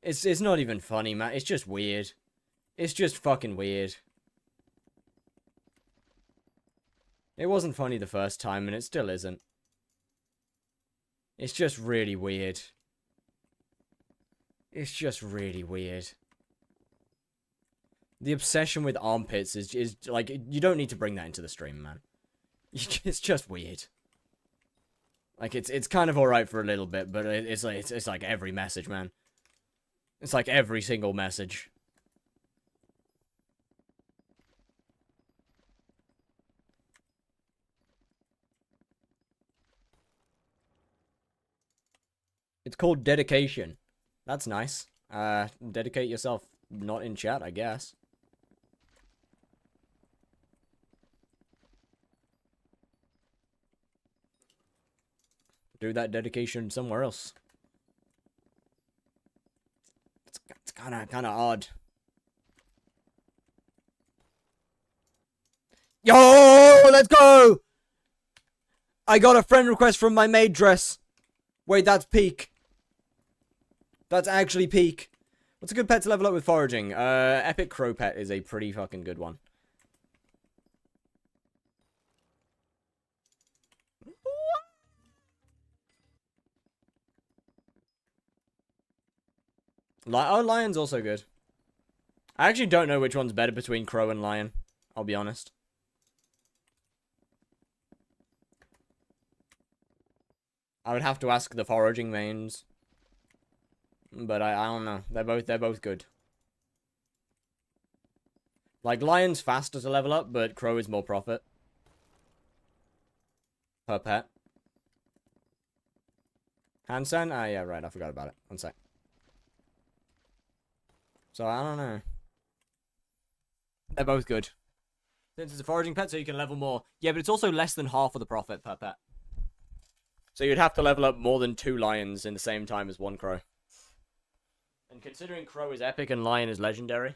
It's not even funny, man. It's just weird. It's just fucking weird. It wasn't funny the first time, and it still isn't. It's just really weird. It's just really weird. The obsession with armpits is like, you don't need to bring that into the stream, man. It's just weird. Like, it's kind of alright for a little bit, but it's like every message, man. It's like every single message. It's called dedication. That's nice. Dedicate yourself not in chat, I guess. Do that dedication somewhere else. It's kind of odd. Yo, let's go! I got a friend request from my maid dress. Wait, that's peak. That's actually peak. What's a good pet to level up with foraging? Epic Crow Pet is a pretty fucking good one. Oh, Lion's also good. I actually don't know which one's better between Crow and Lion. I'll be honest. I would have to ask the foraging mains. But I don't know. They're both good. Like, Lion's faster to level up, but Crow is more profit. Per pet. Handstand? Ah, yeah, right. I forgot about it. One sec. So, I don't know. They're both good. Since it's a foraging pet, so you can level more. Yeah, but it's also less than half of the profit per pet. So you'd have to level up more than 2 lions in the same time as 1 crow. And considering Crow is epic and Lion is legendary.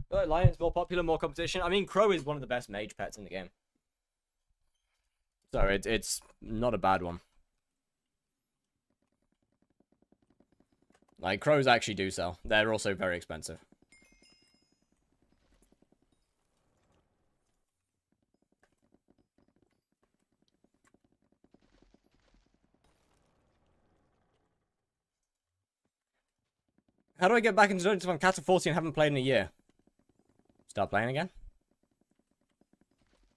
But Lion's more popular, more competition. I mean, Crow is one of the best mage pets in the game. So it's not a bad one. Like, Crows actually do sell. They're also very expensive. How do I get back into Dungeons if I'm Cat of 40 and haven't played in a year? Start playing again?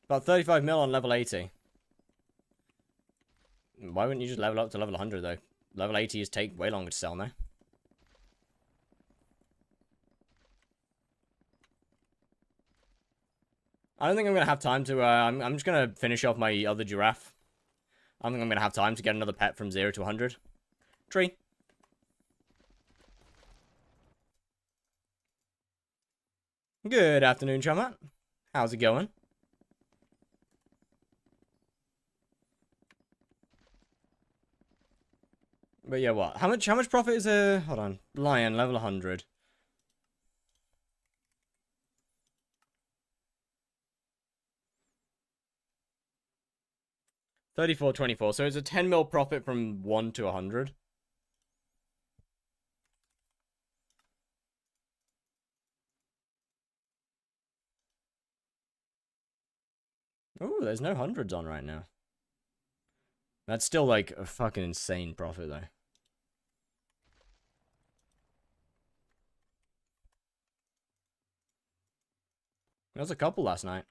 About 35 mil on level 80. Why wouldn't you just level up to level 100 though? Level 80 is take way longer to sell now. I don't think I'm going to have time to, I'm just going to finish off my other giraffe. I don't think I'm going to have time to get another pet from 0 to 100. Tree. Good afternoon, Chomat. How's it going? But yeah, what? How much profit is a... Hold on. Lion, level 100. $34.24. So it's a 10 mil profit from 1 to 100. Ooh, there's no hundreds on right now. That's still like a fucking insane profit though. There was a couple last night.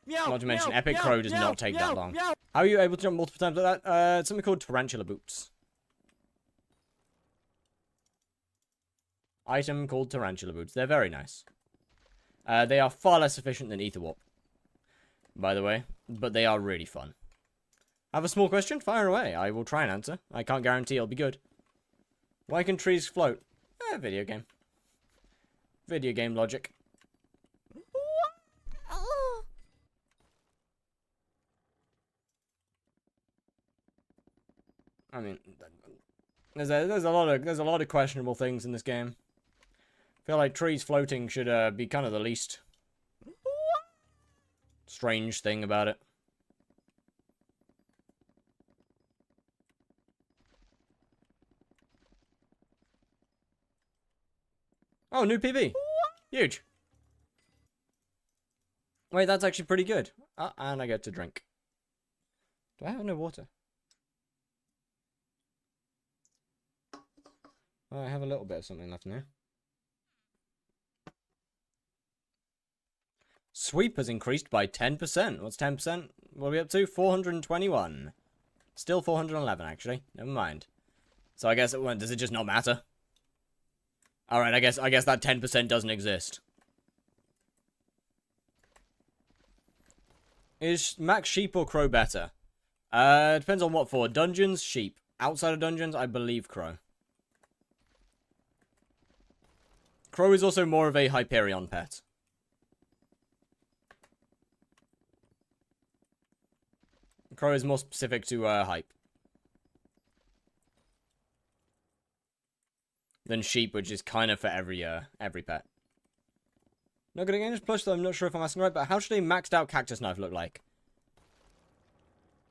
Not to mention, Epic Crow does not take that long. How are you able to jump multiple times like that? It's something called tarantula boots. Item called tarantula boots. They're very nice. They are far less efficient than Ether Warp, by the way, but they are really fun. I have a small question? Fire away. I will try and answer. I can't guarantee it'll be good. Why can trees float? Video game. Video game logic. I mean, there's a lot of questionable things in this game. I feel like trees floating should be kind of the least strange thing about it. Oh, new PB. Huge. Wait, that's actually pretty good. And I get to drink. Do I have no water? Oh, I have a little bit of something left now. Sweep has increased by 10%. What's 10%? What are we up to? 421. Still 411, actually. Never mind. So I guess does it just not matter? Alright, I guess that 10% doesn't exist. Is Max Sheep or Crow better? Depends on what for. Dungeons, Sheep. Outside of dungeons, I believe Crow. Crow is also more of a Hyperion pet. Crow is more specific to hype than sheep, which is kind of for every pet. Not gonna get this plush though. I'm not sure if I'm asking right, but how should a maxed out cactus knife look like?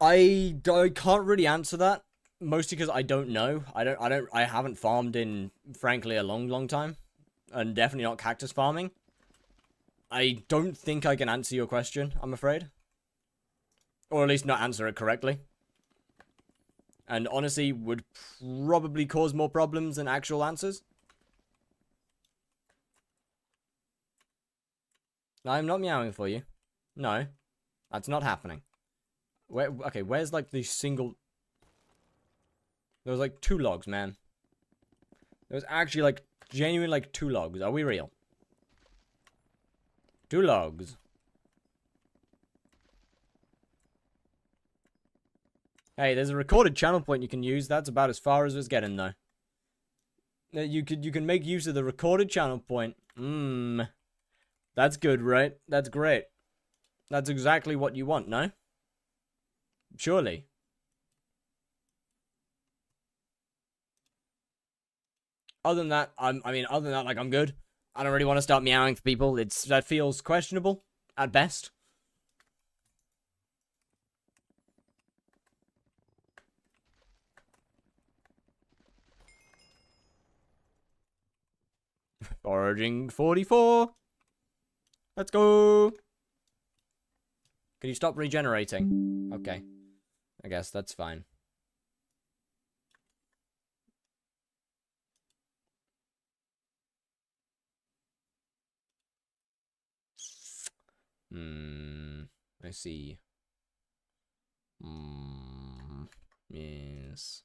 I can't really answer that, mostly because I don't know. I haven't farmed in frankly a long time, and definitely not cactus farming. I don't think I can answer your question, I'm afraid. Or at least not answer it correctly. And honestly, would probably cause more problems than actual answers. I'm not meowing for you. No. That's not happening. Okay, where's like the single... There was like 2 logs, man. There was actually like, genuinely like 2 logs. Are we real? 2 logs. Hey, there's a recorded channel point you can use. That's about as far as it's getting, though. You can make use of the recorded channel point. That's good, right? That's great. That's exactly what you want, no? Surely. Other than that, like, I'm good. I don't really want to start meowing for people. That feels questionable, at best. Foraging 44. Let's go. Can you stop regenerating? Okay. I guess that's fine. I see. Yes.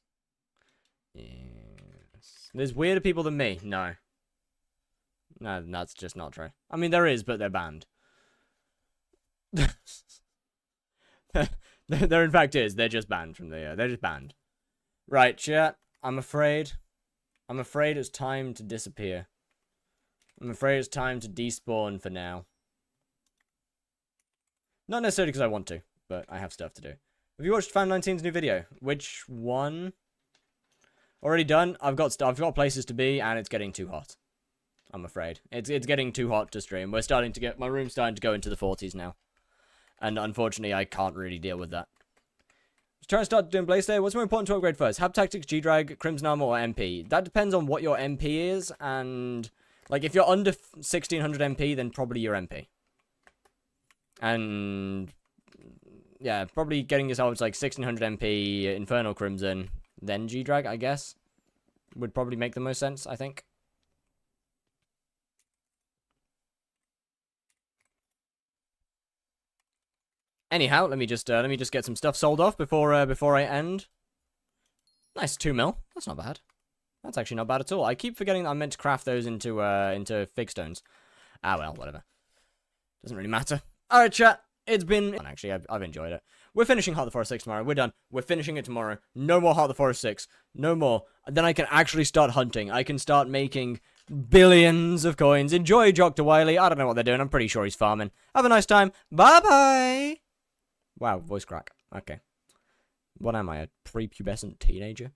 Yes. There's weirder people than me. No. No, that's just not true. I mean, there is, but they're banned. There in fact is. They're just banned from the... they're just banned. Right, chat. I'm afraid it's time to disappear. I'm afraid it's time to despawn for now. Not necessarily because I want to, but I have stuff to do. Have you watched Fan 19's new video? Which one? Already done. I've got places to be, and it's getting too hot. I'm afraid it's getting too hot to stream. My room's starting to go into the 40s now, and unfortunately, I can't really deal with that. Trying to start doing Blaze Day. What's more important to upgrade first? Hab Tactics, G-Drag, Crimson Armor, or MP? That depends on what your MP is, and like if you're under 1600 MP, then probably your MP. And yeah, probably getting yourself like 1600 MP, Infernal Crimson, then G-Drag, I guess, would probably make the most sense, I think. Anyhow, let me just get some stuff sold off before I end. Nice 2 mil. That's not bad. That's actually not bad at all. I keep forgetting that I'm meant to craft those into fig stones. Ah well, whatever. Doesn't really matter. All right, chat. It's been actually I've enjoyed it. We're finishing Heart of the Forest 6 tomorrow. We're done. We're finishing it tomorrow. No more Heart of the Forest 6. No more. Then I can actually start hunting. I can start making billions of coins. Enjoy Dr. Wiley. I don't know what they're doing. I'm pretty sure he's farming. Have a nice time. Bye bye. Wow, voice crack. Okay. What am I, a prepubescent teenager?